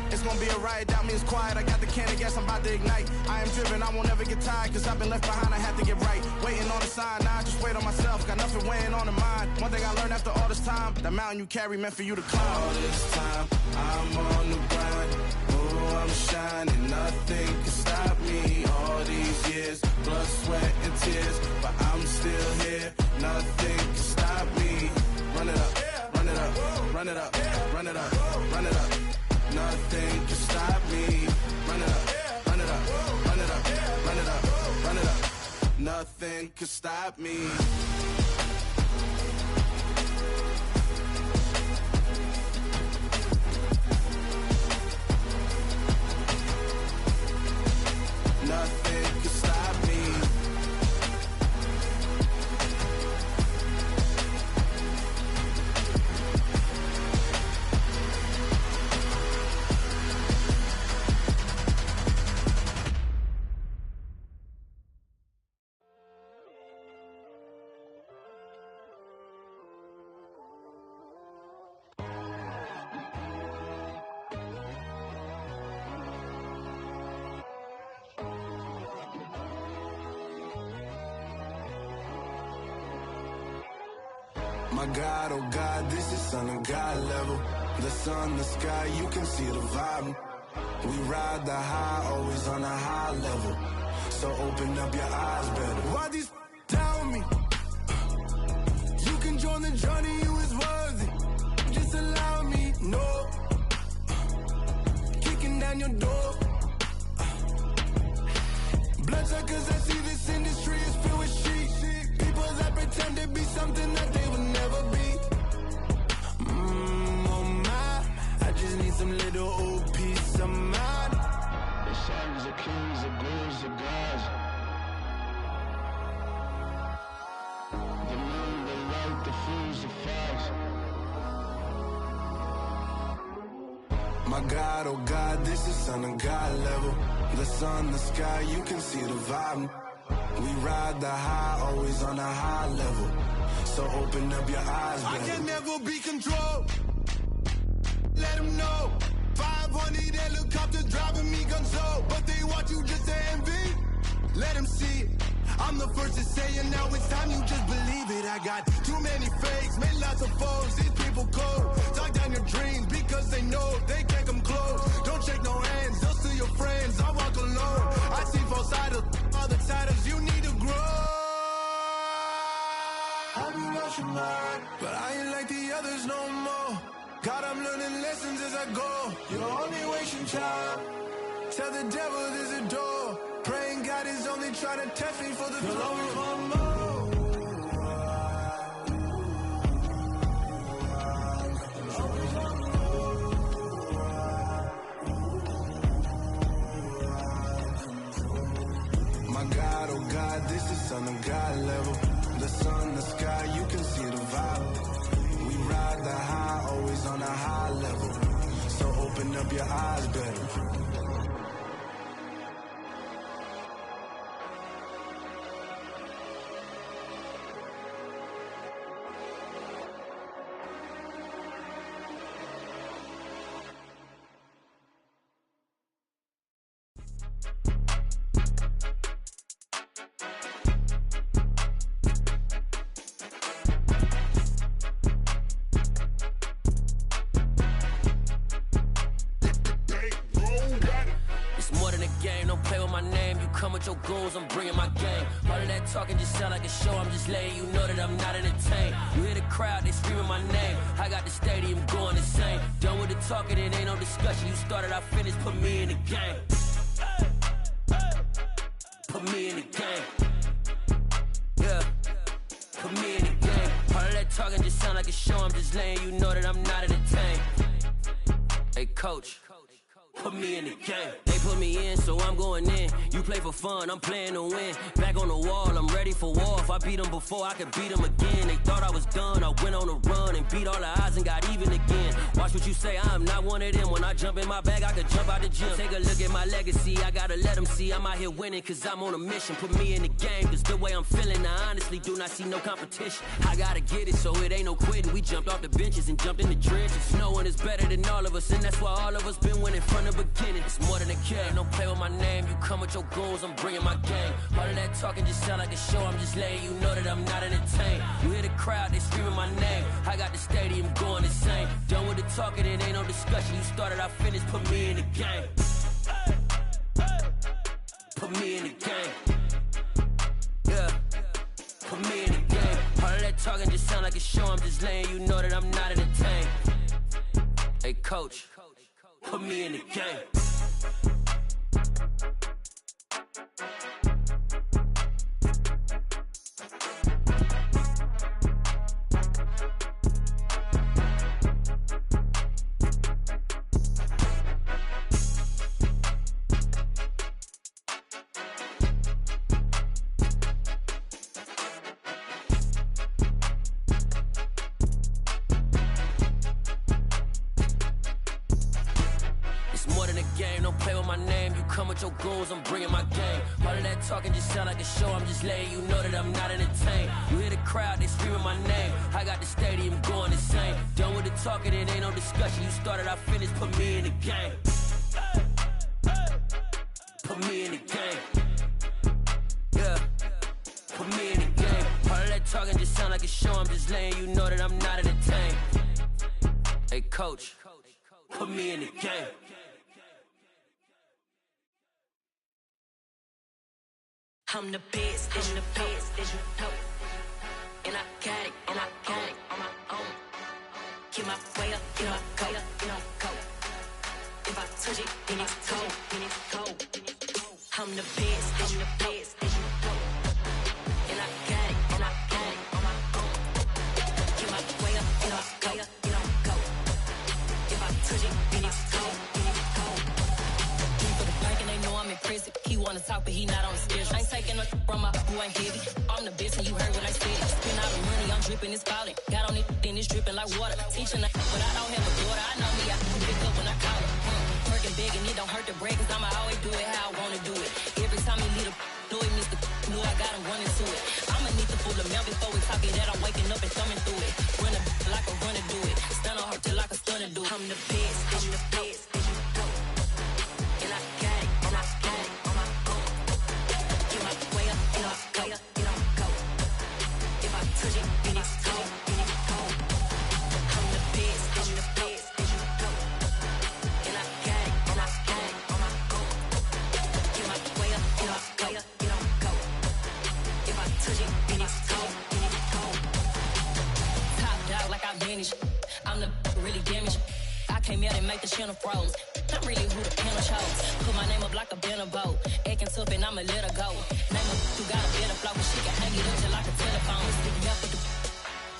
It's gonna be a riot, doubt me, it's quiet. I got the can of gas, I'm about to ignite. I am driven, I won't ever get tired, cause I've been left behind, I have to get right. Waiting on the sign, now I just wait on myself, got nothing weighing on the mind. One thing I learned after all this time, the mountain you carry meant for you to climb. All this time, I'm on the grind. Oh, I'm shining, nothing can stop me. All these years, blood, sweat, and tears, but I'm still here, nothing can stop me. Run it up, run it up, run it up, run it up, run it up. Nothing can stop me. Run it up, run it up, run it up, run it up, run it up. Nothing can stop me. Nothing can stop me. My God, oh God, this is Son of God level. The sun, the sky, you can see the vibe. We ride the high, always on a high level. So open up your eyes better. Why these tell me? You can join the journey, you is worthy. Just allow me, no. Kicking down your door. Bloodsuckers, I see this industry is filled with sheep. People that pretend to be something that they will never be. Oh my, I just need some little old peace of mind. The sons of kings, the ghouls, the gods. The moon, the light, the fools, the facts. My God, oh God, this is Son of God level. The sun, the sky, you can see the vibe. We ride the high, always on a high level. So open up your eyes, baby. I can never be controlled. Let them know. 500 helicopters driving me gonzo. But they want you just to envy. Let them see it. I'm the first to say it, now it's time you just believe it. I got too many fakes, made lots of foes. These people cold. Talk down your dreams because they know they can't come close. Don't shake no hands, they'll steal your friends. I walk alone. I see false idols, other titles, you need to grow. I've been watching mine, but I ain't like the others no more. God, I'm learning lessons as I go. You're only wasting time. Tell the devil there's a door. Praying God is only trying to test me for the throne. My God, oh God, this is Son of God level. The sun, the sky, you can see the vibe. We ride the high, always on a high level. So open up your eyes better. Your goals, I'm bringing my game. All of that talking just sound like a show. I'm just letting you know that I'm not entertained. You hear the crowd, they screaming my name. I got the stadium going insane. Done with the talking, it ain't no discussion. You started, I finished, put me in the game. Put me in the game. Yeah, put me in the game. All of that talking just sound like a show. I'm just letting you know that I'm not entertained. Hey, coach. Put me in the game. They put me in, so I'm going in. You play for fun, I'm playing to win. Back on the wall, I'm ready for war. If I beat them before, I could beat them again. They thought I was done, I went on a run. and beat all the odds and got even again. Watch what you say, I'm not one of them. When I jump in my bag, I could jump out the gym. Take a look at my legacy, I gotta let them see I'm out here winning, cause I'm on a mission. Put me in the game, cause the way I'm feeling, I honestly do not see no competition. I gotta get it, so it ain't no quitting. We jumped off the benches and jumped in the trenches. No one is better than all of us, and that's why all of us been winning from the beginning. It's more than a game, don't play with my name. You come with your goons, I'm bringing my gang. All of that talking just sound like a show, I'm just letting you know that I'm not entertained. You hear the crowd, they screaming my name. I got the stadium going insane. Done with the talking, it ain't no discussion. You started, I finished, put me in the game. Put me in the game. Yeah, put me in the game. All of that talking just sound like a show, I'm just letting you know that I'm not entertained. Hey coach, put me in the game. Your goons, I'm bringing my game. All of that talking just sound like a show, I'm just letting you know that I'm not entertained. You hear the crowd, they screaming my name. I got the stadium going insane. Done with the talking, it ain't no discussion. You started, I finished, put me in the game. Put me in the game. Yeah, put me in the game. All of that talking just sound like a show, I'm just letting you know that I'm not entertained. Hey coach, put me in the game. I'm the best, I'm the best, as you know. And I got it, and I got it on my own. Get my way up, get my go, get my go. If I touch it, then it's cold, then it's cold. I'm the best, I'm the best, as you know. And I got it, and I got it on my own. Get my way up, get my go, get my go. If I touch it, then it's cold, then it's cold. He for the bank and they know I'm in prison. He wanna talk, but he not on the schedule. I ain't taking no from my who ain't heavy. I'm the best and you heard what I said. Spend all the money, I'm dripping, it's falling. Got on it, then it's dripping like water. Teaching but I don't have a daughter. I know me, I can pick up when I call it. Working big and it don't hurt to break, cause I'ma always do it how I wanna do it. Every time he lead a know it, Mr. Knew I got him running to it. I'ma need to pull the mail before we talk it that I'm waking up and thumbing through it. Run a like a runner do it. Stun on her till like a stunner do it. I'm the best, I'm the best, as you know. And I got it, and I got it on my own. Get my way up, get my go, get my go. If I touch it, then it's cold, then it's cold. I'm the best, as you know. And I got it, and I got it on my own. Get my way up, get my go, get my go. If I touch it, then it's cold, then it's cold. Top dog like I manage. I'm the really damaged. I came out and make the channel froze. I'm really who the panel chose. Put my name up like a banner boat. Acting tough and I'ma let her go. Name her who got a better flow, but she can hang it up just like a telephone. Stick up with the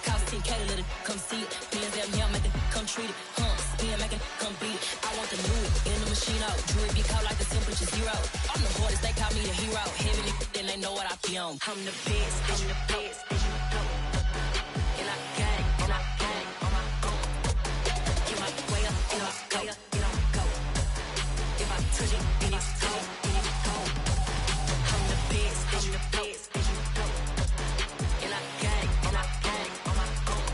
cost 10K to let it come see it. Being them here, make it come treat it. Spin, make it come beat it. I want the new it in the machine out. Jewelry be cold like the temperature zero. I'm the hardest, they call me the hero. Heavy then they know what I be on. I'm the best, I'm the best, as you know. And I got it, and I got it on my own. Get my way up, get my go, get my go. If I touch it, then it's cold, then it's cold. I'm the best, I'm the best, as you know. And I got it, and I got it on my own.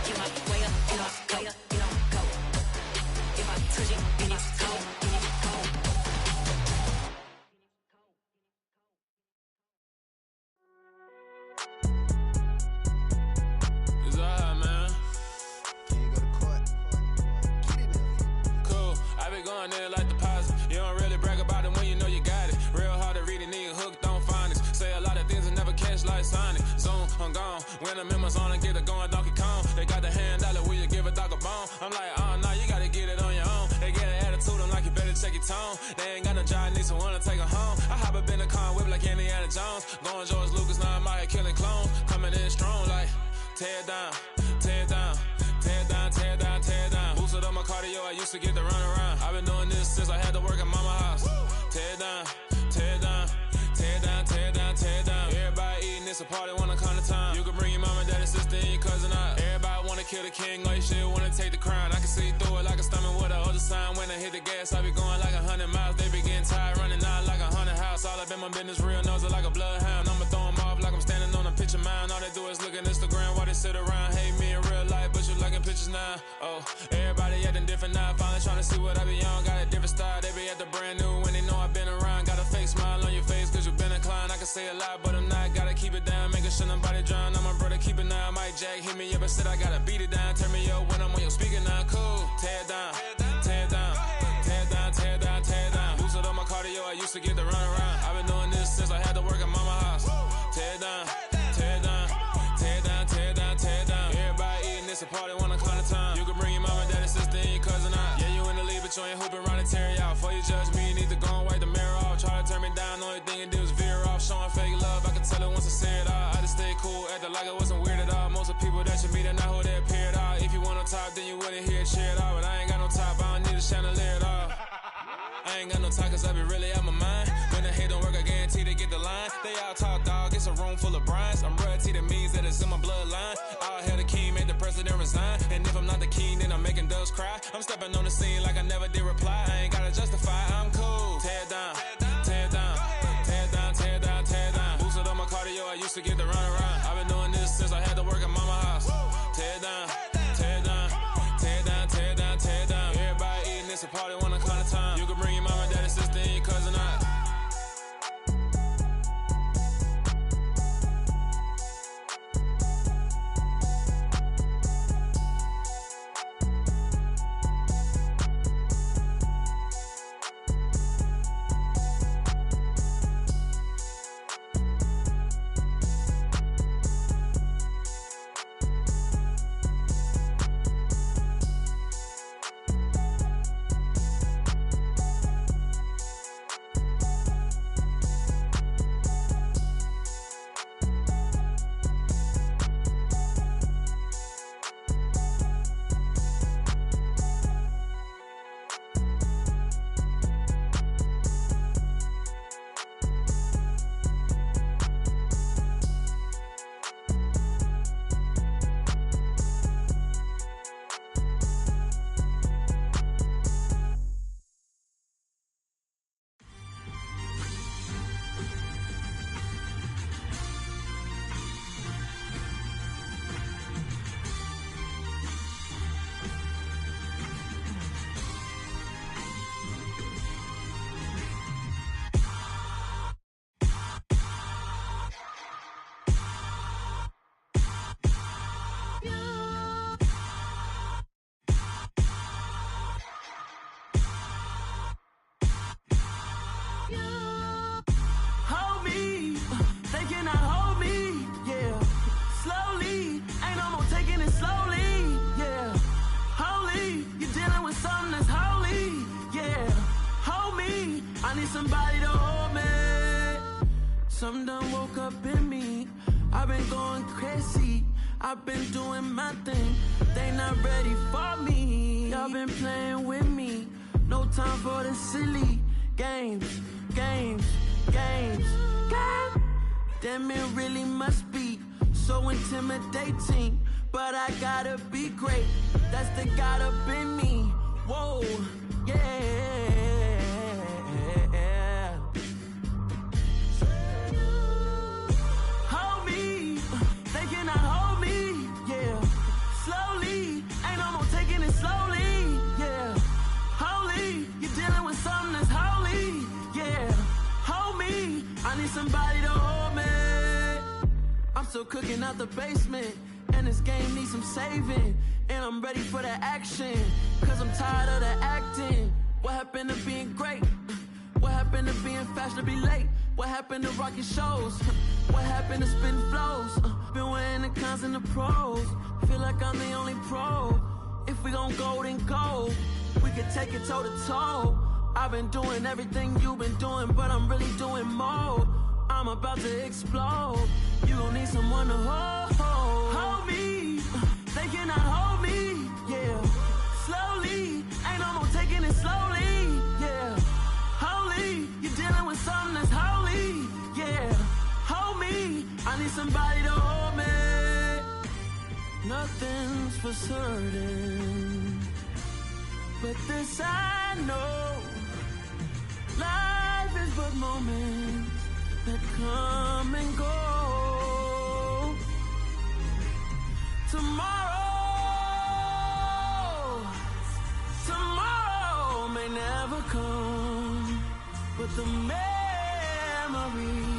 Get my way up, get my go, get my go. If I touch it, then it's cold, then it's cold. It's alright, man. Cool, I be going there like deposit. You don't really brag about it when you know you got it. Real hard to read a nigga hooked on phonics. Say a lot of things and never catch like Sonic. Zoom, I'm gone. When I'm in my zone and get it going Donkey Kong. They got the hand dollar, will you give a dog a bone? I'm like, oh no, you gotta get it on your own. They get an attitude, I'm like, you better check your tone. They ain't got no job, need someone to take her home. I hop up in the car, whip like Indiana Jones. Going George Lucas, now I'm out here killing clones. Coming in strong like, tear down, tear down, tear down, tear down, tear down. Boosted up my cardio, I used to get to run around. I've been doing this since I had to work at mama house. Tear down, tear down, tear down, tear down, tear down. Everybody eating, it's a party, wanna come to time. You can bring your mama, daddy, sister, and your cousin out. Everybody wanna kill the king, or you shit wanna take the crown. I can see through it like a stomach with a other sign. When I hit the gas, I be going like 100 miles. They be getting tired, running out like 100 house. All up in my business, real nose like a bloodhound. I'ma throw them off like I'm standing on a picture mound. All they do is look at Instagram while they sit around. Hate me in real life, but you liking pictures now. Oh, everybody acting different now. Finally trying to see what I be on. Got a different style, they be at the brand new when they know I've been around. Got a fake smile on your face cause you been inclined. I can say a lot, but I'm not. Gotta keep it down, making sure nobody drown. I'm a brother, keep it now. Mike Jack hit me up and said I gotta beat it down. Turn me up when I'm on your speaker now. Cool, tear it down, tear it down, tear it down, tear it down, tear it down. Boost it up my cardio, I used to get to run around. I've been doing this since I had to work at mama house. Tear it down, tear it down, tear it down, tear it down, tear it down. Everybody eating this a party, 1 o'clock of time. You can bring your mama, daddy, sister, and your cousin out. Yeah, you in the lead, but you ain't hooping around and tear you out. Before you judge me, you need to go and wipe the mirror off. Try to turn me down, only thing you do is veer off. Showing fake love, I can tell it once I say it all. I just stay cool, acting like I wasn't weird at all. Most of the people that you meet are not who they appear at all. If you want on top, then you wouldn't hear it cheer at all. But I ain't got no top, I don't need a chandelier at all. I ain't got no time cause I be really out my mind. When the hate don't work, I guarantee they get the line. They all talk dog, it's a room full of brinds. I'm royalty, that means that it's in my bloodline. All hell the king, made the president resign. And if I'm not the king, then I'm making doves cry. I'm stepping on the scene like I never did reply. I ain't gotta justify, I'm cool. Tear it down, tear it down, tear it down, tear it down, tear it down. Boosted up my cardio, I used to get to run around. I've been doing this since I had to work at mama house. Tear it down, tear it down, tear it down, tear it down, tear it down. Everybody eating this a party, 1 o'clock of time. You can bring your mama, daddy, sister, and your cousin out. Somebody to hold me. Something done woke up in me. I've been going crazy. I've been doing my thing. They not ready for me. Y'all been playing with me. No time for the silly games, games, games, games. Damn, it really must be so intimidating. But I gotta be great. That's the God up in me. Whoa, yeah. Somebody to hold me. I'm still cooking out the basement, and this game needs some saving. And I'm ready for the action, cause I'm tired of the acting. What happened to being great? What happened to being fashionably late? What happened to rocking shows? What happened to spitting flows? Been wearing the cons and the pros. Feel like I'm the only pro. If we gon' go, then go. We could take it toe to toe. I've been doing everything you've been doing, but I'm really doing more. I'm about to explode. You gon' need someone to hold me. They cannot hold me, yeah. Slowly, ain't no more taking it slowly, yeah. Holy, you're dealing with something that's holy, yeah. Hold me, I need somebody to hold me. No, nothing's for certain, but this I know, life is but moments that come and go. Tomorrow may never come, but the memories